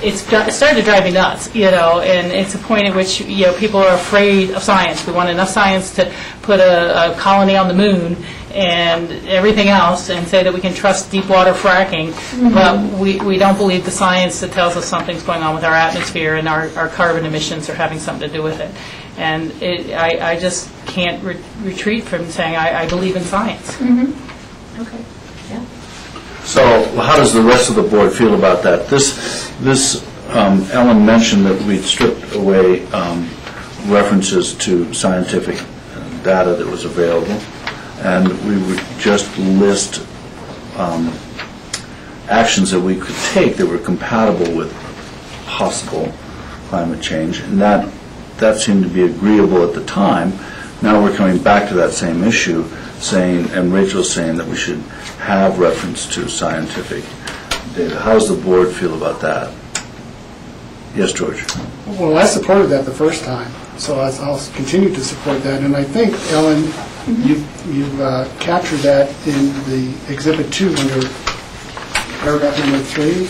it started to drive me nuts, and it's a point at which, people are afraid of science. We want enough science to put a colony on the moon, and everything else, and say that we can trust deep water fracking, but we don't believe the science that tells us something's going on with our atmosphere and our carbon emissions are having something to do with it. And I just can't retreat from saying I believe in science. Okay. So how does the rest of the board feel about that? Ellen mentioned that we'd stripped away references to scientific data that was available, and we would just list actions that we could take that were compatible with possible climate change, and that seemed to be agreeable at the time. Now we're coming back to that same issue, saying, and Rachel's saying that we should have reference to scientific data. How does the board feel about that? Yes, George? Well, I supported that the first time, so I'll continue to support that. And I think, Ellen, you've captured that in the Exhibit 2 under paragraph number 3.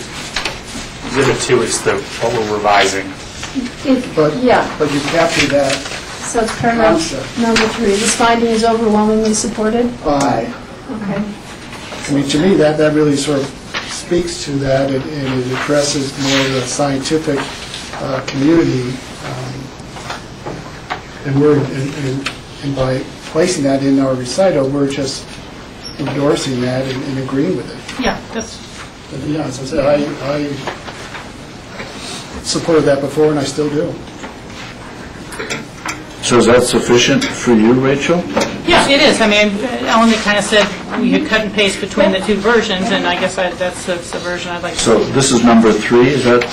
Exhibit 2 is what we're revising. But you captured that So it's paragraph concept. number 3. This finding is overwhelmingly supported? Aye. Okay. I mean, to me, that really sort of speaks to that, and it addresses more the scientific community. And by placing that in our recital, we're just endorsing that and agreeing with it. Yeah, that's... Yeah, as I said, I supported that before, and I still do. So is that sufficient for you, Rachel? Yeah, it is. I mean, Ellen kind of said we could cut and paste between the two versions, and I guess that's the version I'd like to... So this is number 3, is that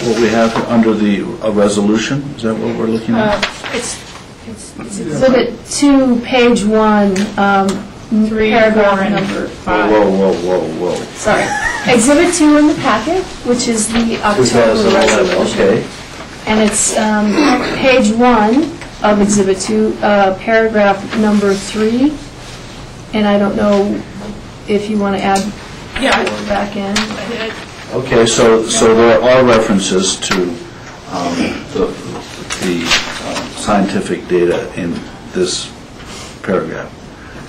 what we have under the resolution? Is that what we're looking at? It's Exhibit 2, page 1, 3, paragraph 4, and number... 5. Whoa. Sorry. Exhibit 2 in the packet, which is the October 2011, resolution. okay. And it's page 1 of Exhibit 2, paragraph number 3. And I don't know if you want to add back in. Okay, so there are references to the scientific data in this paragraph.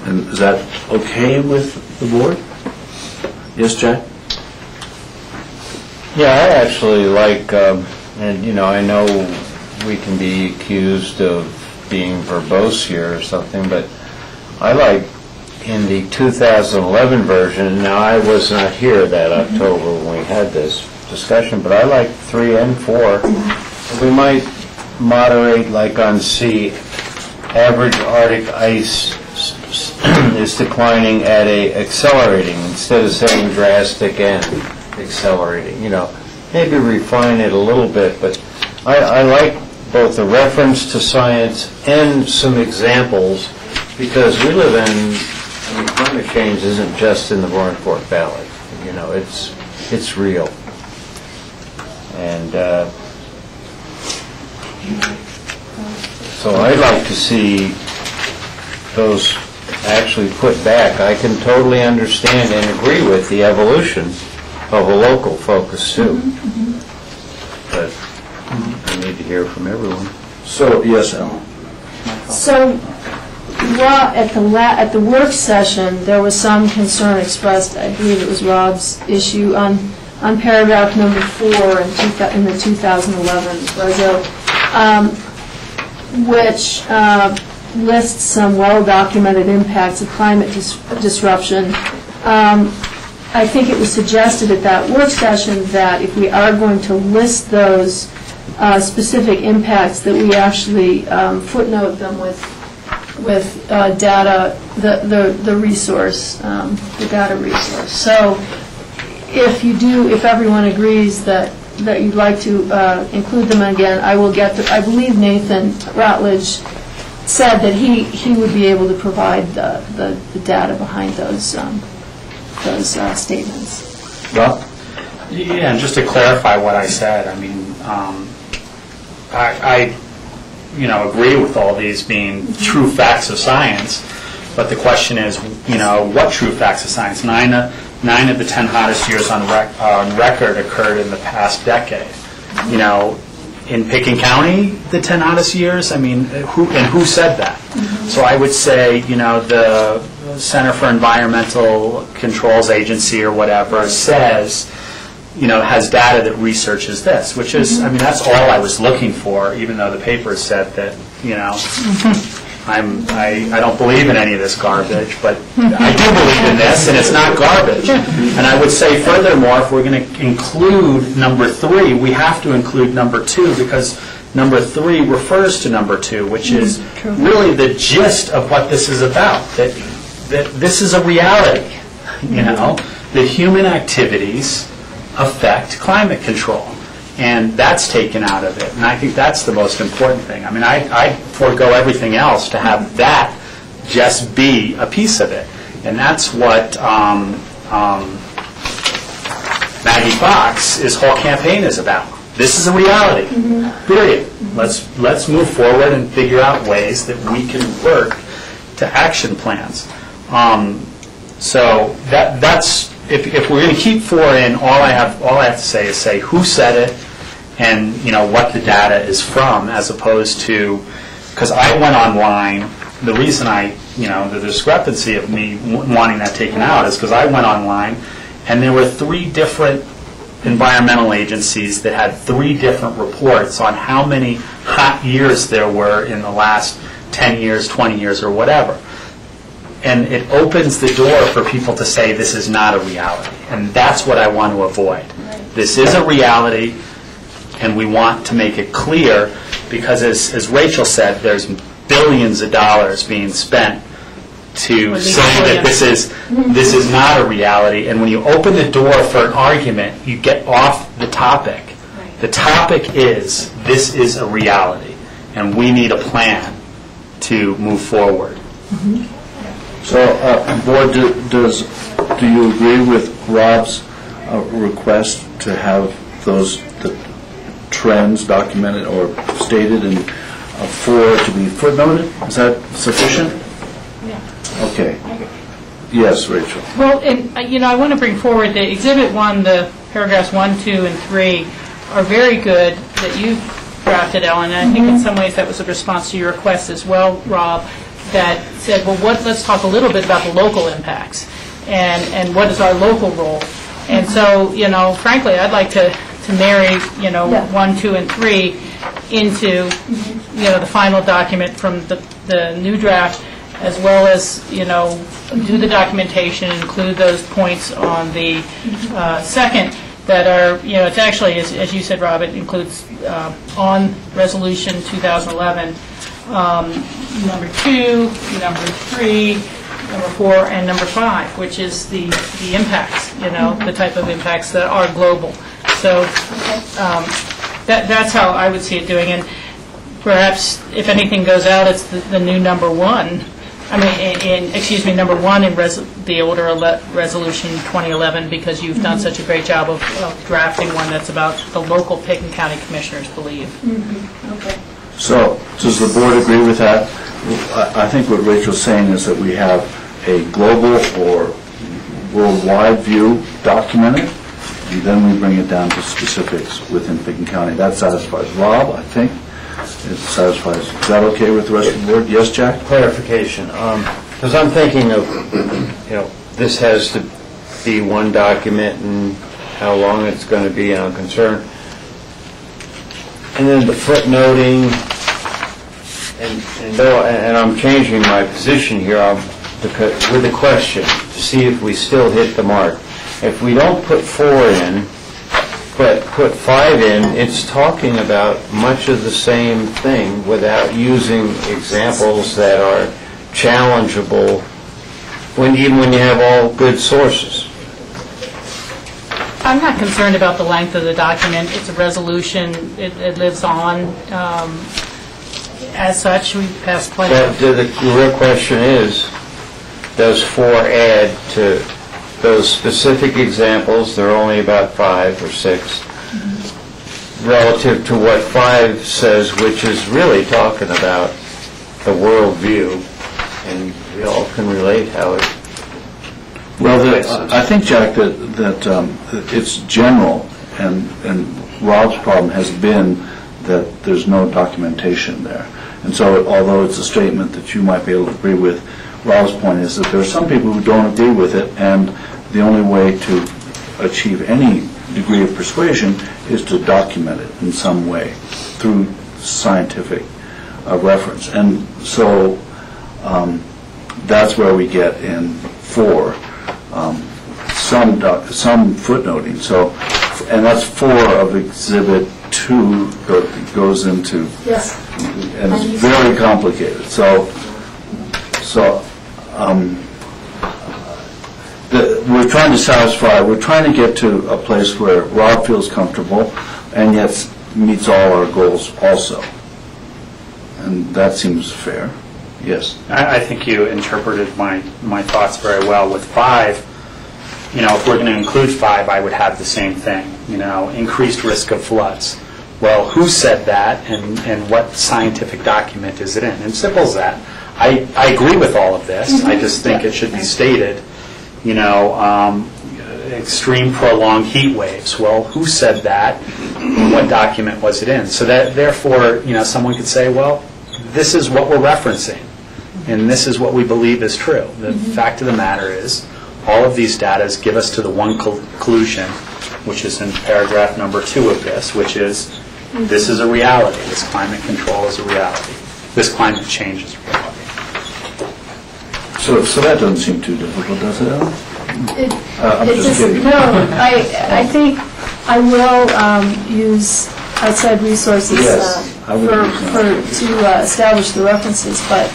And is that okay with the board? Yes, Jack? Yeah, I actually like, and I know we can be accused of being verbose here or something, but I like in the 2011 version, now I was not here that October when we had this discussion, but I like 3 and 4. We might moderate, like on C, average Arctic ice is declining at a accelerating, instead of saying drastic and accelerating, maybe refine it a little bit, but I like both the reference to science and some examples, because we live in, climate change isn't just in the Roaring Fork Valley, it's real. And so I'd like to see those actually put back. I can totally understand and agree with the evolution of a local focus too. But I need to hear from everyone. So, yes, Ellen. So, at the work session, there was some concern expressed, I believe it was Rob's issue, on paragraph number 4 in the 2011 reso, which lists some well-documented impacts of climate disruption. I think it was suggested at that work session that if we are going to list those specific impacts, that we actually footnote them with data, the resource, the data resource. So if everyone agrees that you'd like to include them again, I believe Nathan Rutledge said that he would be able to provide the data behind those statements. Rob? Yeah, and just to clarify what I said, I mean, I agree with all these being true facts of science, but the question is, what true facts of science? 9 of the 10 hottest years on record occurred in the past decade. In Pickens County, the 10 hottest years, I mean, who said that? So I would say, the Center for Environmental Controls Agency or whatever says, has data that researches this, which is, I mean, that's all I was looking for, even though the paper said that, I don't believe in any of this garbage, but I do believe in this, and it's not garbage. And I would say furthermore, if we're going to include number 3, we have to include number 2, because number 3 refers to number 2, which is really the gist of what this is about, that this is a reality, that human activities affect climate control. And that's taken out of it. And I think that's the most important thing. I mean, I forego everything else to have that just be a piece of it. And that's what Maggie Fox's whole campaign is about. This is a reality, period. Let's move forward and figure out ways that we can work to action plans. So that's, if we're going to keep 4 in, all I have to say is say who said it, and what the data is from, as opposed to, because I went online. The reason the discrepancy of me wanting that taken out is because I went online, and there were 3 different environmental agencies that had 3 different reports on how many hot years there were in the last 10 years, 20 years, or whatever. And it opens the door for people to say this is not a reality. And that's what I want to avoid. This is a reality, and we want to make it clear, because as Rachel said, there's billions of dollars being spent to say that this is not a reality. And when you open the door for an argument, you get off the topic. The topic is, this is a reality, and we need a plan to move forward. So, Board, do you agree with Rob's request to have the trends documented or stated, and 4 to be footnoted? Is that sufficient? Yeah. Okay. Yes, Rachel. Well, and I want to bring forward the Exhibit 1, the paragraphs 1, 2, and 3 are very good that you drafted, Ellen, and I think in some ways that was a response to your request as well, Rob, that said, well, let's talk a little bit about the local impacts and what is our local role. And so, frankly, I'd like to marry, 1, 2, and 3 into, the final document from the new draft, as well as, do the documentation, include those points on the second that are, it's actually, as you said, Rob, it includes on Resolution 2011, number 2, number 3, number 4, and number 5, which is the impacts, the type of impacts that are global. So that's how I would see it doing. And perhaps if anything goes out, it's the new number 1. I mean, number 1 in the older Resolution 2011, because you've done such a great job of drafting one that's about the local Pickens County Commissioners believe. Okay. So, does the Board agree with that? I think what Rachel's saying is that we have a global or worldwide view documented, and then we bring it down to specifics within Pickens County. That satisfies Rob, I think. It satisfies. Is that okay with the rest of the Board? Yes, Jack? Clarification, because I'm thinking of, this has to be one document and how long it's going to be, and I'm concerned. And then the footnoting, and I'm changing my position here with a question to see if we still hit the mark. If we don't put 4 in, but put 5 in, it's talking about much of the same thing without using examples that are challengeable, even when you have all good sources. I'm not concerned about the length of the document. It's a resolution. It lives on. As such, we passed plenty of... The real question is, does 4 add to those specific examples? There are only about 5 or 6, relative to what 5 says, which is really talking about the world view, and we all can relate how it... Well, I think, Jack, that it's general, and Rob's problem has been that there's no documentation there. And so, although it's a statement that you might be able to agree with, Rob's point is that there are some people who don't agree with it, and the only way to achieve any degree of persuasion is to document it in some way through scientific reference. And so that's where we get in 4, some footnoting. So, and that's 4 of Exhibit 2 that goes into, Yes. and it's very complicated. We're trying to satisfy, we're trying to get to a place where Rob feels comfortable and yet meets all our goals also. And that seems fair. Yes. I think you interpreted my thoughts very well. With 5, if we're going to include 5, I would have the same thing, increased risk of floods. Well, who said that, and what scientific document is it in? And simple as that. I agree with all of this. I just think it should be stated, extreme prolonged heat waves. Well, who said that? What document was it in? So that, therefore, someone could say, well, this is what we're referencing, and this is what we believe is true. The fact of the matter is, all of these data give us to the one conclusion, which is in paragraph number 2 of this, which is, this is a reality. This climate control is a reality. This climate change is a reality. So that doesn't seem too difficult, does it, Ellen? I'm just kidding. No, I think I will use outside resources Yes, I would use to establish the references, but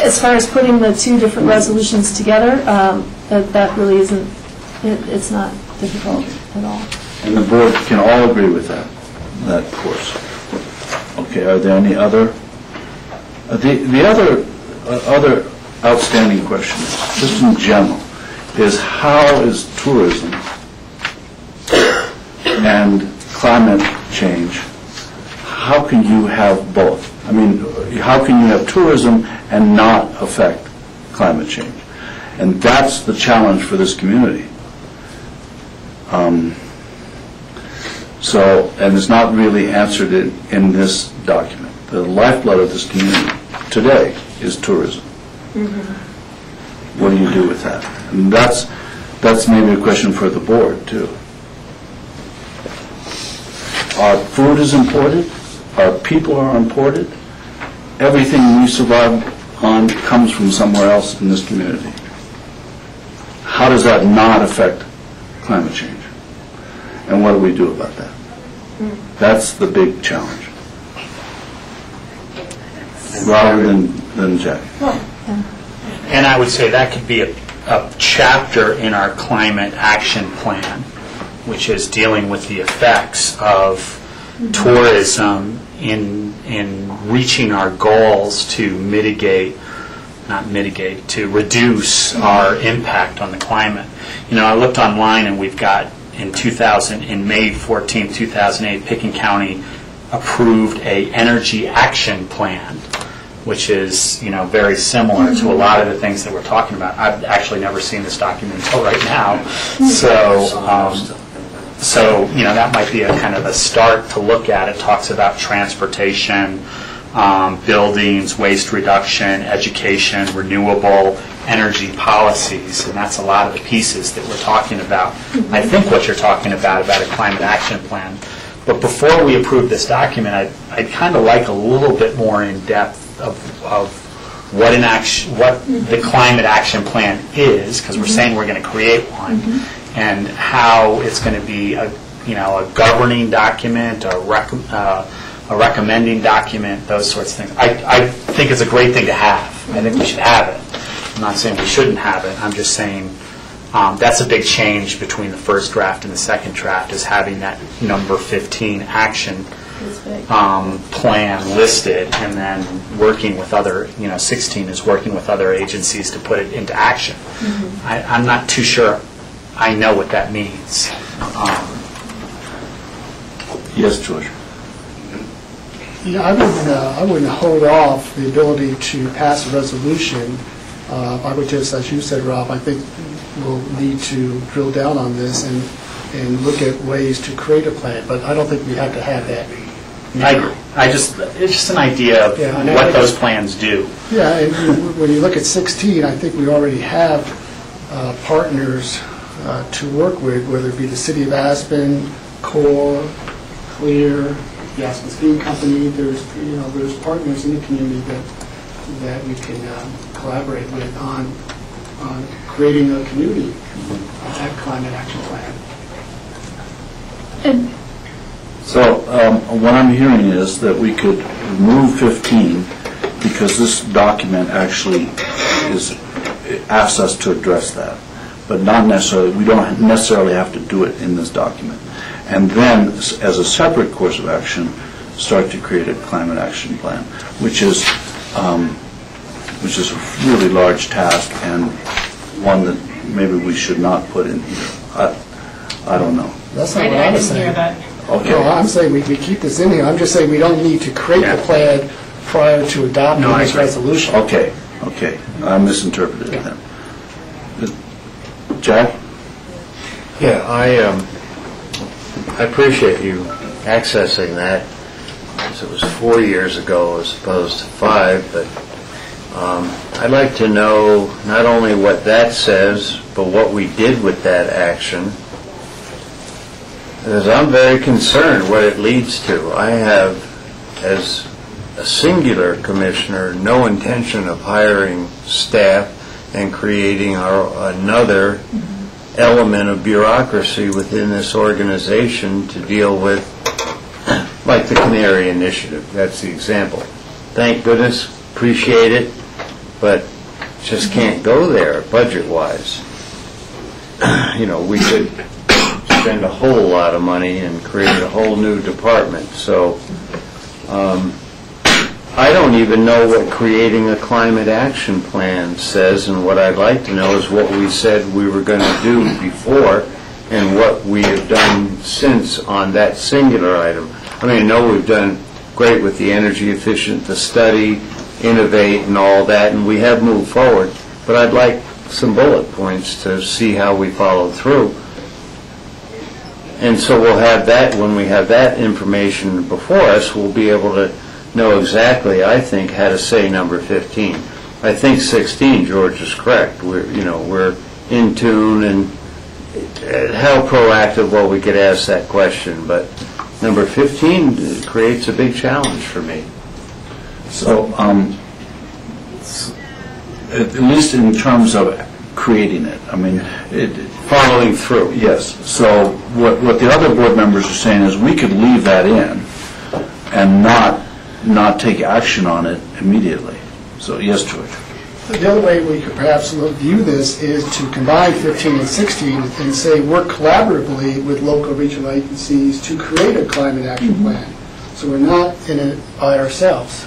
as far as putting the 2 different resolutions together, that really isn't, it's not difficult at all. And the board can all agree with that course. Okay, are there any other? The other outstanding question, just in general, is how is tourism and climate change, how can you have both? I mean, how can you have tourism and not affect climate change? And that's the challenge for this community. And it's not really answered in this document. The lifeblood of this community today is tourism. What do you do with that? And that's maybe a question for the board, too. Our food is imported. Our people are imported. Everything we survive on comes from somewhere else in this community. How does that not affect climate change? And what do we do about that? That's the big challenge. Rather than Jack. And I would say that could be a chapter in our climate action plan, which is dealing with the effects of tourism in reaching our goals to to reduce our impact on the climate. I looked online, and we've got in May 14, 2008, Pickens County approved a energy action plan, which is, very similar to a lot of the things that we're talking about. I've actually never seen this document until right now. So, that might be a kind of a start to look at. It talks about transportation, buildings, waste reduction, education, renewable energy policies, and that's a lot of the pieces that we're talking about. I think what you're talking about a climate action plan. But before we approve this document, I'd kind of like a little bit more in depth of what the climate action plan is, because we're saying we're going to create one, and how it's going to be a governing document, a recommending document, those sorts of things. I think it's a great thing to have. I think we should have it. I'm not saying we shouldn't have it. I'm just saying that's a big change between the first draft and the second draft, is having that number 15 action plan listed, and then working with other, 16 is working with other agencies to put it into action. I'm not too sure I know what that means. Yes, George. Yeah, I wouldn't hold off the ability to pass a resolution. I would just, as you said, Rob, I think we'll need to drill down on this and look at ways to create a plan, but I don't think we have to have that I agree. It's just an idea of Yeah, and I what think- those plans do. Yeah, and when you look at 16, I think we already have partners to work with, whether it be the City of Aspen, CORE, CLEAR, the Aspen Steam Company. There's partners in the community that we can collaborate with on creating a community climate action plan. So what I'm hearing is that we could remove 15 because this document actually asks us to address that, but not necessarily, we don't necessarily have to do it in this document. And then, as a separate course of action, start to create a climate action plan, which is a really large task and one that maybe we should not put in here. I don't know. That's not what I was saying. Okay. No, I'm saying we keep this in here. I'm just saying we don't need to create the plan prior to adopting this resolution. Okay. I misinterpreted it then. Jack? Yeah, I appreciate you accessing that, because it was 4 years ago as opposed to 5, but I'd like to know not only what that says, but what we did with that action, because I'm very concerned what it leads to. I have, as a singular commissioner, no intention of hiring staff and creating another element of bureaucracy within this organization to deal with, like the Canary Initiative. That's the example. Thank goodness, appreciate it, but just can't go there budget-wise. We could spend a whole lot of money and create a whole new department. So I don't even know what creating a climate action plan says, and what I'd like to know is what we said we were going to do before and what we have done since on that singular item. I mean, I know we've done great with the energy efficient, the study, innovate and all that, and we have moved forward, but I'd like some bullet points to see how we followed through. And so we'll have that, when we have that information before us, we'll be able to know exactly, I think, how to say number 15. I think 16, George is correct. We're in tune, and how proactive, well, we could ask that question, but number 15 creates a big challenge for me. So, at least in terms of creating it, I mean, Following through. yes. So what the other board members are saying is we could leave that in and not take action on it immediately. So, yes, George. The other way we could perhaps view this is to combine 15 and 16 and say work collaboratively with local regional agencies to create a climate action plan. So we're not in it by ourselves.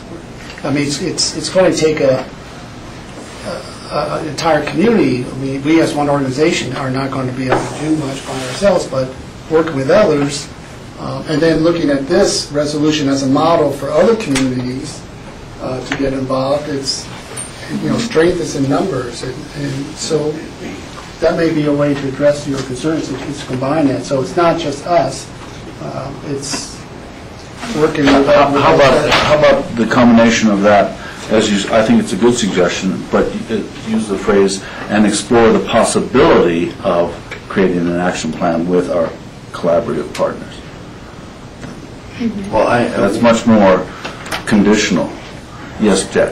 I mean, it's going to take an entire community. I mean, we as one organization are not going to be able to do much by ourselves, but working with others, and then looking at this resolution as a model for other communities to get involved. It's, strength is in numbers, and so that may be a way to address your concerns, is to combine that. So it's not just us, it's working with... How about the combination of that, I think it's a good suggestion, but use the phrase, and explore the possibility of creating an action plan with our collaborative partners. Well, That's much more conditional. Yes, Jack?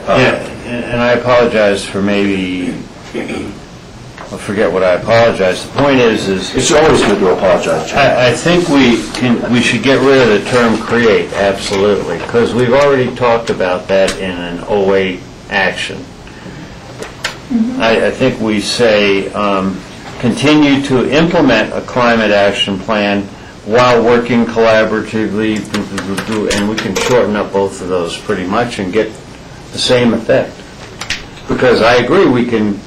and I apologize for maybe, I forget what I apologize. The point is It's always good to apologize, Jack. I think we should get rid of the term create, absolutely, because we've already talked about that in an 08 action. I think we say continue to implement a climate action plan while working collaboratively, and we can shorten up both of those pretty much and get the same effect. Because I agree, we can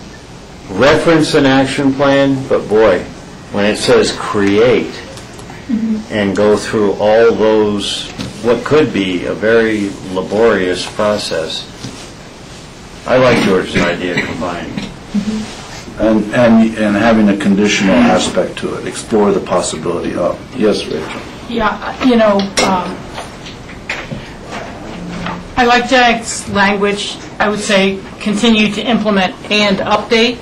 reference an action plan, but boy, when it says create and go through all those, what could be a very laborious process, I like George's idea of combining. And having a conditional aspect to it, explore the possibility of. Yes, Rachel? Yeah, I like Jack's language. I would say continue to implement and update,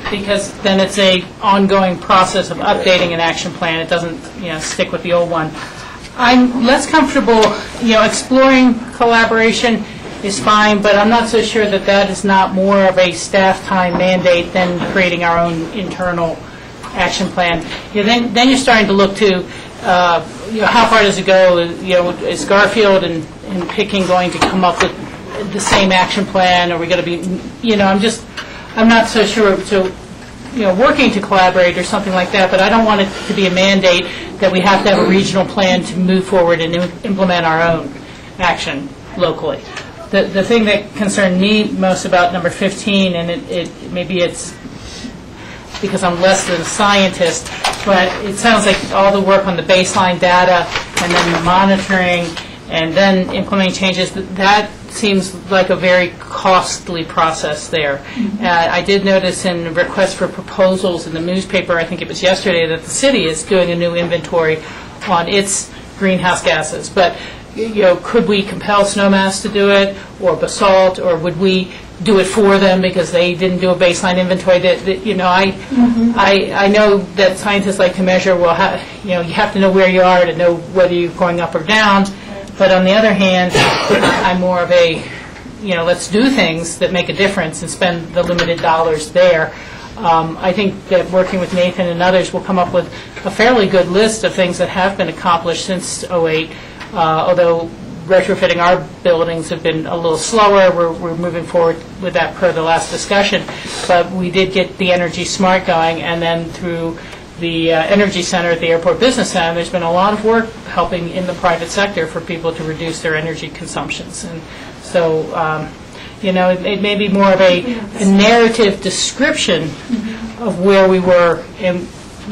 because then it's a ongoing process of updating an action plan. It doesn't, stick with the old one. I'm less comfortable, exploring collaboration is fine, but I'm not so sure that that is not more of a staff time mandate than creating our own internal action plan. Then you're starting to look to, how far does it go? Is Garfield and Picking going to come up with the same action plan? Are we going to be, I'm not so sure. So, working to collaborate or something like that, but I don't want it to be a mandate that we have to have a regional plan to move forward and implement our own action locally. The thing that concerned me most about number 15, and maybe it's because I'm less than a scientist, but it sounds like all the work on the baseline data and then the monitoring and then implementing changes, that seems like a very costly process there. I did notice in requests for proposals in the newspaper, I think it was yesterday, that the city is doing a new inventory on its greenhouse gases. But could we compel Snowmass to do it, or Basalt, or would we do it for them because they didn't do a baseline inventory? I know that scientists like to measure, you have to know where you are to know whether you're going up or down. But on the other hand, I'm more of a, let's do things that make a difference and spend the limited dollars there. I think that working with Nathan and others will come up with a fairly good list of things that have been accomplished since '08. Although retrofitting our buildings have been a little slower, we're moving forward with that per the last discussion. But we did get the Energy Smart going, and then through the Energy Center at the Airport Business Center, there's been a lot of work helping in the private sector for people to reduce their energy consumptions. And so, it may be more of a narrative description of where we were in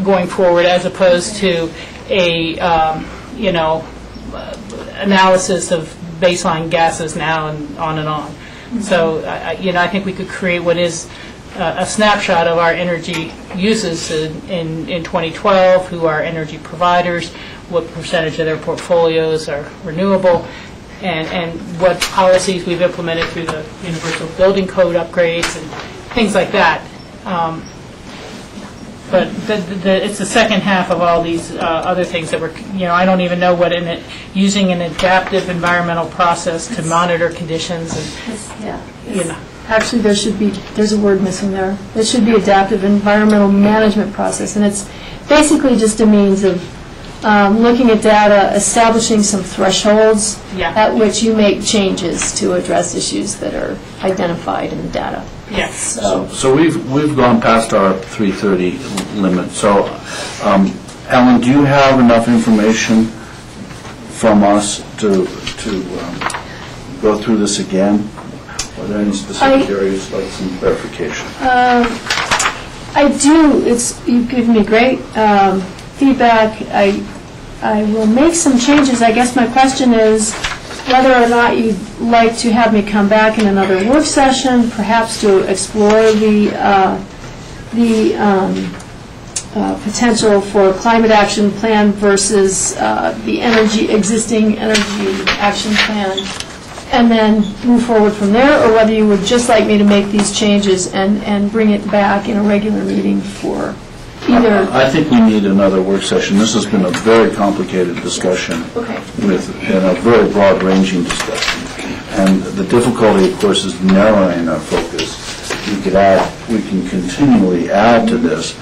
going forward, as opposed to a, analysis of baseline gases now and on and on. So, I think we could create what is a snapshot of our energy uses in 2012, who are energy providers, what percentage of their portfolios are renewable, and what policies we've implemented through the Universal Building Code upgrades and things like that. But it's the second half of all these other things that we're, I don't even know what using an adaptive environmental process to monitor conditions and, Actually, there's a word missing there. It should be adaptive environmental management process, and it's basically just a means of looking at data, establishing some thresholds at which you make changes to address issues that are identified in the data. Yes. So we've gone past our 3:30 limit. So, Ellen, do you have enough information from us to go through this again? Are there any specific areas like some clarification? I do. You've given me great feedback. I will make some changes. I guess my question is whether or not you'd like to have me come back in another work session, perhaps to explore the potential for climate action plan versus the existing energy action plan, and then move forward from there, or whether you would just like me to make these changes and bring it back in a regular meeting for either. I think we need another work session. This has been a very complicated discussion and a very broad-ranging discussion. And the difficulty, of course, is narrowing our focus. We can continually add to this,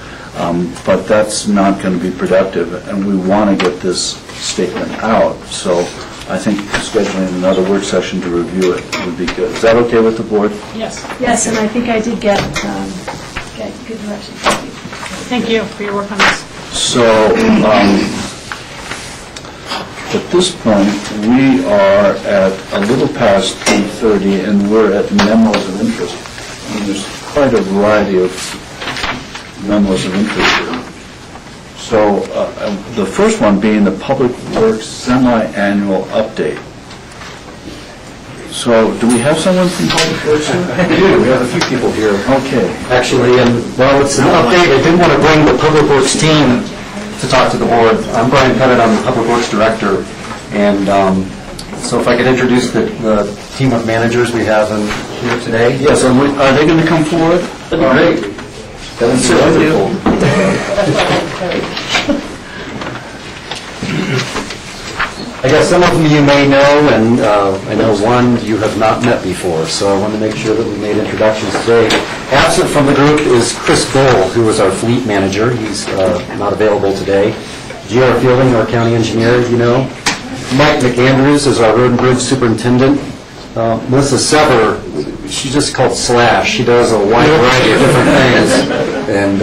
but that's not going to be productive, and we want to get this statement out. So I think scheduling another work session to review it would be good. Is that okay with the board? Yes. Yes, and I think I did get good direction. Thank you. Thank you for your work on this. So at this point, we are at a little past 8:30, and we're at memos of interest. And there's quite a variety of memos of interest here. So the first one being the Public Works Semi-Annual Update. So do we have someone from Public Works here? We do. We have a few people here. Okay. Actually, while it's an update, I did want to bring the Public Works team to talk to the board. I'm Brian Pettit. I'm the Public Works Director. And So if I could introduce the team of managers we have here today. Yes, are they going to come forward? Great. That's wonderful. I guess some of them you may know, and I know one you have not met before, so I want to make sure that we made introductions today. Absent from the group is Chris Bull, who is our fleet manager. He's not available today. G.R. Fielding, our county engineer, you know. Mike McAndrews is our road and bridge superintendent. Melissa Sever, she's just called Slash. She does a wide variety of different things, and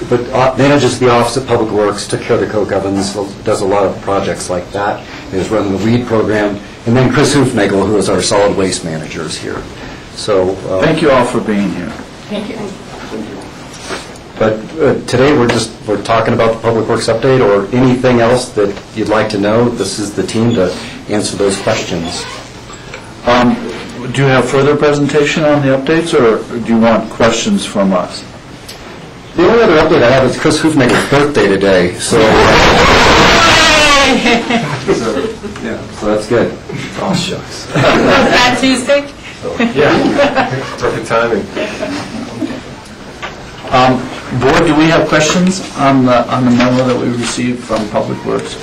but manages the Office of Public Works, took care of the coke ovens, does a lot of projects like that, is running the weed program. And then Chris Hoofnagel, who is our solid waste manager, is here. So Thank you all for being here. Thank you. But today we're talking about the Public Works update or anything else that you'd like to know. This is the team to answer those questions. Do you have further presentation on the updates, or do you want questions from us? The only other update I have is Chris Hoofnagel's birthday today, so so that's good. Oh, shucks. That Tuesday? Yeah, perfect timing. Board, do we have questions on the memo that we received from Public Works?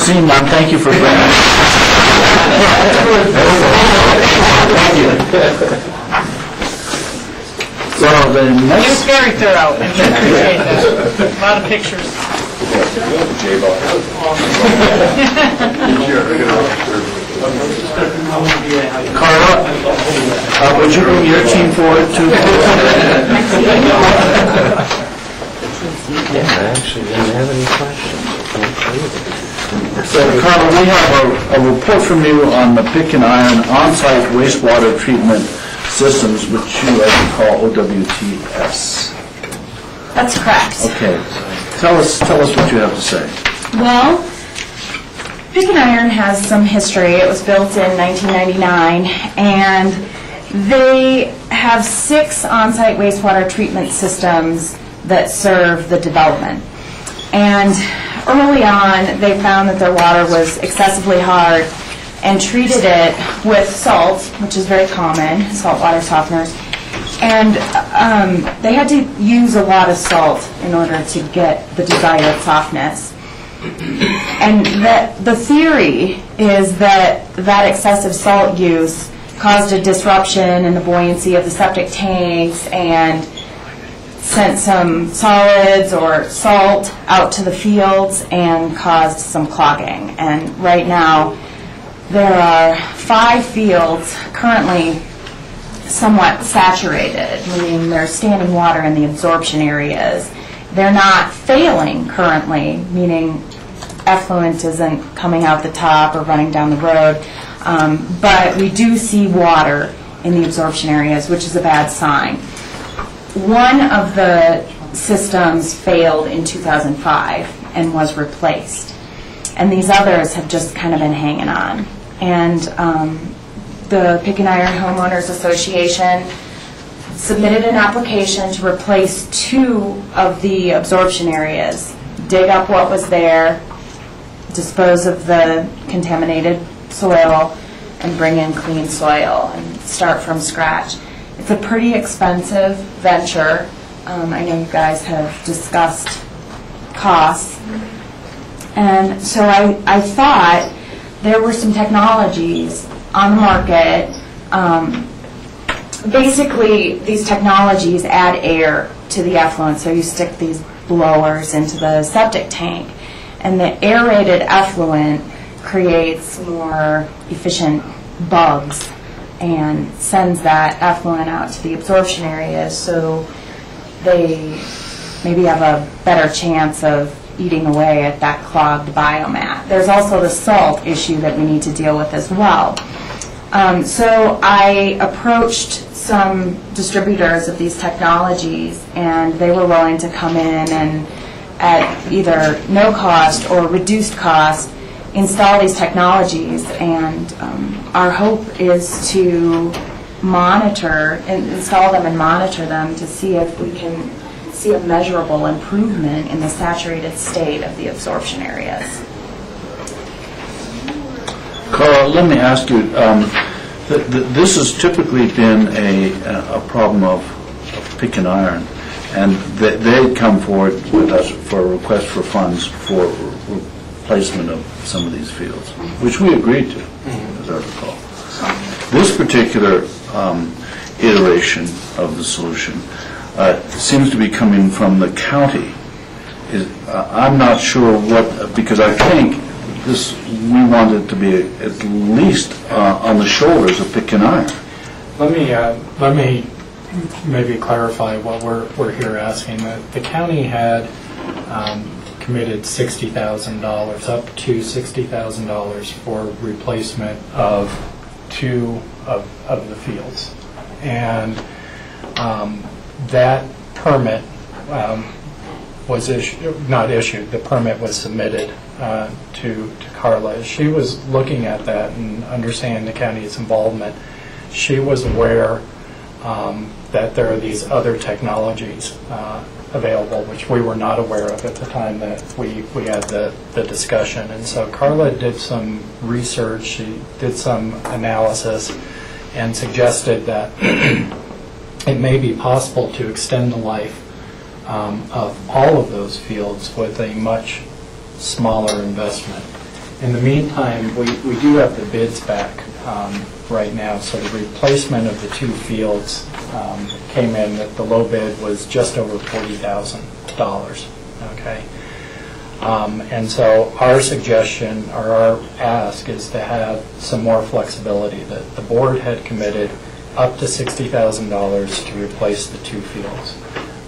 Seeing none, thank you for bringing it. Thank you. So the He was next, very thorough. I appreciate that. A lot of pictures. Carla, would you bring your team forward too? I actually didn't have any questions. So, Carla, we have a report from you on the pick and iron on-site wastewater treatment systems, which you like to call OWTS. That's correct. Okay. Tell us what you have to say. Well, Pick and Iron has some history. It was built in 1999, and they have 6 on-site wastewater treatment systems that serve the development. And early on, they found that their water was excessively hard and treated it with salt, which is very common, saltwater softeners. And they had to use a lot of salt in order to get the desired softness. And the theory is that excessive salt use caused a disruption in the buoyancy of the septic tanks and sent some solids or salt out to the fields and caused some clogging. And right now, there are 5 fields currently somewhat saturated, meaning there's standing water in the absorption areas. They're not failing currently, meaning effluent isn't coming out the top or running down the road, but we do see water in the absorption areas, which is a bad sign. One of the systems failed in 2005 and was replaced, and these others have just kind of been hanging on. And the Pick and Iron Homeowners Association submitted an application to replace 2 of the absorption areas, dig up what was there, dispose of the contaminated soil, and bring in clean soil and start from scratch. It's a pretty expensive venture. I know you guys have discussed costs. And so I thought there were some technologies on the market. Basically, these technologies add air to the effluent. So you stick these blowers into the septic tank, and the aerated effluent creates more efficient bugs and sends that effluent out to the absorption areas, so they maybe have a better chance of eating away at that clogged biomat. There's also the salt issue that we need to deal with as well. So I approached some distributors of these technologies, and they were willing to come in and at either no cost or reduced cost install these technologies, and our hope is to install them and monitor them to see if we can see a measurable improvement in the saturated state of the absorption areas. Carl, let me ask you, this has typically been a problem of pick and iron, and they come forward with us for a request for funds for replacement of some of these fields, which we agreed to, as I recall. This particular iteration of the solution seems to be coming from the county. I'm not sure what, because I think we want it to be at least on the shoulders of pick and iron. Let me maybe clarify what we're here asking. The county had committed $60,000, up to $60,000 for replacement of 2 of the fields. And that permit was not issued, the permit was submitted to Carla. She was looking at that and understanding the county's involvement. She was aware that there are these other technologies available, which we were not aware of at the time that we had the discussion. And so Carla did some research, she did some analysis, and suggested that it may be possible to extend the life of all of those fields with a much smaller investment. In the meantime, we do have the bids back right now, so the replacement of the 2 fields came in that the low bid was just over $40,000. Okay, and so our suggestion or our ask is to have some more flexibility. That the board had committed up to $60,000 to replace the 2 fields.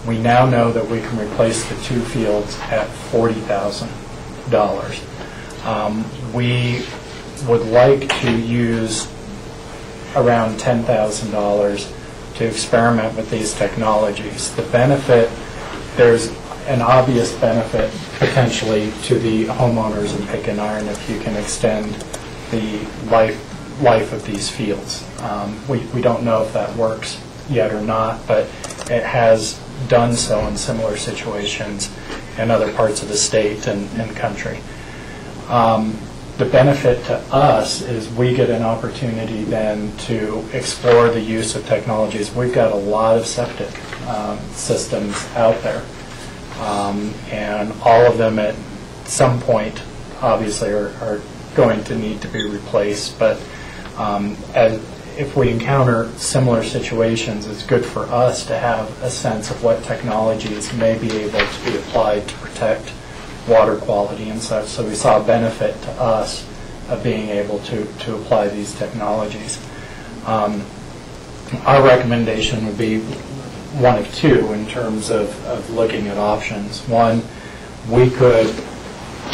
We now know that we can replace the 2 fields at $40,000. We would like to use around $10,000 to experiment with these technologies. The benefit, there's an obvious benefit potentially to the homeowners in pick and iron if you can extend the life of these fields. We don't know if that works yet or not, but it has done so in similar situations in other parts of the state and country. The benefit to us is we get an opportunity then to explore the use of technologies. We've got a lot of septic systems out there, and all of them at some point obviously are going to need to be replaced, but if we encounter similar situations, it's good for us to have a sense of what technologies may be able to be applied to protect water quality and such. So we saw a benefit to us of being able to apply these technologies. Our recommendation would be one of 2 in terms of looking at options. One, we could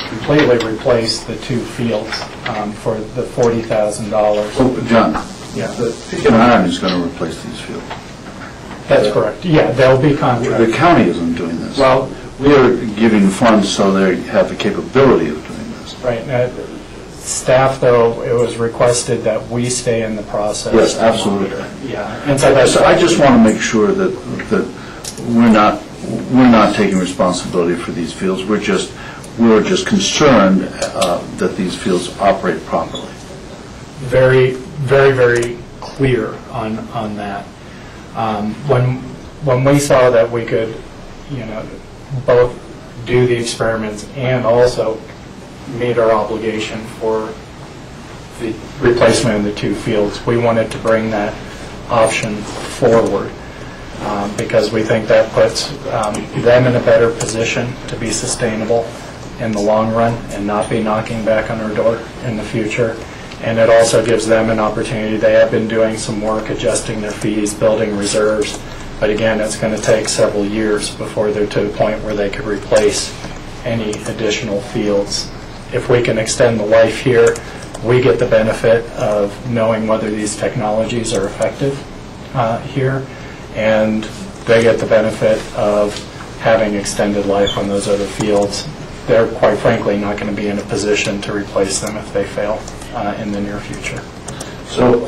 completely replace the 2 fields for the $40,000. Oh, John, yeah, the pick and iron is going to replace these fields. That's correct. Yeah, they'll be contracted. The county isn't doing this. Well, we are giving funds so they have the capability of doing this. Right. Staff, though, it was requested that we stay in the process. Yes, absolutely. Yeah. And so I just want to make sure that we're not taking responsibility for these fields. We're just concerned that these fields operate properly. Very, very, very clear on that. When we saw that we could, both do the experiments and also meet our obligation for the replacement of the 2 fields, we wanted to bring that option forward because we think that puts them in a better position to be sustainable in the long run and not be knocking back on our door in the future. And it also gives them an opportunity. They have been doing some work adjusting their fees, building reserves, but again, it's going to take several years before they're to the point where they could replace any additional fields. If we can extend the life here, we get the benefit of knowing whether these technologies are effective here, and they get the benefit of having extended life on those other fields. They're quite frankly not going to be in a position to replace them if they fail in the near future. So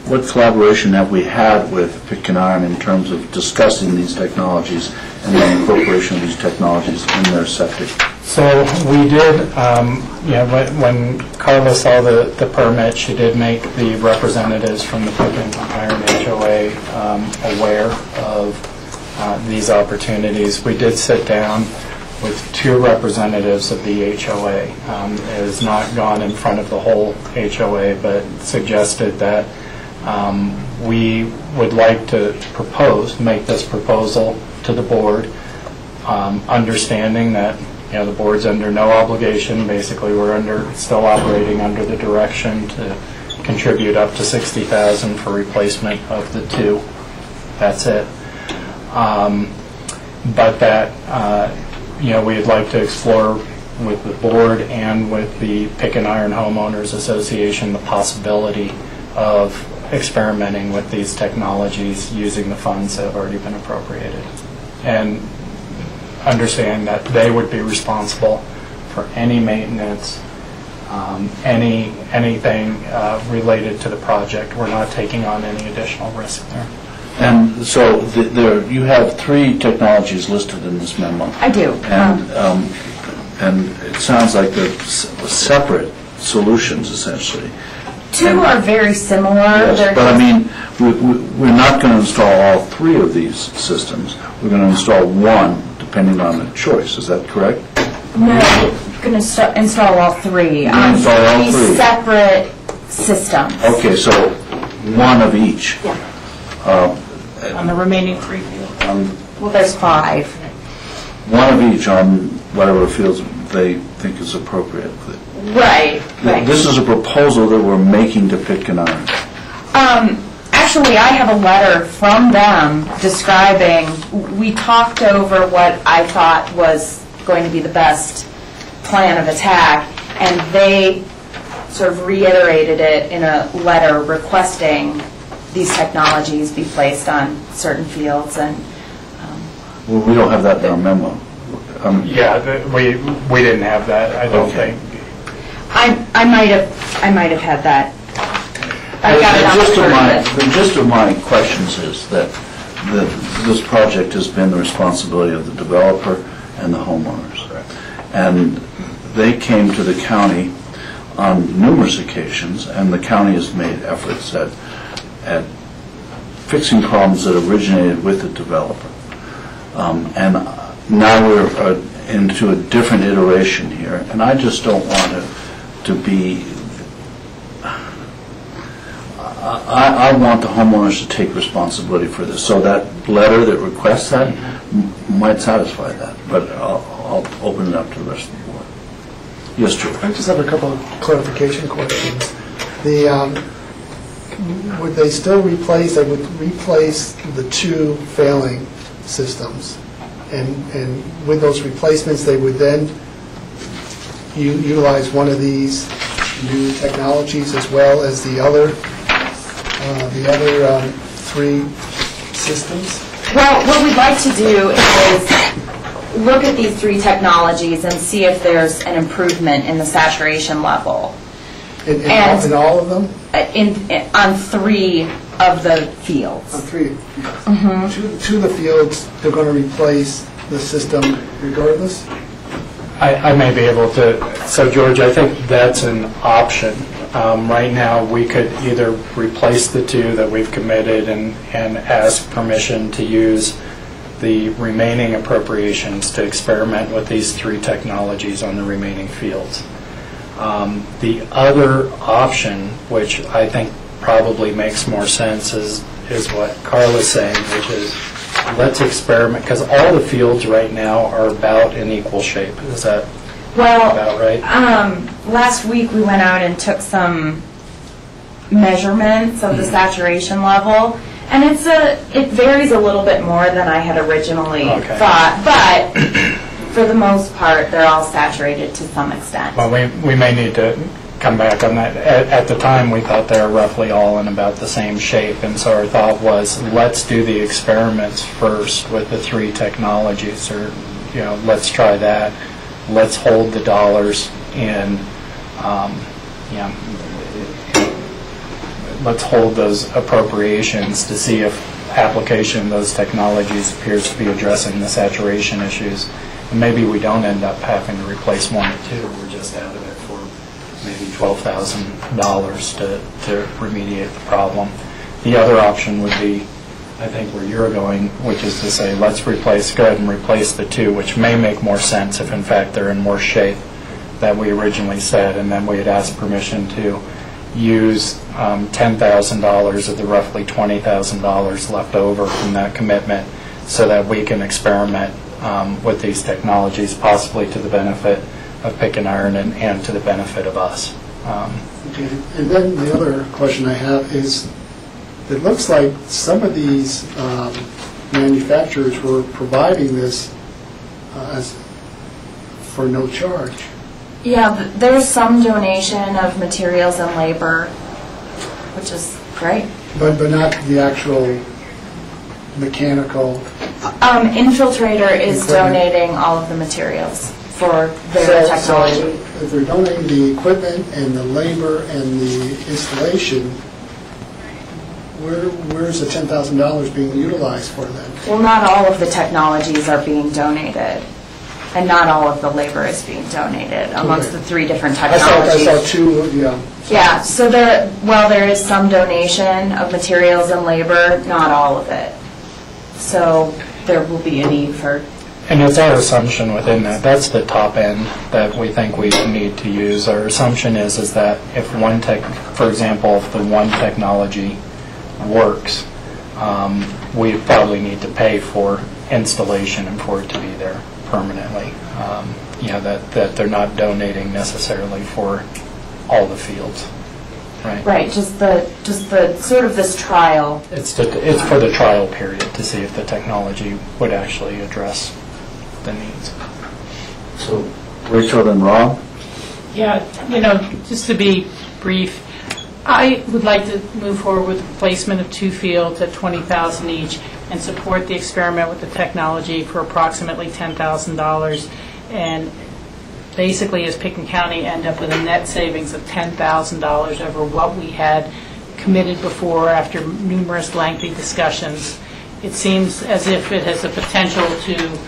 what collaboration have we had with Pick and Iron in terms of discussing these technologies and the incorporation of these technologies in their septic? So we did, when Carla saw the permit, she did make the representatives from the Pick and Iron HOA aware of these opportunities. We did sit down with 2 representatives of the HOA. It has not gone in front of the whole HOA, but suggested that we would like to make this proposal to the board, understanding that the board's under no obligation. Basically, we're still operating under the direction to contribute up to $60,000 for replacement of the 2. That's it. But that we'd like to explore with the board and with the Pick and Iron Homeowners Association the possibility of experimenting with these technologies using the funds that have already been appropriated, and understand that they would be responsible for any maintenance, anything related to the project. We're not taking on any additional risk there. And so you have 3 technologies listed in this memo. I do. And it sounds like they're separate solutions, essentially. 2 are very similar. Yes, but I mean, we're not going to install all 3 of these systems. We're going to install one, depending on the choice. Is that correct? No, we're going to install all 3 on install all 3 separate systems. Okay, so one of each. Yeah. On the remaining 3 fields. Well, there's 5. One of each on whatever fields they think is appropriate. Right. This is a proposal that we're making to Pick and Iron. Actually, I have a letter from them describing, we talked over what I thought was going to be the best plan of attack, and they sort of reiterated it in a letter requesting these technologies be placed on certain fields. And Well, we don't have that in our memo. We didn't have that, I don't think. I might have had that. I got it on The gist of my questions is that this project has been the responsibility of the developer and the homeowners. And they came to the county on numerous occasions, and the county has made efforts at fixing problems that originated with the developer. And now we're into a different iteration here, and I just don't want to be... I want the homeowners to take responsibility for this, so that letter that requests that might satisfy that, but I'll open it up to the rest of the board. Yes, George? I just have a couple of clarification questions. Would they still replace the 2 failing systems, and with those replacements they would then utilize one of these new technologies as well as the other 3 systems? Well, what we'd like to do is look at these 3 technologies and see if there's an improvement in the saturation level. In all of them? On 3 of the fields. On 3 fields. Mm-hmm. 2 of the fields, they're going to replace the system regardless? I may be able to. So, George, I think that's an option. Right now, we could either replace the 2 that we've committed and ask permission to use the remaining appropriations to experiment with these 3 technologies on the remaining fields. The other option, which I think probably makes more sense, is what Carla's saying, which is let's experiment, because all the fields right now are about in equal shape. Is that about right? Last week we went out and took some measurements of the saturation level, and it varies a little bit more than I had originally thought, but for the most part they're all saturated to some extent. Well, we may need to come back on that. At the time, we thought they were roughly all in about the same shape, and so our thought was, let's do the experiments first with the 3 technologies, or let's try that. Let's hold the dollars in. let's hold those appropriations to see if application of those technologies appears to be addressing the saturation issues. And maybe we don't end up having to replace one or two. We're just out of it for maybe $12,000 to remediate the problem. The other option would be, I think where you're going, which is to say, let's go ahead and replace the two, which may make more sense if in fact they're in worse shape than we originally said, and then we had asked permission to use $10,000 of the roughly $20,000 left over from that commitment so that we can experiment with these technologies, possibly to the benefit of Pick and Iron and to the benefit of us. Okay. And then the other question I have is, it looks like some of these manufacturers were providing this for no charge. Yeah, there's some donation of materials and labor, which is great. But not the actual mechanical. Infiltrator is Equipment. Donating all of the materials for their technology. So if they're donating the equipment and the labor and the installation, where's the $10,000 being utilized for then? Well, not all of the technologies are being donated, and not all of the labor is being donated amongst the three different technologies. I saw two, yeah. Yeah, so there is some donation of materials and labor, not all of it. So there will be a need for... And it's our assumption within that, that's the top end that we think we need to use. Our assumption is that if one for example, if the one technology works, we probably need to pay for installation and for it to be there permanently. That they're not donating necessarily for all the fields, right? Right, just the sort of this trial. It's for the trial period to see if the technology would actually address the needs. So, Rachel and Rob? Yeah, just to be brief, I would like to move forward with the replacement of two fields at $20,000 each and support the experiment with the technology for approximately $10,000. And basically, as Pickens County, end up with a net savings of $10,000 over what we had committed before after numerous lengthy discussions. It seems as if it has the potential to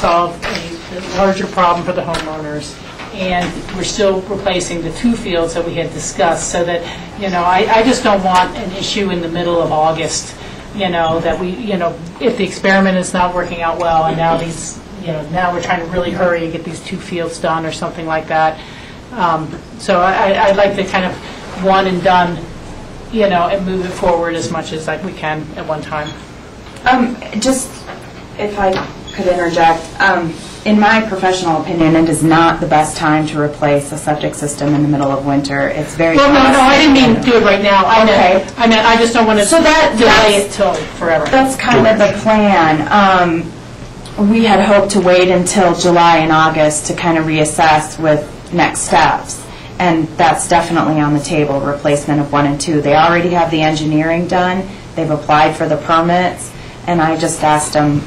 solve a larger problem for the homeowners. And we're still replacing the two fields that we had discussed, so that, I just don't want an issue in the middle of August, that we, if the experiment is not working out well, and now now we're trying to really hurry and get these two fields done or something like that. So I'd like to kind of one and done, and move it forward as much as we can at one time. Just, if I could interject, in my professional opinion, it is not the best time to replace a septic system in the middle of winter. It's very no, I didn't mean to do it right now. Okay. I just don't want to delay it till forever. That's kind of the plan. We had hoped to wait until July and August to kind of reassess with next steps. And that's definitely on the table, replacement of 1 and 2. They already have the engineering done. They've applied for the permits. And I just asked them,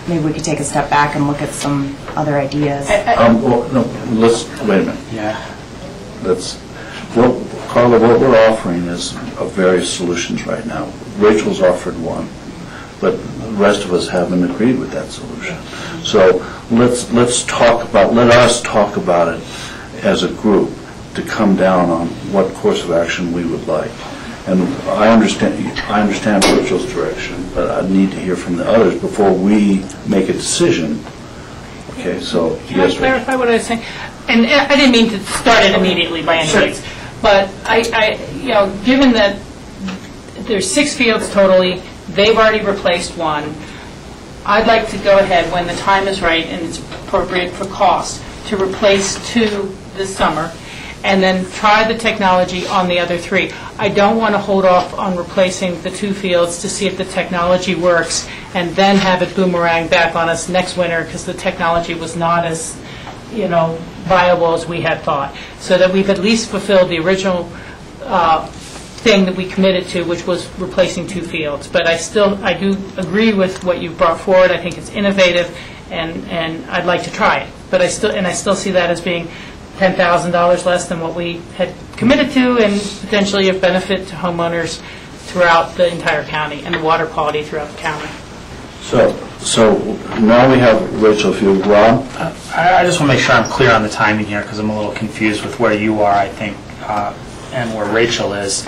maybe we could take a step back and look at some other ideas. Let's, wait a minute. Yeah. Carla, what we're offering is of various solutions right now. Rachel's offered one, but the rest of us haven't agreed with that solution. So let us talk about it as a group to come down on what course of action we would like. And I understand Rachel's direction, but I need to hear from the others before we make a decision. Okay, so Can I clarify what I was saying? And I didn't mean to start it immediately by any means, but given that there's 6 fields totally, they've already replaced one. I'd like to go ahead when the time is right and it's appropriate for cost to replace 2 this summer, and then try the technology on the other 3. I don't want to hold off on replacing the 2 fields to see if the technology works and then have it boomerang back on us next winter because the technology was not as, viable as we had thought. So that we've at least fulfilled the original thing that we committed to, which was replacing 2 fields. But I do agree with what you've brought forward. I think it's innovative, and I'd like to try it. But I still see that as being $10,000 less than what we had committed to, and potentially of benefit to homeowners throughout the entire county and the water quality throughout the county. So now we have Rachel, if you, Rob? I just want to make sure I'm clear on the timing here, because I'm a little confused with where you are, I think, and where Rachel is.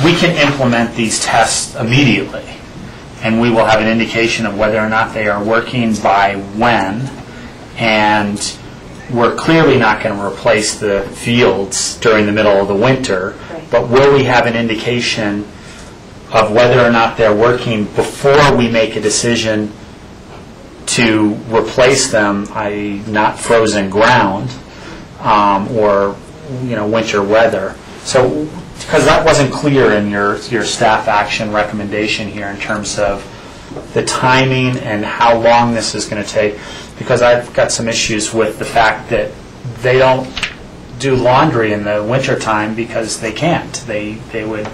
We can implement these tests immediately, and we will have an indication of whether or not they are working by when, and we're clearly not going to replace the fields during the middle of the winter, but will we have an indication of whether or not they're working before we make a decision to replace them, i.e. not frozen ground, or winter weather? So, because that wasn't clear in your staff action recommendation here in terms of the timing and how long this is going to take, because I've got some issues with the fact that they don't do laundry in the wintertime because they can't. They would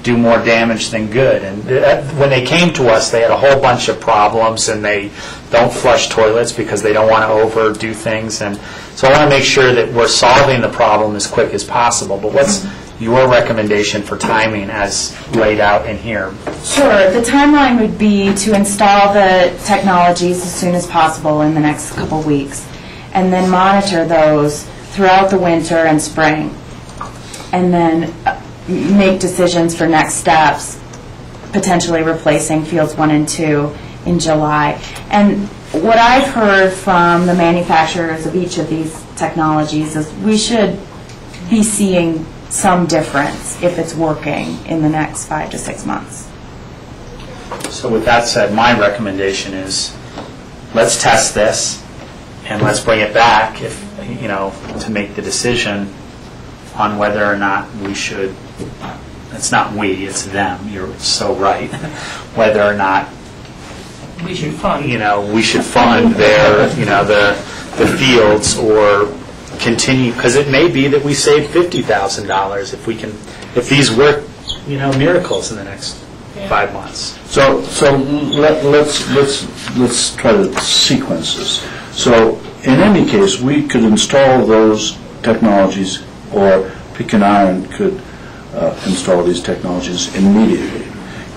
do more damage than good. And when they came to us, they had a whole bunch of problems, and they don't flush toilets because they don't want to overdo things. And so I want to make sure that we're solving the problem as quick as possible. But what's your recommendation for timing as laid out in here? Sure. The timeline would be to install the technologies as soon as possible in the next couple weeks, and then monitor those throughout the winter and spring, and then make decisions for next steps, potentially replacing fields 1 and 2 in July. And what I've heard from the manufacturers of each of these technologies is we should be seeing some difference if it's working in the next 5 to 6 months. So with that said, my recommendation is let's test this and let's bring it back to make the decision on whether or not we should, it's not we, it's them, you're so right, whether or not We should fund. We should fund their, the fields, or continue, because it may be that we save $50,000 if these work, miracles in the next 5 months. So let's try to sequence this. So in any case, we could install those technologies, or Pick and Iron could install these technologies immediately.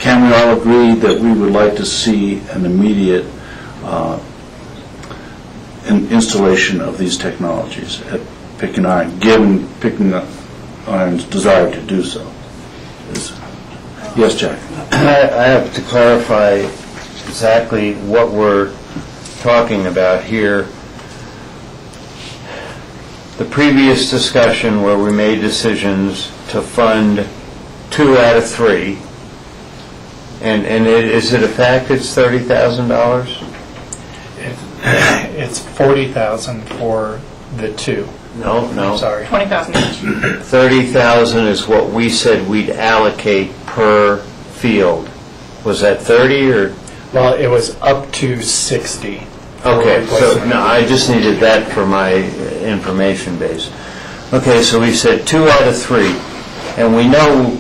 Can we all agree that we would like to see an immediate installation of these technologies at Pick and Iron, given Pick and Iron's desire to do so? Yes, Jack? I have to clarify exactly what we're talking about here. The previous discussion where we made decisions to fund 2 out of 3, and is it a fact it's $30,000? It's $40,000 for the 2. No. I'm sorry. $20,000 each. $30,000 is what we said we'd allocate per field. Was that 30 or? Well, it was up to 60. Okay, so no, I just needed that for my information base. Okay, so we said 2 out of 3, and we know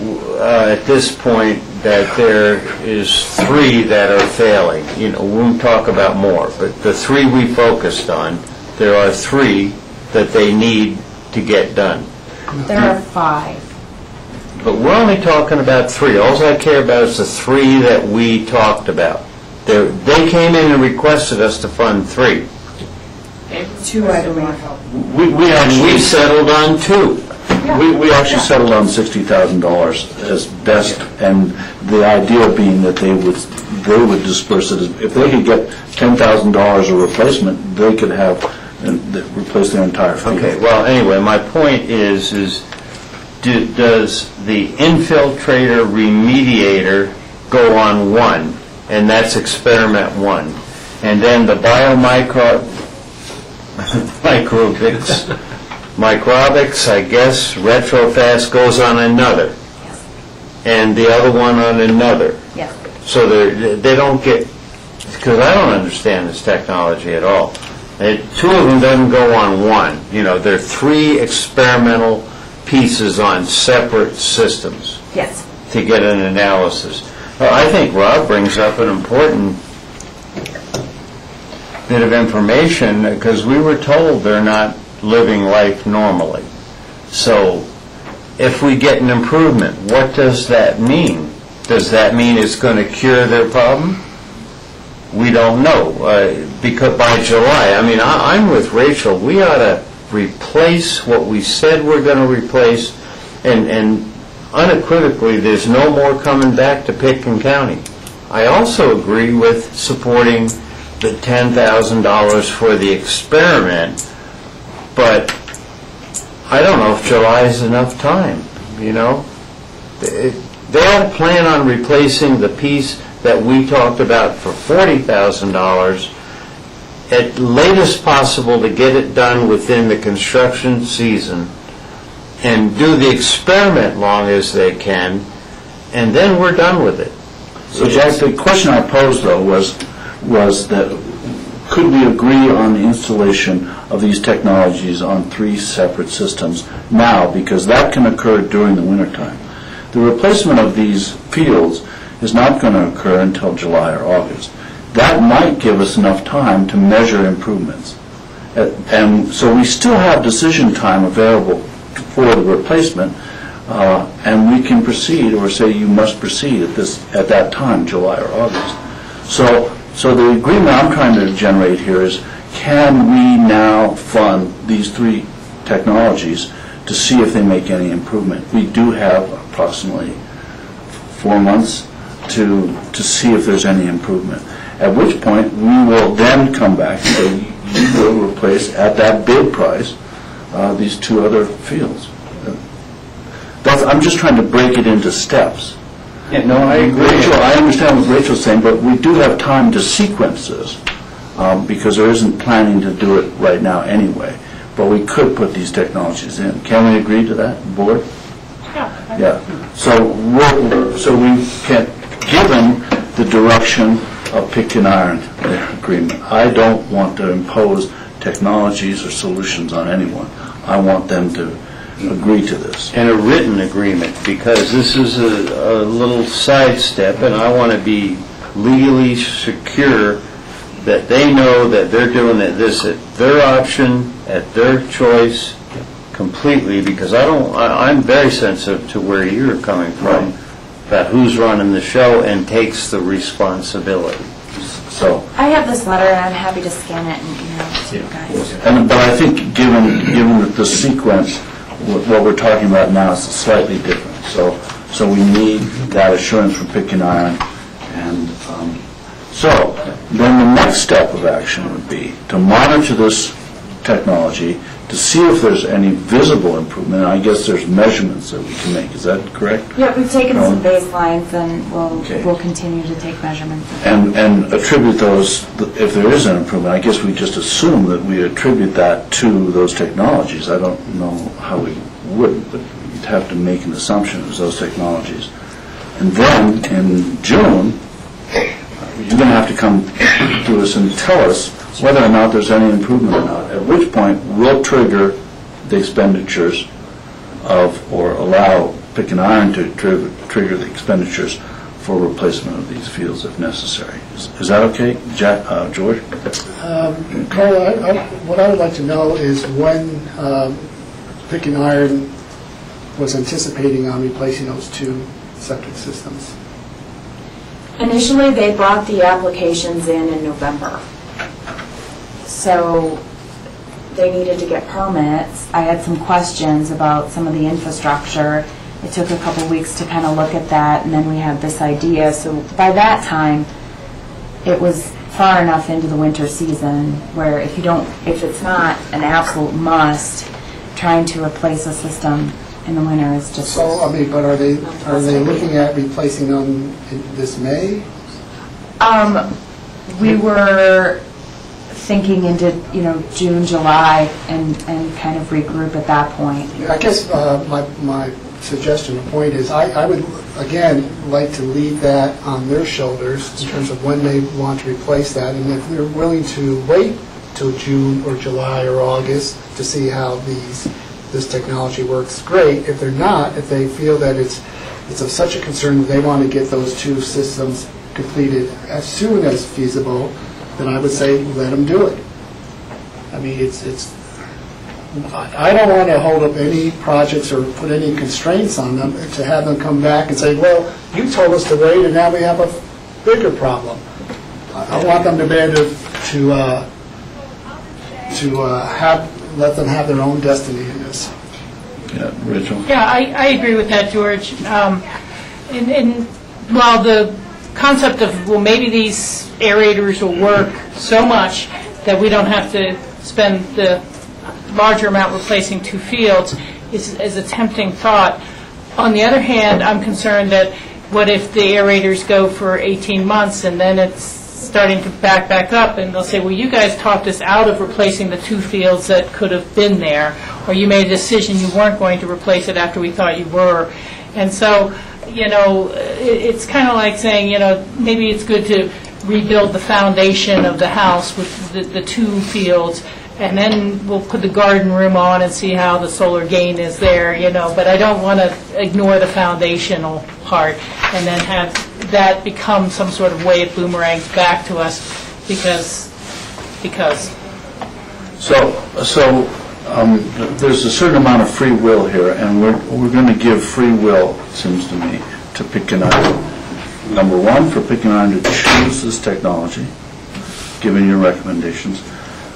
at this point that there is 3 that are failing. We'll talk about more, but the 3 we focused on, there are 3 that they need to get done. There are 5. But we're only talking about 3. All I care about is the 3 that we talked about. They came in and requested us to fund 3. 2, I believe. We settled on 2. We actually settled on $60,000 as best, and the idea being that they would disperse it. If they could get $10,000 of replacement, they could have replace their entire field. Okay, well, anyway, my point is does the infiltrator remediator go on 1, and that's experiment 1, and then the microbics, I guess, retrofast goes on another, and the other one on another. Yes. So they don't get, because I don't understand this technology at all. 2 of them doesn't go on 1. They're 3 experimental pieces on separate systems. Yes. To get an analysis. Well, I think Rob brings up an important bit of information, because we were told they're not living life normally. So if we get an improvement, what does that mean? Does that mean it's going to cure their problem? We don't know, because by July, I mean, I'm with Rachel, we ought to replace what we said we're going to replace, and unequivocally, there's no more coming back to Pitkin County. I also agree with supporting the $10,000 for the experiment, but I don't know if July is enough time, you know? They ought to plan on replacing the piece that we talked about for $40,000 at latest possible to get it done within the construction season and do the experiment long as they can, and then we're done with it. So Jack, the question I posed though was that could we agree on the installation of these technologies on 3 separate systems now, because that can occur during the wintertime. The replacement of these fields is not going to occur until July or August. That might give us enough time to measure improvements. And so we still have decision time available for the replacement, and we can proceed or say you must proceed at that time, July or August. So the agreement I'm trying to generate here is, can we now fund these 3 technologies to see if they make any improvement? We do have approximately 4 months to see if there's any improvement. At which point, we will then come back and say, you will replace at that bid price these 2 other fields. I'm just trying to break it into steps. Yeah, no, I agree. Rachel, I understand what Rachel's saying, but we do have time to sequence this because there isn't planning to do it right now anyway. But we could put these technologies in. Can we agree to that, board? Yeah. So we can, given the direction of Pitkin Iron agreement, I don't want to impose technologies or solutions on anyone. I want them to agree to this. And a written agreement, because this is a little sidestep, and I want to be legally secure that they know that they're doing this at their option, at their choice, completely, because I'm very sensitive to where you're coming from, about who's running the show and takes the responsibility. So I have this letter, and I'm happy to scan it and email it to you guys. But I think given the sequence, what we're talking about now is slightly different. So we need that assurance from Pitkin Iron. And so then the next step of action would be to monitor this technology to see if there's any visible improvement. And I guess there's measurements that we can make. Is that correct? Yeah, we've taken some baselines, and we'll continue to take measurements. And attribute those, if there is an improvement, I guess we just assume that we attribute that to those technologies. I don't know how we would, but you'd have to make an assumption of those technologies. And then in June, you're going to have to come to us and tell us whether or not there's any improvement or not, at which point we'll trigger the expenditures or allow Pitkin Iron to trigger the expenditures for replacement of these fields if necessary. Is that okay, George? Carla, what I would like to know is when Pitkin Iron was anticipating on replacing those 2 septic systems. Initially, they brought the applications in November. So they needed to get permits. I had some questions about some of the infrastructure. It took a couple weeks to kind of look at that, and then we had this idea. So by that time, it was far enough into the winter season where if it's not an absolute must, trying to replace a system in the winter is just... So, but are they looking at replacing them this May? We were thinking into, June, July, and kind of regroup at that point. I guess my suggestion or point is I would, again, like to leave that on their shoulders in terms of when they want to replace that, and if they're willing to wait till June or July or August to see how this technology works, great. If they're not, if they feel that it's of such a concern that they want to get those 2 systems completed as soon as feasible, then I would say let them do it. I mean, I don't want to hold up any projects or put any constraints on them to have them come back and say, well, you told us to wait and now we have a bigger problem. I want them to be able let them have their own destiny in this. Yeah, Rachel? Yeah, I agree with that, George. And while the concept of, well, maybe these aerators will work so much that we don't have to spend the larger amount replacing 2 fields is a tempting thought. On the other hand, I'm concerned that what if the aerators go for 18 months and then it's starting to back up, and they'll say, well, you guys talked us out of replacing the 2 fields that could have been there, or you made a decision you weren't going to replace it after we thought you were. And so, it's kind of like saying, maybe it's good to rebuild the foundation of the house with the 2 fields, and then we'll put the garden room on and see how the solar gain is there, but I don't want to ignore the foundational part and then have that become some sort of way it boomerangs back to us because. So there's a certain amount of free will here, and we're going to give free will, it seems to me, to Pitkin Iron. Number one, for Pitkin Iron to choose this technology, given your recommendations,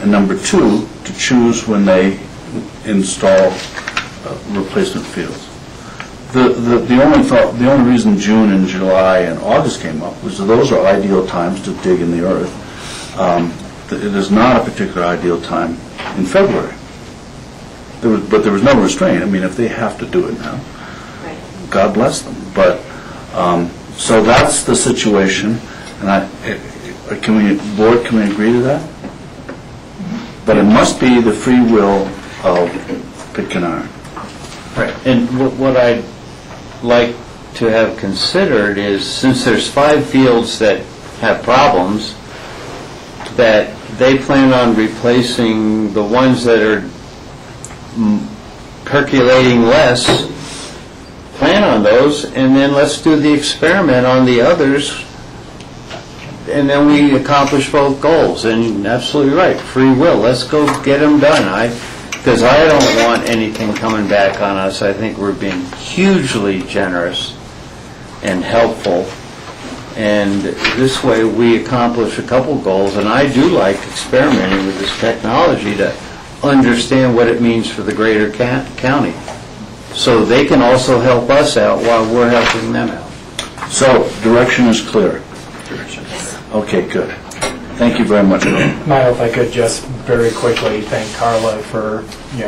and number two, to choose when they install replacement fields. The only reason June and July and August came up was that those are ideal times to dig in the earth. It is not a particular ideal time in February. But there was no restraint. I mean, if they have to do it now, God bless them. But so that's the situation, and board, can we agree to that? But it must be the free will of Pitkin Iron. Right. And what I'd like to have considered is, since there's 5 fields that have problems, that they plan on replacing the ones that are percolating less, plan on those, and then let's do the experiment on the others, and then we accomplish both goals. And absolutely right, free will, let's go get them done. Because I don't want anything coming back on us. I think we're being hugely generous and helpful, and this way we accomplish a couple goals. And I do like experimenting with this technology to understand what it means for the greater county, so they can also help us out while we're helping them out. So direction is clear. Okay, good. Thank you very much. Niall, if I could just very quickly thank Carla for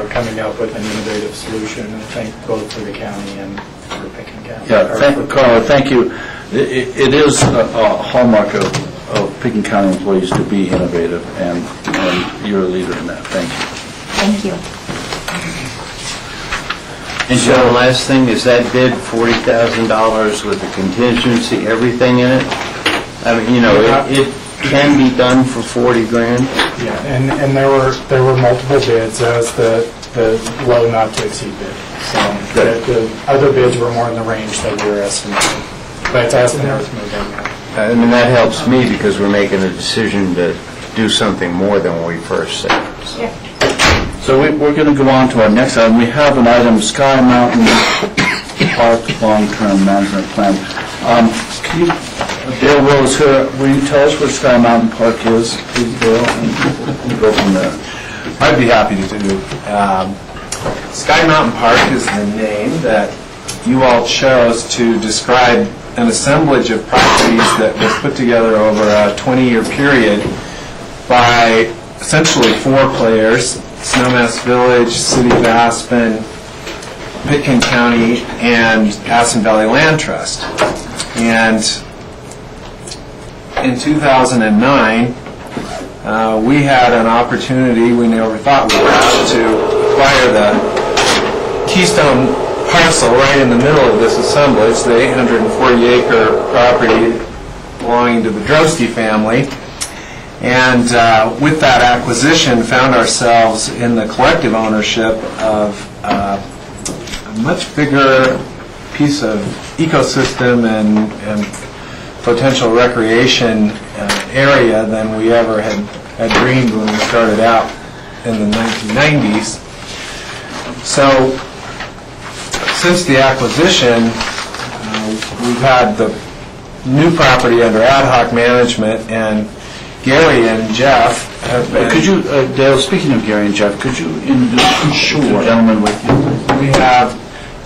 coming up with an innovative solution, and thank both for the county and for Pitkin County. Yeah, Carla, thank you. It is a hallmark of Pitkin County employees to be innovative, and you're a leader in that. Thank you. Thank you. And so the last thing is that bid, $40,000 with the contingency, everything in it. I mean, it can be done for $40,000. Yeah, and there were multiple bids as the low not to exceed bid. So the other bids were more in the range that we were estimating. But it's estimated moving. I mean, that helps me because we're making a decision to do something more than what we first said. Yeah. So we're going to go on to our next item. We have an item, Sky Mountain Park Long-Term Management Plan. Dale Will is here. Will you tell us where Sky Mountain Park is, please, Dale, and we'll go from there. I'd be happy to do. Sky Mountain Park is the name that you all chose to describe an assemblage of properties that was put together over a 20-year period by essentially 4 players: Snowmass Village, City of Aspen, Pitkin County, and Aspen Valley Land Trust. And in 2009, we had an opportunity we never thought we would have to acquire the Keystone parcel right in the middle of this assemblage, the 840-acre property belonging to the Drosky family. And with that acquisition, found ourselves in the collective ownership of a much bigger piece of ecosystem and potential recreation area than we ever had dreamed when we started out in the 1990s. So, since the acquisition, we've had the new property under ad hoc management, and Gary and Jeff have been... Could you, Dale, speaking of Gary and Jeff, could you introduce the gentleman with you? We have,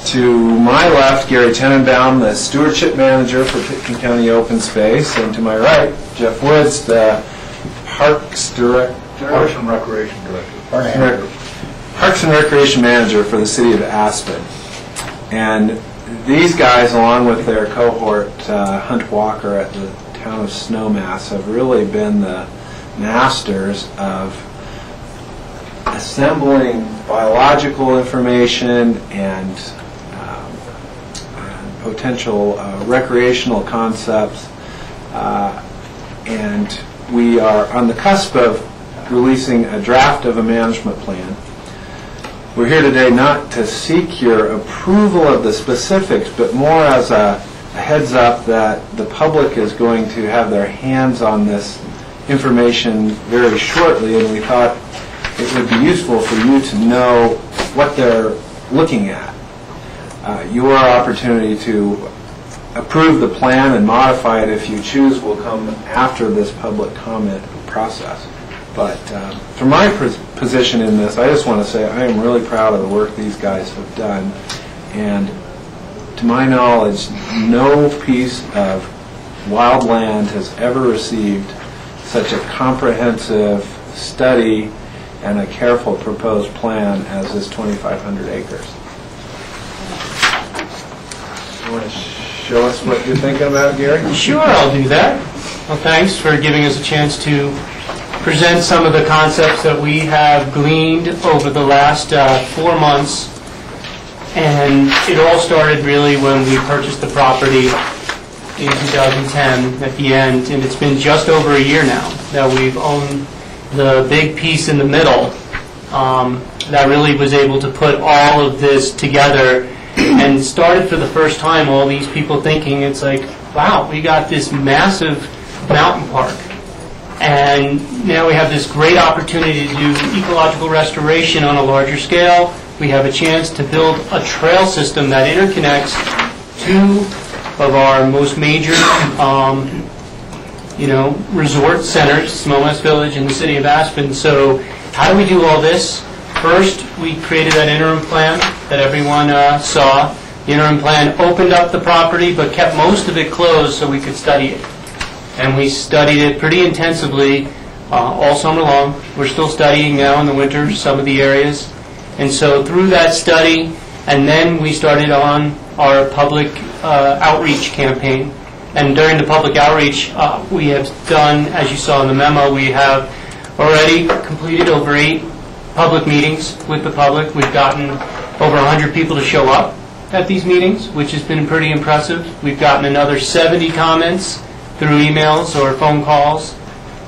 to my left, Gary Tenenbaum, the Stewardship Manager for Pitkin County Open Space, and to my right, Jeff Woods, the Parks Director. Parks and Recreation Director. Parks and Recreation Manager for the City of Aspen. And these guys, along with their cohort, Hunt Walker at the town of Snowmass, have really been the masters of assembling biological information and potential recreational concepts. And we are on the cusp of releasing a draft of a management plan. We're here today not to seek your approval of the specifics, but more as a heads up that the public is going to have their hands on this information very shortly, and we thought it would be useful for you to know what they're looking at. Your opportunity to approve the plan and modify it if you choose will come after this public comment process. But from my position in this, I just want to say I am really proud of the work these guys have done. And to my knowledge, no piece of wild land has ever received such a comprehensive study and a careful proposed plan as this 2,500 acres. You want to show us what you're thinking about, Gary? Sure, I'll do that. Well, thanks for giving us a chance to present some of the concepts that we have gleaned over the last 4 months. And it all started really when we purchased the property in 2010 at the end, and it's been just over a year now that we've owned the big piece in the middle that really was able to put all of this together and started for the first time all these people thinking it's like, wow, we got this massive mountain park. And now we have this great opportunity to do ecological restoration on a larger scale. We have a chance to build a trail system that interconnects two of our most major resort centers, Snowmass Village and the City of Aspen. So how do we do all this? First, we created that interim plan that everyone saw. The interim plan opened up the property but kept most of it closed so we could study it. And we studied it pretty intensively all summer long. We're still studying now in the winter some of the areas. And so through that study, and then we started on our public outreach campaign. And during the public outreach, we have done, as you saw in the memo, we have already completed over 8 public meetings with the public. We've gotten over 100 people to show up at these meetings, which has been pretty impressive. We've gotten another 70 comments through emails or phone calls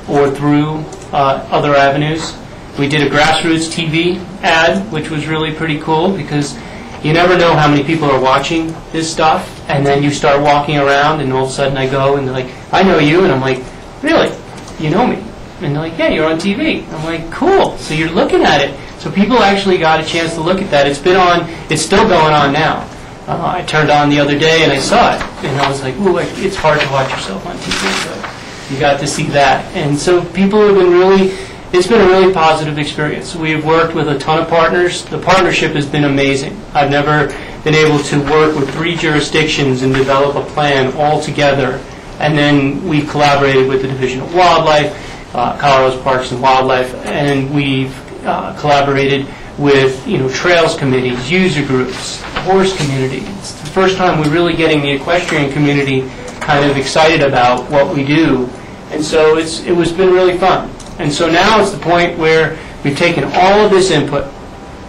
or through other avenues. We did a grassroots TV ad, which was really pretty cool because you never know how many people are watching this stuff, and then you start walking around and all of a sudden I go and they're like, I know you, and I'm like, really? You know me? And they're like, yeah, you're on TV. I'm like, cool, so you're looking at it. So people actually got a chance to look at that. It's been on, it's still going on now. I turned on the other day and I saw it, and I was like, ooh, it's hard to watch yourself on TV, but you got to see that. And so people have been really, it's been a really positive experience. We've worked with a ton of partners. The partnership has been amazing. I've never been able to work with 3 jurisdictions and develop a plan all together. And then we've collaborated with the Division of Wildlife, Colorado's Parks and Wildlife, and we've collaborated with trails committees, user groups, horse community. It's the first time we're really getting the equestrian community kind of excited about what we do, and so it was been really fun. And so now it's the point where we've taken all of this input,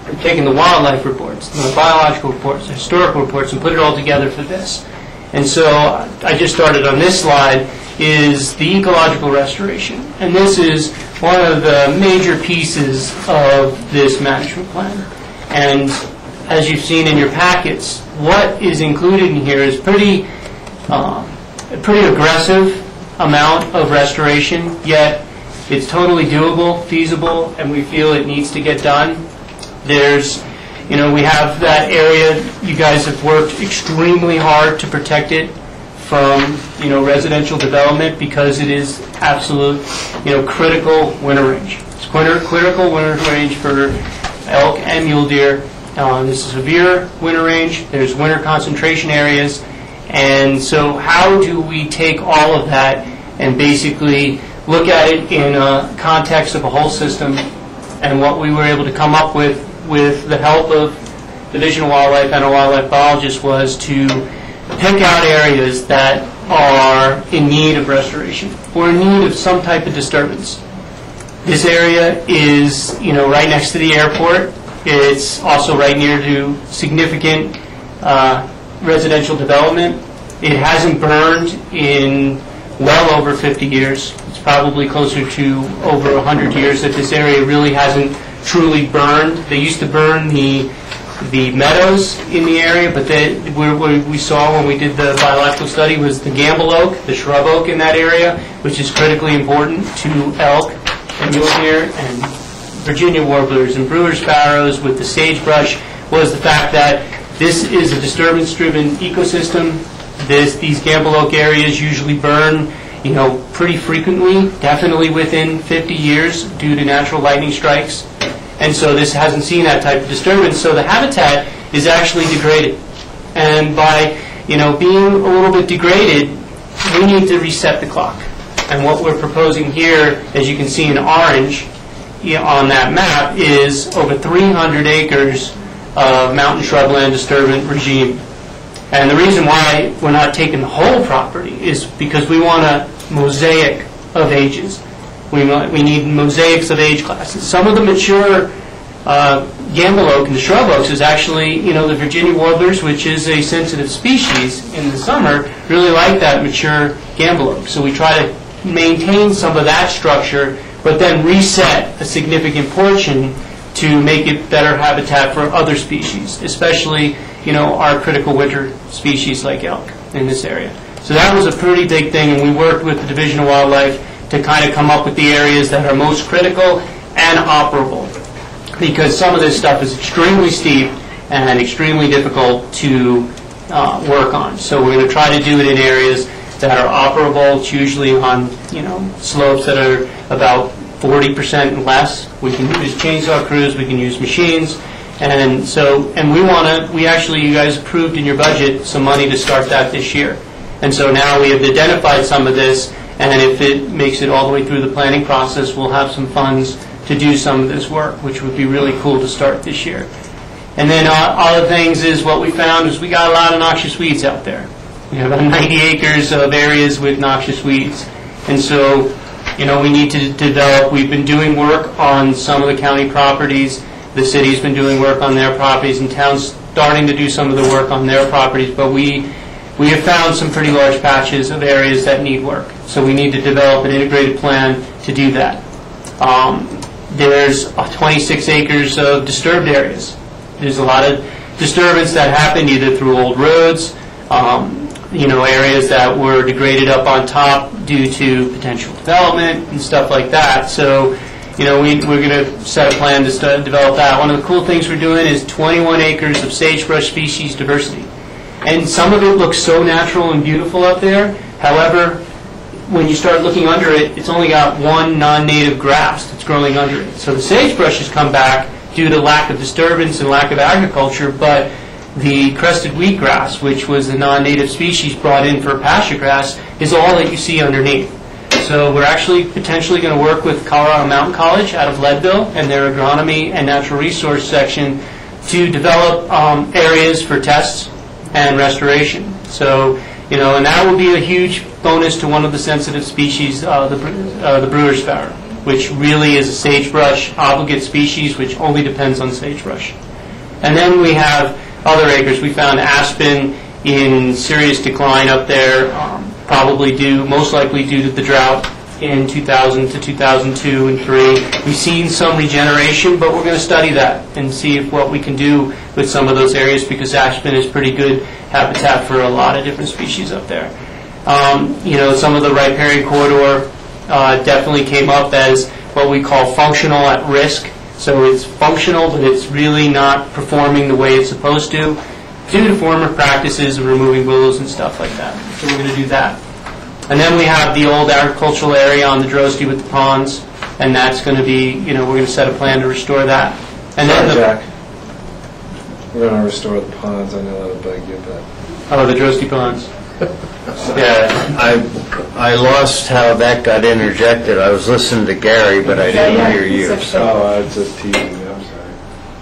we've taken the wildlife reports, the biological reports, the historical reports, and put it all together for this. And so I just started on this slide is the ecological restoration. And this is one of the major pieces of this management plan. And as you've seen in your packets, what is included in here is pretty aggressive amount of restoration, yet it's totally doable, feasible, and we feel it needs to get done. There's we have that area, you guys have worked extremely hard to protect it from, residential development because it is absolute, critical winter range. It's critical winter range for elk and mule deer. This is a severe winter range. There's winter concentration areas. And so how do we take all of that and basically look at it in a context of a whole system? And what we were able to come up with the help of Division of Wildlife and a wildlife biologist was to pick out areas that are in need of restoration or in need of some type of disturbance. This area is, right next to the airport. It's also right near to significant residential development. It hasn't burned in well over 50 years. It's probably closer to over 100 years that this area really hasn't truly burned. They used to burn the meadows in the area, but what we saw when we did the biological study was the gamble oak, the shrub oak in that area, which is critically important to elk and mule deer and Virginia warblers and brewer sparrows with the sagebrush, was the fact that this is a disturbance-driven ecosystem. These gamble oak areas usually burn, pretty frequently, definitely within 50 years due to natural lightning strikes. And so this hasn't seen that type of disturbance. So the habitat is actually degraded. And by, being a little bit degraded, we need to reset the clock. And what we're proposing here, as you can see in orange on that map, is over 300 acres of mountain shrubland disturbance regime. And the reason why we're not taking the whole property is because we want a mosaic of ages. We need mosaics of age classes. Some of the mature gamble oak and the shrub oaks is actually, the Virginia warblers, which is a sensitive species in the summer, really like that mature gamble oak. So we try to maintain some of that structure, but then reset a significant portion to make it better habitat for other species, especially, our critical winter species like elk in this area. So that was a pretty big thing, and we worked with the Division of Wildlife to kind of come up with the areas that are most critical and operable, because some of this stuff is extremely steep and extremely difficult to work on. So we're going to try to do it in areas that are operable. It's usually on slopes that are about 40% and less. We can use chainsaw crews, we can use machines, and we actually, you guys approved in your budget some money to start that this year. And so now we have identified some of this, and if it makes it all the way through the planning process, we'll have some funds to do some of this work, which would be really cool to start this year. And then other things is what we found is we got a lot of noxious weeds out there. We have about 90 acres of areas with noxious weeds. And so, we need to develop, we've been doing work on some of the county properties, the city's been doing work on their properties, and town's starting to do some of the work on their properties, but we have found some pretty large patches of areas that need work. So we need to develop an integrated plan to do that. There's 26 acres of disturbed areas. There's a lot of disturbance that happened either through old roads, areas that were degraded up on top due to potential development and stuff like that. So, we're going to set a plan to develop that. One of the cool things we're doing is 21 acres of sagebrush species diversity. And some of it looks so natural and beautiful up there. However, when you start looking under it, it's only got one non-native grass that's growing under it. So the sagebrush has come back due to lack of disturbance and lack of agriculture, but the crested wheatgrass, which was the non-native species brought in for pasture grass, is all that you see underneath. So we're actually potentially going to work with Colorado Mountain College out of Leadville and their agronomy and natural resource section to develop areas for tests and restoration. So, and that will be a huge bonus to one of the sensitive species, the brewer sparrow, which really is a sagebrush obligate species, which only depends on sagebrush. And then we have other acres. We found aspen in serious decline up there, most likely due to the drought in 2000 to 2002 and 3. We've seen some regeneration, but we're going to study that and see what we can do with some of those areas, because aspen is pretty good habitat for a lot of different species up there. Some of the riparian corridor definitely came up as what we call functional at risk. So it's functional, but it's really not performing the way it's supposed to due to former practices of removing willows and stuff like that. So we're going to do that. And then we have the old agricultural area on the Drosty with the ponds, and that's going to be, we're going to set a plan to restore that. And then Jack, we're going to restore the ponds. I know that'll bug you, but... Oh, the Drosty ponds. Yeah, I lost how that got interjected. I was listening to Gary, but I didn't hear you. Oh, it's just teasing you. I'm sorry.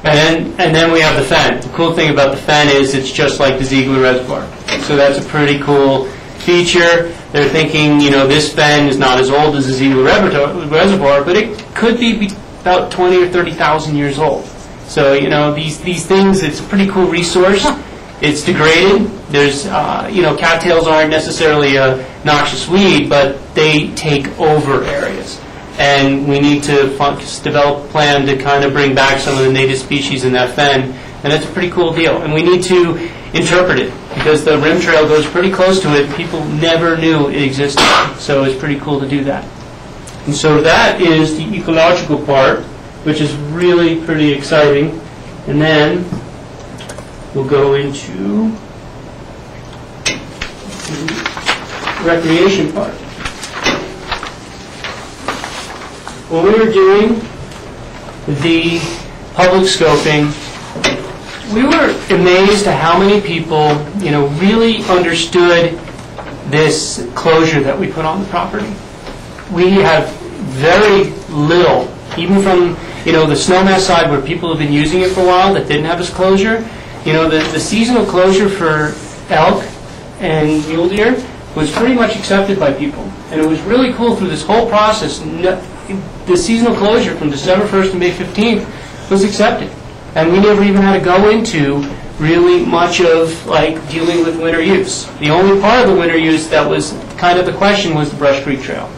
And then we have the fen. The cool thing about the fen is it's just like the Ziegler Reservoir. So that's a pretty cool feature. They're thinking, this fen is not as old as the Ziegler Reservoir, but it could be about 20 or 30,000 years old. So, these things, it's a pretty cool resource. It's degraded. There's, cattails aren't necessarily a noxious weed, but they take over areas. And we need to develop a plan to kind of bring back some of the native species in that fen. And it's a pretty cool deal. And we need to interpret it because the rim trail goes pretty close to it. People never knew it existed. So it's pretty cool to do that. And so that is the ecological part, which is really pretty exciting. And then we'll go into the recreation part. When we were doing the public scoping, we were amazed at how many people, really understood this closure that we put on the property. We have very little, even from, the snowmass side where people have been using it for a while that didn't have this closure. The seasonal closure for elk and mule deer was pretty much accepted by people. And it was really cool through this whole process. The seasonal closure from December 1st to May 15th was accepted. And we never even had to go into really much of dealing with winter use. The only part of the winter use that was kind of the question was the Brush Creek Trail.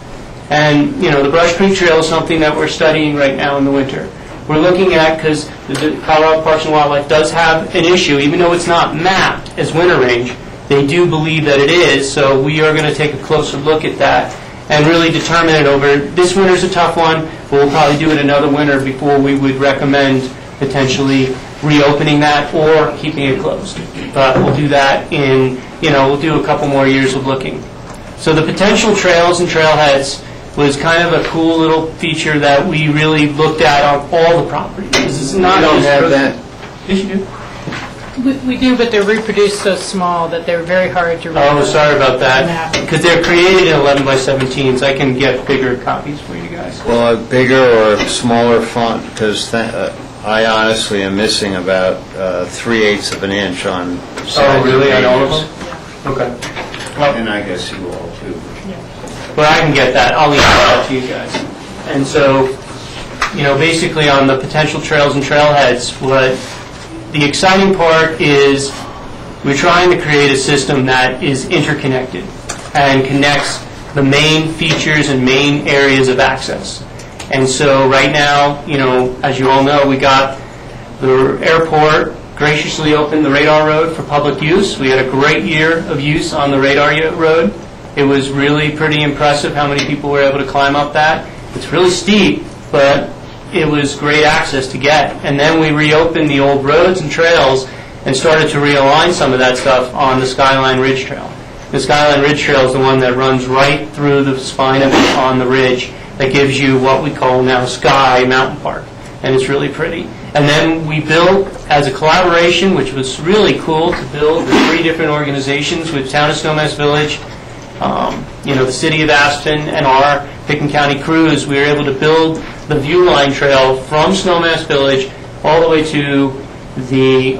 And, the Brush Creek Trail is something that we're studying right now in the winter. We're looking at, because the Colorado Parks and Wildlife does have an issue, even though it's not mapped as winter range, they do believe that it is, so we are going to take a closer look at that and really determine it over. This winter's a tough one, but we'll probably do it another winter before we would recommend potentially reopening that or keeping it closed. But we'll do that in, we'll do a couple more years of looking. So the potential trails and trailheads was kind of a cool little feature that we really looked at on all the properties. It's not You don't just have that? Yes, you do. We do, but they're reproduced so small that they're very hard to read. Oh, sorry about that. Map. Because they're created in 11 by 17s. I can get bigger copies for you guys. Well, a bigger or smaller font, because I honestly am missing about 3/8 of an inch on sides Oh, really? of On all of pages. them? Okay. And I guess you all too. Well, I can get that. I'll email that to you guys. And so, basically on the potential trails and trailheads, what the exciting part is we're trying to create a system that is interconnected and connects the main features and main areas of access. And so right now, as you all know, we got the airport graciously opened the Radar Road for public use. We had a great year of use on the Radar Road. It was really pretty impressive how many people were able to climb up that. It's really steep, but it was great access to get. And then we reopened the old roads and trails and started to realign some of that stuff on the Skyline Ridge Trail. The Skyline Ridge Trail is the one that runs right through the spine of it on the ridge that gives you what we call now Sky Mountain Park. And it's really pretty. And then we built, as a collaboration, which was really cool to build with 3 different organizations with Town of Snowmass Village, the City of Aspen, and our Pickens County crews, we were able to build the Viewline Trail from Snowmass Village all the way to the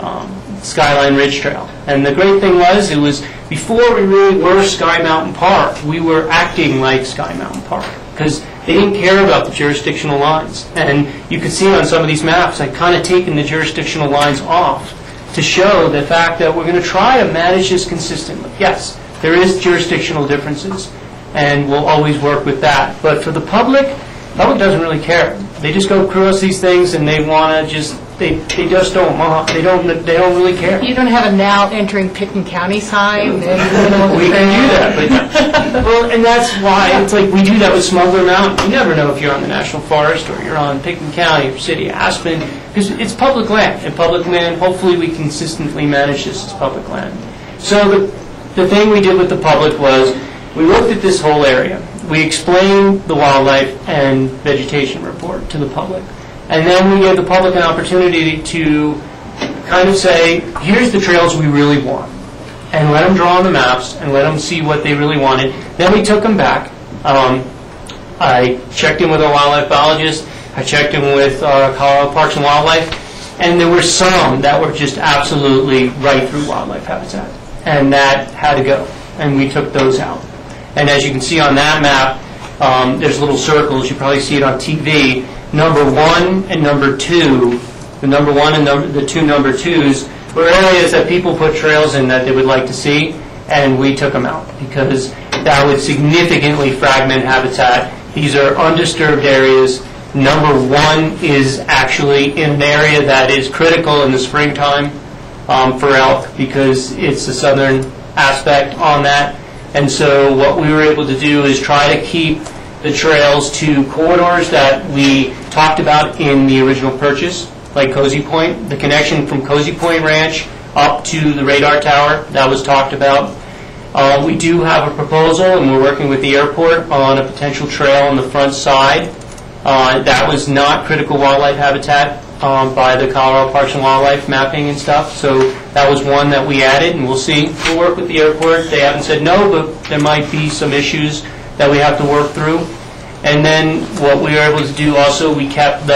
Skyline Ridge Trail. And the great thing was, it was before we really were Sky Mountain Park, we were acting like Sky Mountain Park because they didn't care about the jurisdictional lines. And you could see on some of these maps, I've kind of taken the jurisdictional lines off to show the fact that we're going to try to manage this consistently. Yes, there is jurisdictional differences, and we'll always work with that. But for the public doesn't really care. They just go across these things, and they want to just they just don't mind. They don't really care. You don't have a now entering Pickton County sign? We can do that, but, well, and that's why it's like we do that with Smuggler Mountain. You never know if you're on the National Forest or you're on Pickton County or City of Aspen, because it's public land. And public land, hopefully we consistently manage this as public land. So the thing we did with the public was we looked at this whole area. We explained the wildlife and vegetation report to the public. And then we gave the public an opportunity to kind of say, here's the trails we really want. And let them draw on the maps and let them see what they really wanted. Then we took them back. I checked in with a wildlife biologist. I checked in with Colorado Parks and Wildlife. And there were some that were just absolutely right through wildlife habitat. And that had to go. And we took those out. And as you can see on that map, there's little circles. You probably see it on TV. Number 1 and number 2, the number 1 and the 2 number 2s were areas that people put trails in that they would like to see, and we took them out because that would significantly fragment habitat. These are undisturbed areas. Number 1 is actually in an area that is critical in the springtime for elk because it's the southern aspect on that. And so what we were able to do is try to keep the trails to corridors that we talked about in the original purchase, like Cozy Point. The connection from Cozy Point Ranch up to the radar tower, that was talked about. We do have a proposal, and we're working with the airport on a potential trail on the front side. That was not critical wildlife habitat by the Colorado Parks and Wildlife mapping and stuff, so that was one that we added, and we'll see. We'll work with the airport. They haven't said no, but there might be some issues that we have to work through. And then what we were able to do also, we kept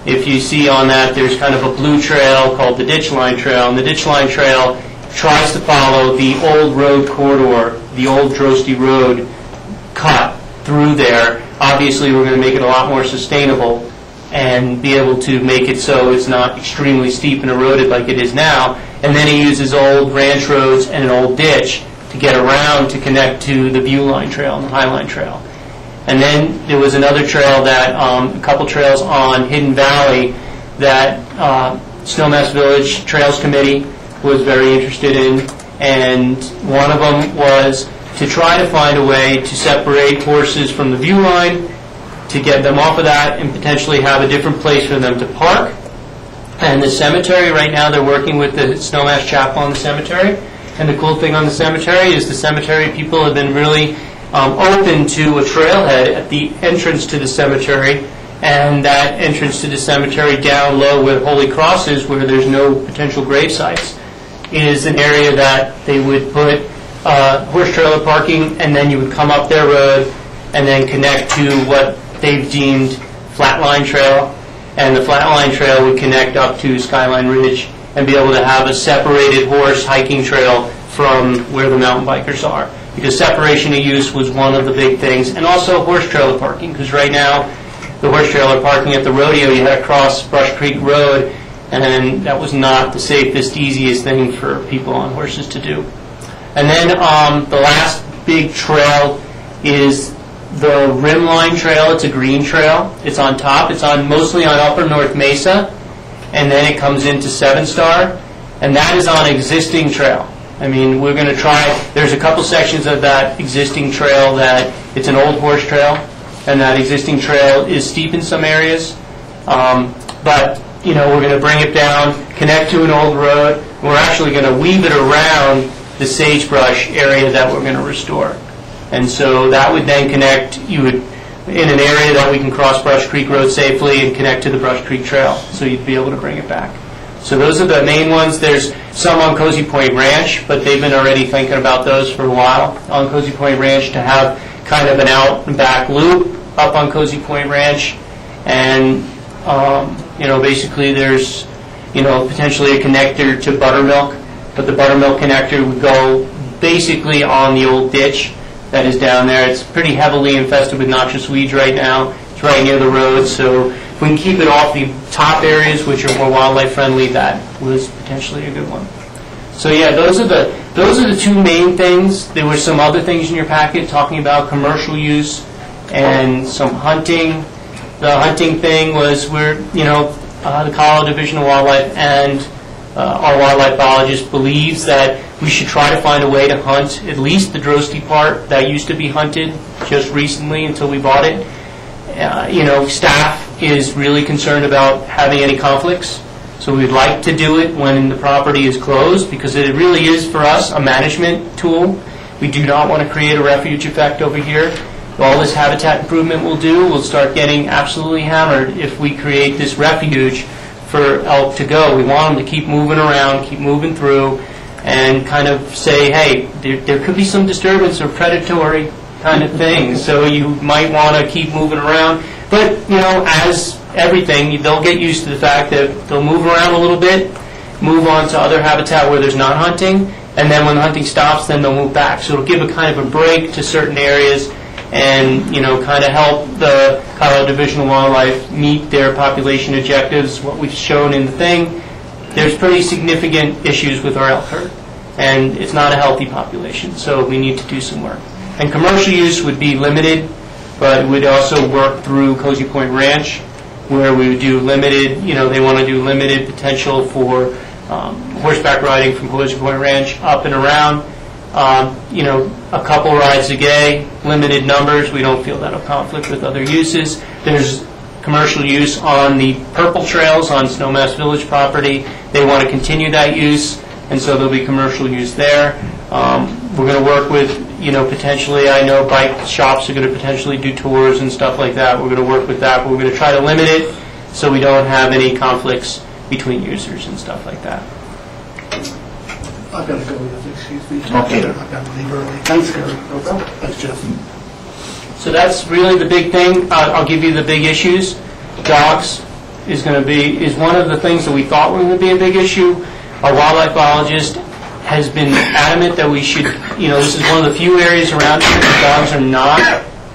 if you see on that, there's kind of a blue trail called the Ditch Line Trail, and the Ditch Line Trail tries to follow the old road corridor, the old Drosty Road cut through there. Obviously, we're going to make it a lot more sustainable and be able to make it so it's not extremely steep and eroded like it is now. And then he uses old ranch roads and an old ditch to get around to connect to the View Line Trail and the High Line Trail. And then there was another trail that, a couple trails on Hidden Valley that Snowmass Village Trails Committee was very interested in. And one of them was to try to find a way to separate horses from the view line, to get them off of that and potentially have a different place for them to park. And the cemetery, right now they're working with the Snowmass Chapel on the cemetery. And the cool thing on the cemetery is the cemetery people have been really open to a trailhead at the entrance to the cemetery, and that entrance to the cemetery down low where Holy Cross is, where there's no potential grave sites, is an area that they would put horse trailer parking, and then you would come up their road and then connect to what they've deemed Flatline Trail, and the Flatline Trail would connect up to Skyline Ridge and be able to have a separated horse hiking trail from where the mountain bikers are. Because separation of use was one of the big things, and also horse trailer parking, because right now the horse trailer parking at the rodeo, you had to cross Brush Creek Road, and that was not the safest, easiest thing for people on horses to do. And then the last big trail is the Rimline Trail. It's a green trail. It's on top. It's mostly on Upper North Mesa, and then it comes into Seven Star, and that is on existing trail. I mean, we're going to try, there's a couple sections of that existing trail that it's an old horse trail, and that existing trail is steep in some areas, but, you know, we're going to bring it down, connect to an old road, and we're actually going to weave it around the sagebrush area that we're going to restore. And so that would then connect, you would, in an area that we can cross Brush Creek Road safely and connect to the Brush Creek Trail, so you'd be able to bring it back. So those are the main ones. There's some on Cozy Point Ranch, but they've been already thinking about those for a while on Cozy Point Ranch, to have kind of an out and back loop up on Cozy Point Ranch. And, you know, basically there's, you know, potentially a connector to Buttermilk, but the Buttermilk connector would go basically on the old ditch that is down there. It's pretty heavily infested with noxious weeds right now. It's right near the road, so if we can keep it off the top areas, which are more wildlife friendly, that was potentially a good one. So yeah, those are the two main things. There were some other things in your packet talking about commercial use and some hunting. The hunting thing was, we're, you know, the Colorado Division of Wildlife and our wildlife biologist believes that we should try to find a way to hunt at least the Drosty part that used to be hunted just recently until we bought it. Staff is really concerned about having any conflicts, so we'd like to do it when the property is closed because it really is for us a management tool. We do not want to create a refuge effect over here. All this habitat improvement will do, we'll start getting absolutely hammered if we create this refuge for elk to go. We want them to keep moving around, keep moving through, and kind of say, hey, there could be some disturbance or predatory kind of thing, so you might want to keep moving around. But, as everything, they'll get used to the fact that they'll move around a little bit, move on to other habitat where there's not hunting, and then when the hunting stops, then they'll move back. So it'll give a kind of a break to certain areas and, kind of help the Colorado Division of Wildlife meet their population objectives, what we've shown in the thing. There's pretty significant issues with our elk herd, and it's not a healthy population, so we need to do some work. And commercial use would be limited, but we'd also work through Cozy Point Ranch, where we would do limited, they want to do limited potential for horseback riding from Cozy Point Ranch up and around. A couple rides a day, limited numbers. We don't feel that'll conflict with other uses. There's commercial use on the purple trails on Snowmass Village property. They want to continue that use, and so there'll be commercial use there. We're going to work with, potentially, I know bike shops are going to potentially do tours and stuff like that. We're going to work with that, but we're going to try to limit it so we don't have any conflicts between users and stuff like that. I've got to go, excuse me. Okay. I've got to leave early. Thanks, Gary. Thanks, Jeff. So that's really the big thing. I'll give you the big issues. Dogs is one of the things that we thought were going to be a big issue. Our wildlife biologist has been adamant that we should, this is one of the few areas around here that dogs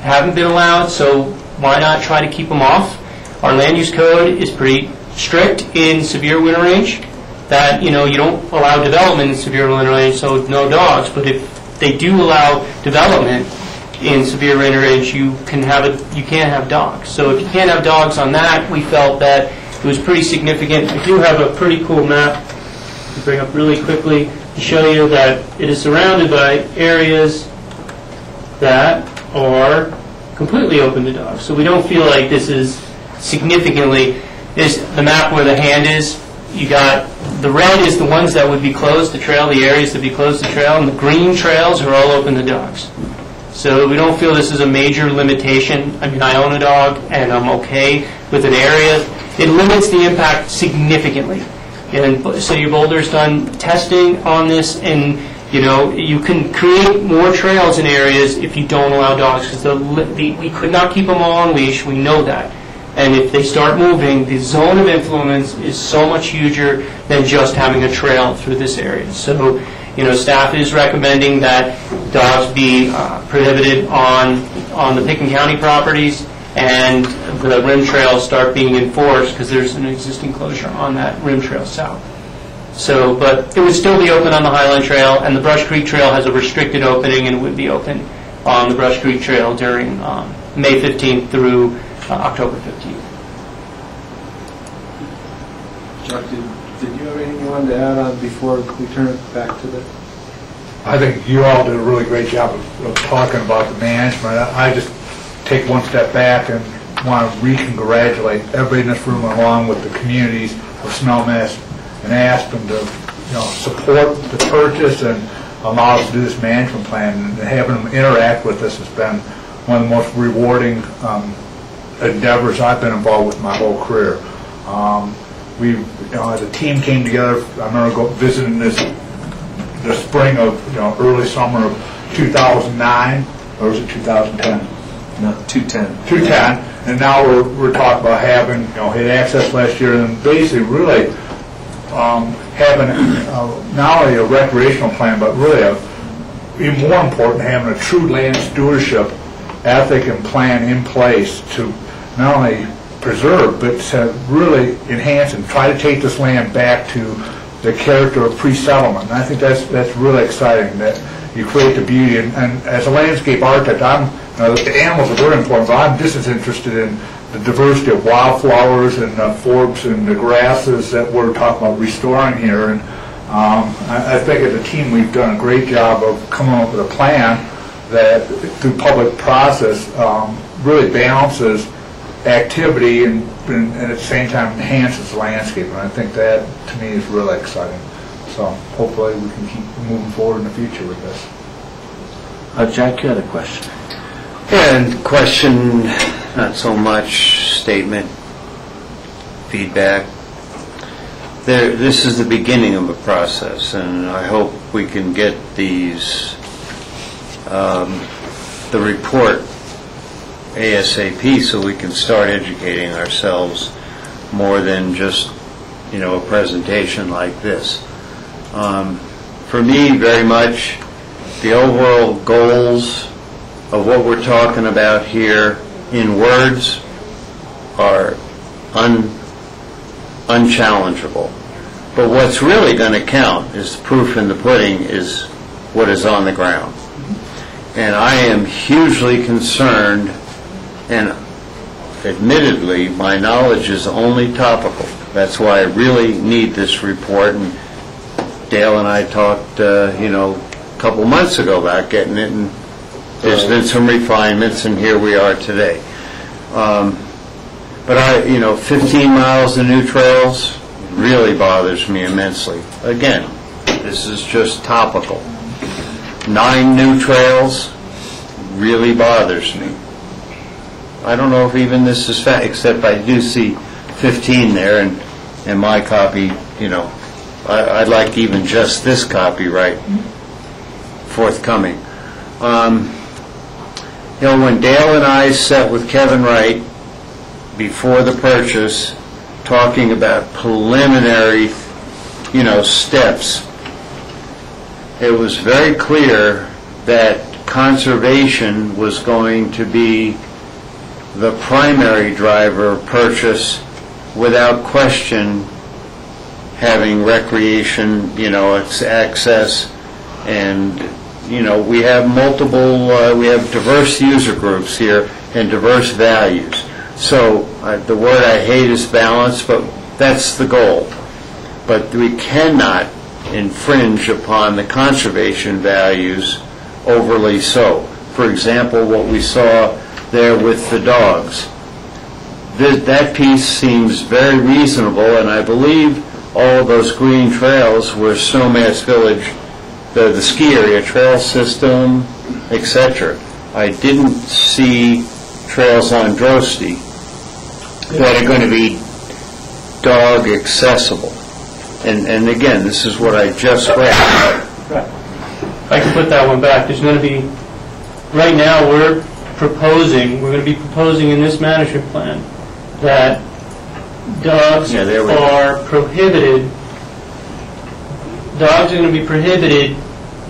haven't been allowed, so why not try to keep them off? Our land use code is pretty strict in severe winter range. That, you don't allow development in severe winter range, so no dogs. But if they do allow development in severe winter range, you can't have dogs. So if you can't have dogs on that, we felt that it was pretty significant. I do have a pretty cool map to bring up really quickly to show you that it is surrounded by areas that are completely open to dogs. So we don't feel like this is significantly, the map where the hand is, you got the red is the ones that would be closed to trail, the areas that would be closed to trail, and the green trails are all open to dogs. So we don't feel this is a major limitation. I mean, I own a dog, and I'm okay with an area. It limits the impact significantly. And City of Boulder's done testing on this, and you can create more trails in areas if you don't allow dogs, because we could not keep them all on leash. We know that. And if they start moving, the zone of influence is so much huger than just having a trail through this area. So, staff is recommending that dogs be prohibited on the Picken County properties, and the rim trails start being enforced because there's an existing closure on that rim trail south. So, but it would still be open on the Highline Trail, and the Brush Creek Trail has a restricted opening and would be open on the Brush Creek Trail during May 15th through October 15th. Chuck, did you have anything you wanted to add on before we turn it back to the... I think you all did a really great job of talking about the management. I just take one step back and want to re-congratulate everybody in this room along with the communities of Snowmass and Aspen to support the purchase and allow us to do this management plan. And having them interact with us has been one of the most rewarding endeavors I've been involved with my whole career. As a team came together, I remember visiting the spring of, early summer of 2009, or was it 2010? No, 2010. 2010, and now we're talking about having, had access last year, and basically really having not only a recreational plan, but really even more important, having a true land stewardship ethic and plan in place to not only preserve, but to really enhance and try to take this land back to the character of pre-settlement. And I think that's really exciting, that you create the beauty. And as a landscape architect, the animals are very important, but I'm just as interested in the diversity of wildflowers and forbs and the grasses that we're talking about restoring here. And I think as a team, we've done a great job of coming up with a plan that, through public process, really balances activity and at the same time enhances the landscape. And I think that, to me, is really exciting. So hopefully we can keep moving forward in the future with this. Jack, you had a question. And question, not so much statement, feedback. This is the beginning of a process, and I hope we can get these, the report ASAP, so we can start educating ourselves more than just, a presentation like this. For me, very much, the overall goals of what we're talking about here in words are unchallengeable. But what's really going to count is the proof in the pudding is what is on the ground. And I am hugely concerned, and admittedly, my knowledge is only topical. That's why I really need this report. And Dale and I talked, a couple months ago about getting it, and there's been some refinements, and here we are today. But 15 miles of new trails really bothers me immensely. Again, this is just topical. 9 new trails really bothers me. I don't know if even this is fact, except I do see 15 there, and in my copy, I'd like even just this copyright forthcoming. When Dale and I sat with Kevin Wright before the purchase, talking about preliminary, steps, it was very clear that conservation was going to be the primary driver of purchase, without question, having recreation, access, and, we have we have diverse user groups here and diverse values. So the word I hate is balance, but that's the goal. But we cannot infringe upon the conservation values overly so. For example, what we saw there with the dogs. That piece seems very reasonable, and I believe all of those green trails were Snowmass Village, the ski area trail system, etc. I didn't see trails on Drosty that are going to be dog accessible. And again, this is what I just read. If I can put that one back, there's going to be, right now we're going to be proposing in this management plan that dogs are prohibited. Dogs are going to be prohibited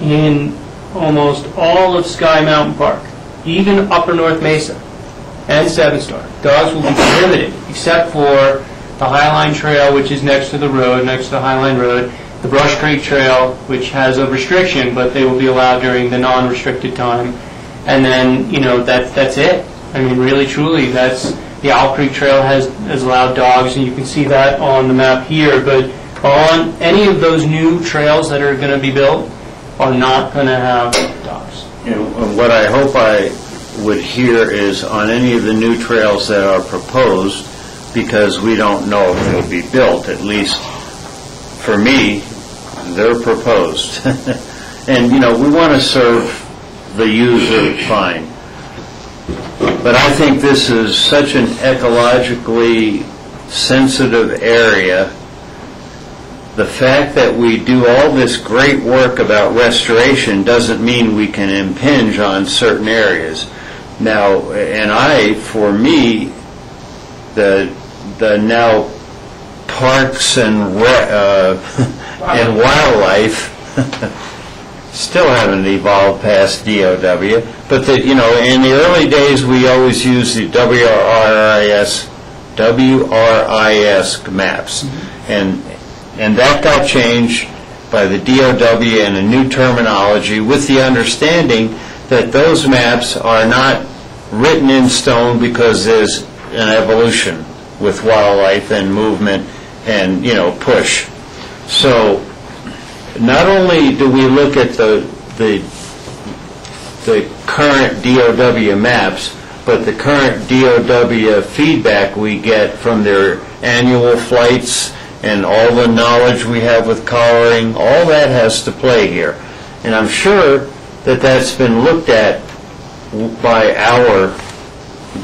in almost all of Sky Mountain Park, even Upper North Mesa and Seven Star. Dogs will be prohibited, except for the Highline Trail, which is next to the road, next to the Highline Road, the Brush Creek Trail, which has a restriction, but they will be allowed during the non-restricted time. And then, that's it. I mean, really, truly, the Owl Creek Trail has allowed dogs, and you can see that on the map here. But on any of those new trails that are going to be built are not going to have dogs. What I hope I would hear is on any of the new trails that are proposed, because we don't know if they'll be built, at least for me, they're proposed. And, we want to serve the user fine. But I think this is such an ecologically sensitive area. The fact that we do all this great work about restoration doesn't mean we can impinge on certain areas. Now, for me, the now parks and and wildlife still haven't evolved past DOW, but in the early days we always used the WRIS maps, and that got changed by the DOW and a new terminology, with the understanding that those maps are not written in stone because there's an evolution with wildlife and movement and, push. So not only do we look at the current DOW maps, but the current DOW feedback we get from their annual flights and all the knowledge we have with collaring, all that has to play here. And I'm sure that that's been looked at by our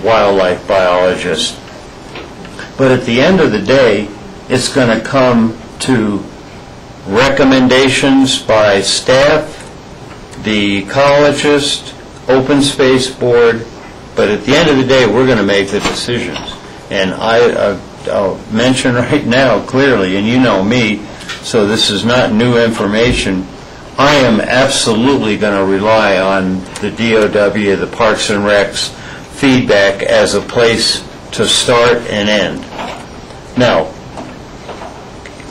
wildlife biologists. But at the end of the day, it's going to come to recommendations by staff, the ecologist, open space board, but at the end of the day, we're going to make the decisions. And I'll mention right now clearly, and you know me, so this is not new information, I am absolutely going to rely on the DOW, the Parks and Recs feedback as a place to start and end. Now,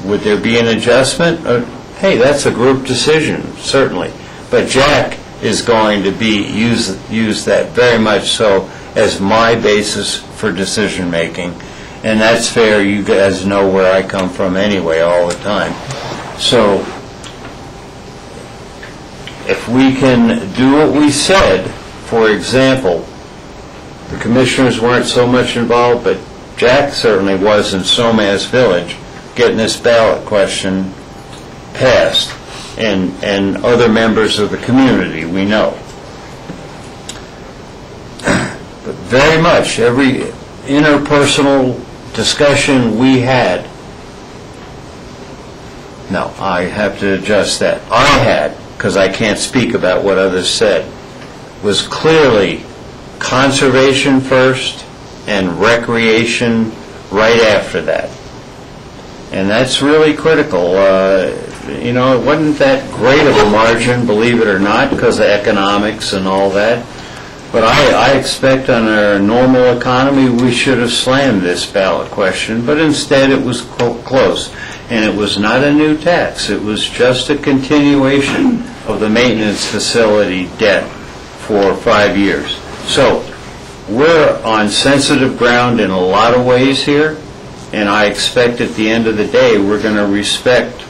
would there be an adjustment? Hey, that's a group decision, certainly. But Jack is going to use that very much so as my basis for decision making, and that's fair. You guys know where I come from anyway all the time. So if we can do what we said, for example, the commissioners weren't so much involved, but Jack certainly was in Somas Village getting this ballot question passed, and other members of the community, we know. But very much, every interpersonal discussion we had, no, I have to adjust that, I had, because I can't speak about what others said, was clearly conservation first and recreation right after that. And that's really critical. It wasn't that great of a margin, believe it or not, because of economics and all that. But I expect on our normal economy we should have slammed this ballot question, but instead it was close. And it was not a new tax. It was just a continuation of the maintenance facility debt for 5 years. So we're on sensitive ground in a lot of ways here, and I expect at the end of the day we're going to respect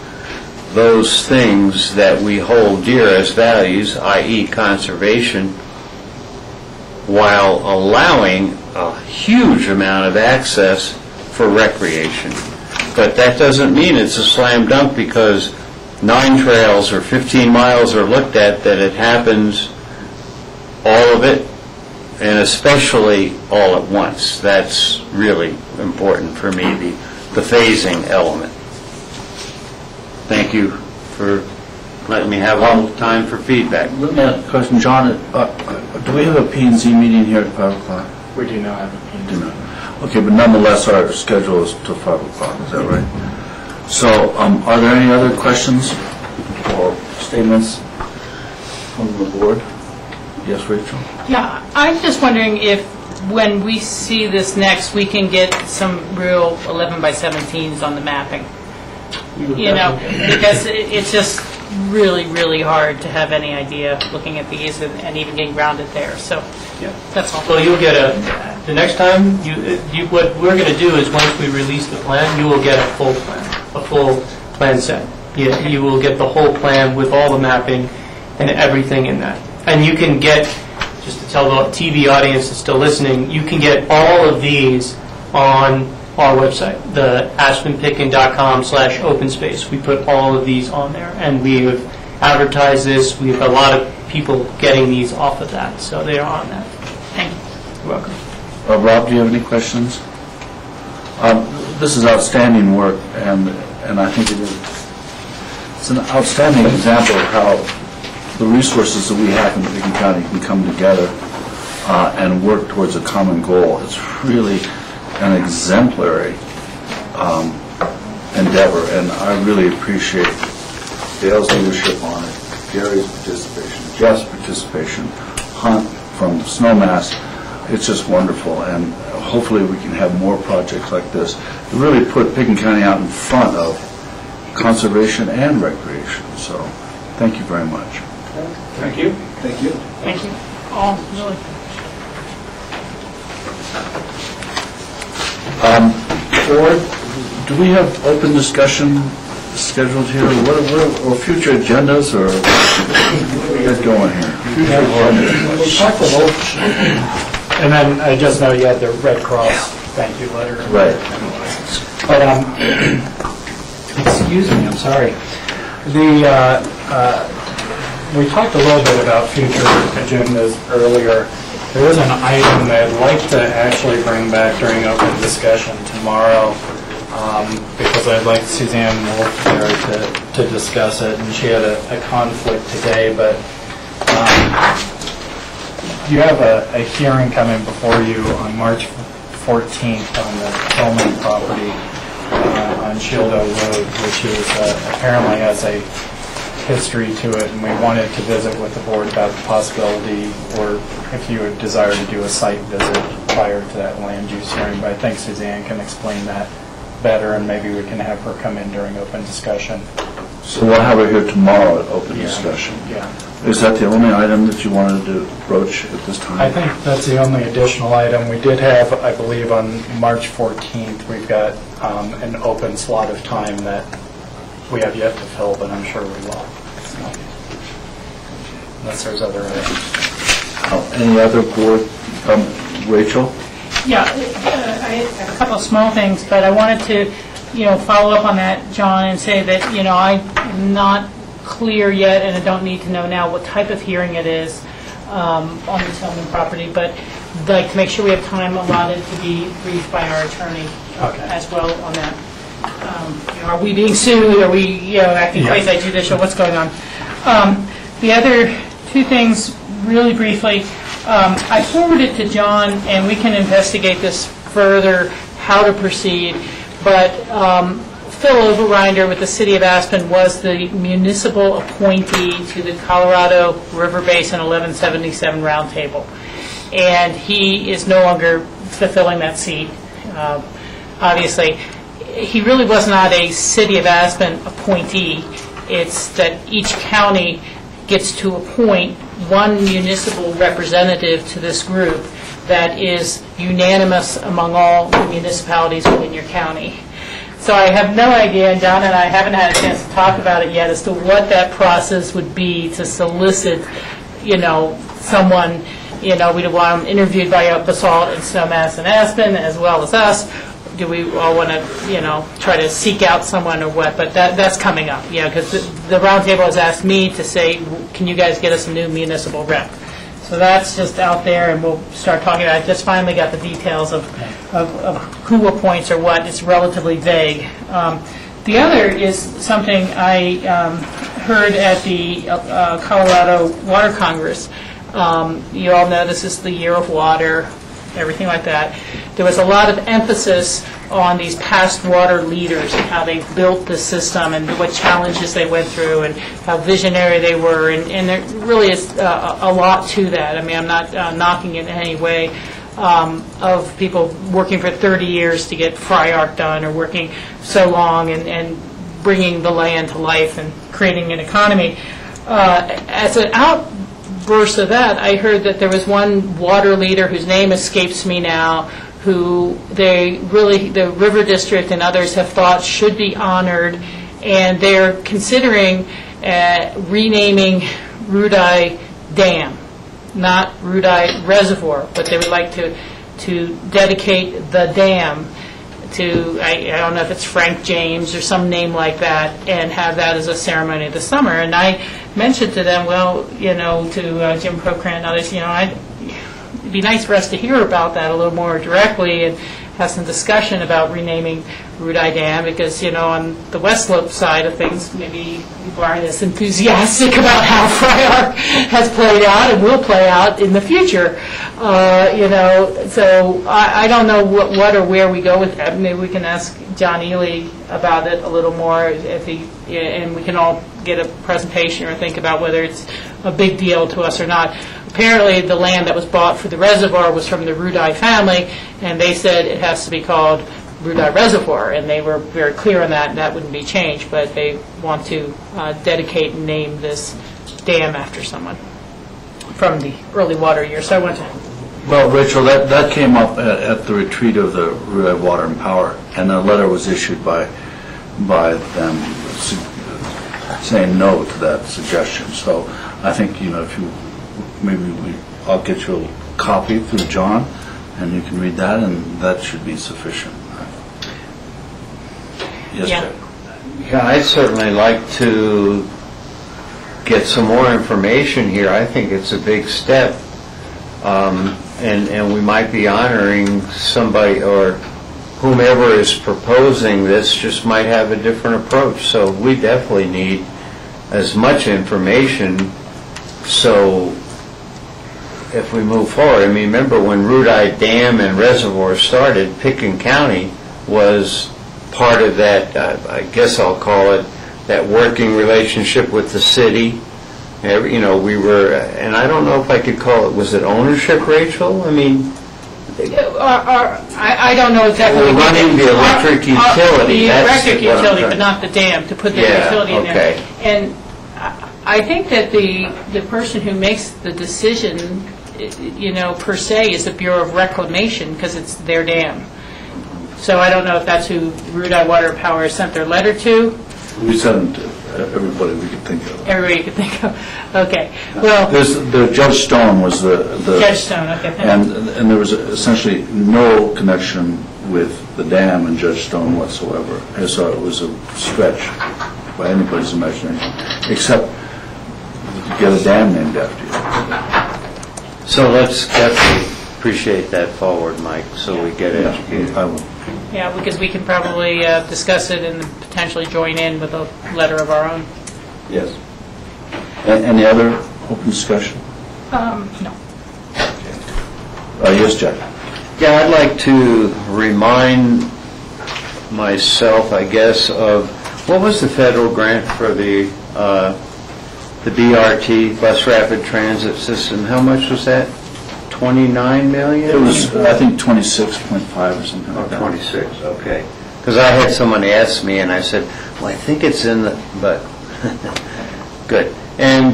those things that we hold dear as values, i.e. conservation, while allowing a huge amount of access for recreation. But that doesn't mean it's a slam dunk because 9 trails or 15 miles are looked at, that it happens, all of it, and especially all at once. That's really important for me, the phasing element. Thank you for letting me have a little time for feedback. Let me ask a question, John. Do we have a P&Z meeting here at 5 o'clock? We do not have a P&Z. Do not. Okay, but nonetheless, our schedule is till 5 o'clock, is that right? So, are there any other questions or statements from the board? Yes, Rachel? Yeah, I'm just wondering if, when we see this next, we can get some real 11 by 17s on the mapping. Because it's just really, really hard to have any idea looking at these and even getting grounded there. So, yeah, that's all. Well, you'll get the next time, what we're going to do is once we release the plan, you will get a full plan set. You will get the whole plan with all the mapping and everything in that. And you can get, just to tell the TV audience that's still listening, you can get all of these on our website, the aspenpickin.com/openspace. We put all of these on there, and we have advertised this. We have a lot of people getting these off of that, so they are on that. Thank you. You're welcome. Rob, do you have any questions? This is outstanding work, and I think it's an outstanding example of how the resources that we have in Picken County can come together and work towards a common goal. It's really an exemplary endeavor, and I really appreciate Dale's leadership on it, Gary's participation, Jeff's participation, Hunt from Snowmass. It's just wonderful, and hopefully we can have more projects like this to really put Picken County out in front of conservation and recreation. So thank you very much. Thank you. Thank you. Thank you. All really. Board, do we have open discussion scheduled here? Or future agendas, or what are we got going here? Future agendas. And then I just know you had the Red Cross thank you letter. Right. But, excuse me, I'm sorry. We talked a little bit about future agendas earlier. There is an item that I'd like to actually bring back during open discussion tomorrow, because I'd like Suzanne Wolf there to discuss it, and she had a conflict today, but you have a hearing coming before you on March 14th on the Tillman property on Shieldo Road, which is apparently has a history to it, and we wanted to visit with the board about the possibility, or if you would desire to do a site visit prior to that land use hearing. But I think Suzanne can explain that better, and maybe we can have her come in during open discussion. So we'll have her here tomorrow at open discussion. Yeah. Is that the only item that you wanted to broach at this time? I think that's the only additional item. We did have, I believe, on March 14th, we've got an open slot of time that we have yet to fill, but I'm sure we will. So, unless there's other items. Any other board? Rachel? Yeah, I have a couple of small things, but I wanted to, follow up on that, John, and say that, I'm not clear yet, and I don't need to know now what type of hearing it is on the Tillman property, but I'd like to make sure we have time allotted to be briefed by our attorney as well on that. Are we being sued? Are we, acting quasi-judicial? What's going on? The other two things, really briefly, I forwarded to John, and we can investigate this further, how to proceed, but Phil Overrinder with the City of Aspen was the municipal appointee to the Colorado River Basin 1177 Roundtable, and he is no longer fulfilling that seat. Obviously, he really was not a City of Aspen appointee. It's that each county gets to appoint one municipal representative to this group that is unanimous among all the municipalities within your county. So I have no idea, and John and I haven't had a chance to talk about it yet, as to what that process would be to solicit, someone, we'd want them interviewed by Basalt and Snowmass and Aspen, as well as us. Do we all want to, try to seek out someone or what? But that's coming up, because the roundtable has asked me to say, can you guys get us a new municipal rep? So that's just out there, and we'll start talking about it. I just finally got the details of who appoints or what. It's relatively vague. The other is something I heard at the Colorado Water Congress. You all know this is the year of water, everything like that. There was a lot of emphasis on these past water leaders and how they built the system and what challenges they went through and how visionary they were. And there really is a lot to that. I mean, I'm not knocking it in any way, of people working for 30 years to get Fry Arc done, or working so long and bringing the land to life and creating an economy. As an outburst of that, I heard that there was one water leader whose name escapes me now, who the River District and others have thought should be honored, and they're considering renaming Rudai Dam, not Rudai Reservoir, but they would like to dedicate the dam to, I don't know if it's Frank James or some name like that, and have that as a ceremony this summer. And I mentioned to them, to Jim Procran and others, it'd be nice for us to hear about that a little more directly and have some discussion about renaming Rudai Dam, because, on the West Slope side of things, maybe people aren't as enthusiastic about how Fry Arc has played out and will play out in the future. So I don't know what or where we go with that. Maybe we can ask John Ely about it a little more, and we can all get a presentation or think about whether it's a big deal to us or not. Apparently, the land that was bought for the reservoir was from the Rudai family, and they said it has to be called Rudai Reservoir, and they were very clear on that, and that wouldn't be changed, but they want to dedicate and name this dam after someone from the early water years. So I want to Well, Rachel, that came up at the retreat of the Route Water and Power, and a letter was issued by them saying no to that suggestion. So I think, if you, I'll get you a copy through John, and you can read that, and that should be sufficient. Yes, Jack? Yeah, I'd certainly like to get some more information here. I think it's a big step. And we might be honoring somebody, or whomever is proposing this just might have a different approach. So we definitely need as much information, so if we move forward. I mean, remember when Rudai Dam and Reservoir started, Pitkin County was part of that, I guess I'll call it, that working relationship with the city. We were, and I don't know if I could call it, was it ownership, Rachel? I mean, I don't know exactly. We're running the electric utility. The electric utility, but not the dam, to put the utility in there. Okay. And I think that the person who makes the decision, per se, is the Bureau of Reclamation, because it's their dam. So I don't know if that's who Rudai Water and Power sent their letter to. We sent everybody we could think of. Everybody you could think of. Okay. Well, the Judge Stone was the Judge Stone. Okay. And there was essentially no connection with the dam and Judge Stone whatsoever. And so it was a stretch by anybody's imagination, except to get a dam named after you. So let's definitely appreciate that forward, Mike, so we get educated. I will. yeah, because we can probably discuss it and potentially join in with a letter of our own. Yes. Any other open discussion? No. Yes, Jack. Yeah, I'd like to remind myself, I guess, of what was the federal grant for the BRT, Bus Rapid Transit System? How much was that? 29 million? It was, I think, 26.5 or something like that. 26, okay. Because I had someone ask me, and I said, well, I think it's in the, but, good. And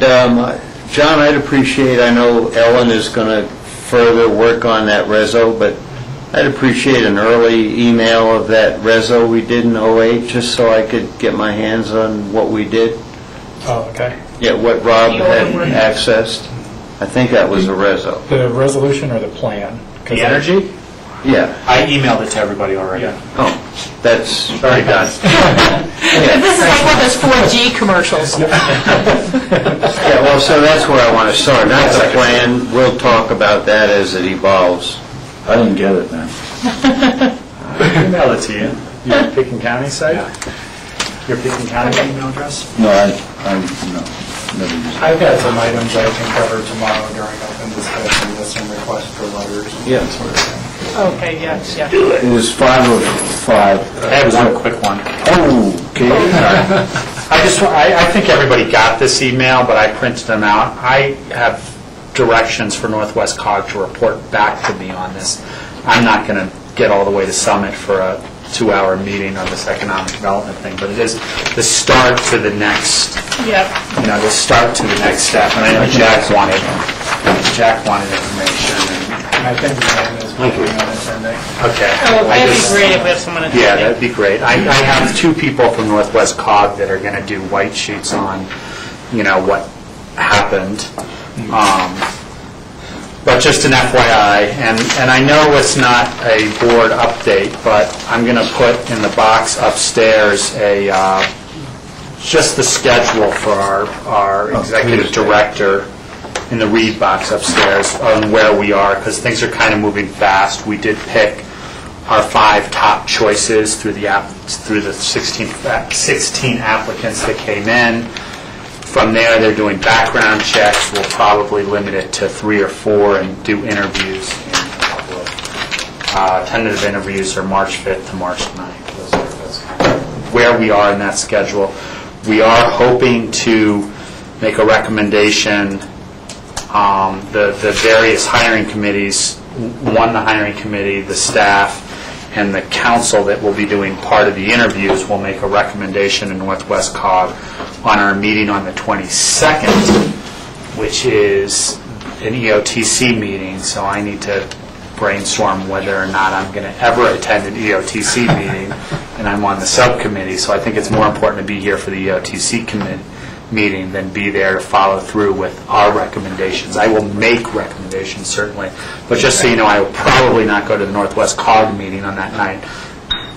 John, I'd appreciate, I know Ellen is going to further work on that reso, but I'd appreciate an early email of that reso we did in 08, just so I could get my hands on what we did. Oh, okay. Yeah, what Rob had accessed. I think that was a reso. The resolution or the plan? The energy? Yeah. I emailed it to everybody already. Oh, that's very done. This is like one of those 4G commercials. Yeah, well, so that's where I want to start. That's the plan. We'll talk about that as it evolves. I didn't get it, man. I emailed it to you. Your Pitkin County site? Your Pitkin County email address? No, no, never used it. I've got some items I can cover tomorrow during open discussion with some requests for letters and Yeah. that sort of thing. Okay, yes, yeah. It was 5:05. I have one quick one. Oh, okay. I think everybody got this email, but I printed them out. I have directions for Northwest COG to report back to me on this. I'm not going to get all the way to Summit for a 2-hour meeting on this economic development thing, but it is the start to the next, Yep. the start to the next step. And I know Jack wanted information. And I think Ryan is working on attending. Okay. Oh, that'd be great if we have someone attending. Yeah, that'd be great. I have 2 people from Northwest COG that are going to do white sheets on, what happened. But just an FYI, and I know it's not a board update, but I'm going to put in the box upstairs just the schedule for our executive director in the read box upstairs on where we are, because things are kind of moving fast. We did pick our 5 top choices through the 16 applicants that came in. From there, they're doing background checks. We'll probably limit it to 3 or 4 and do interviews in public. Tentative interviews are March 5th to March 9th. That's kind of where we are in that schedule. We are hoping to make a recommendation. The various hiring committees, the hiring committee, the staff, and the council that will be doing part of the interviews will make a recommendation in Northwest COG on our meeting on the 22nd, which is an EOTC meeting, so I need to brainstorm whether or not I'm going to ever attend an EOTC meeting, and I'm on the subcommittee, so I think it's more important to be here for the EOTC meeting than be there to follow through with our recommendations. I will make recommendations, certainly, but just so you know, I will probably not go to the Northwest COG meeting on that night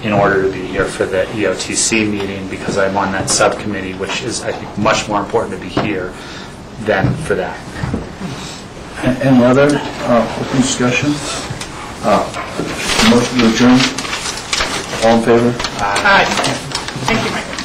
in order to be here for the EOTC meeting, because I'm on that subcommittee, which is, I think, much more important to be here than for that. Any other open discussion? Motion to adjourn? All in favor? Aye. Thank you, Mike.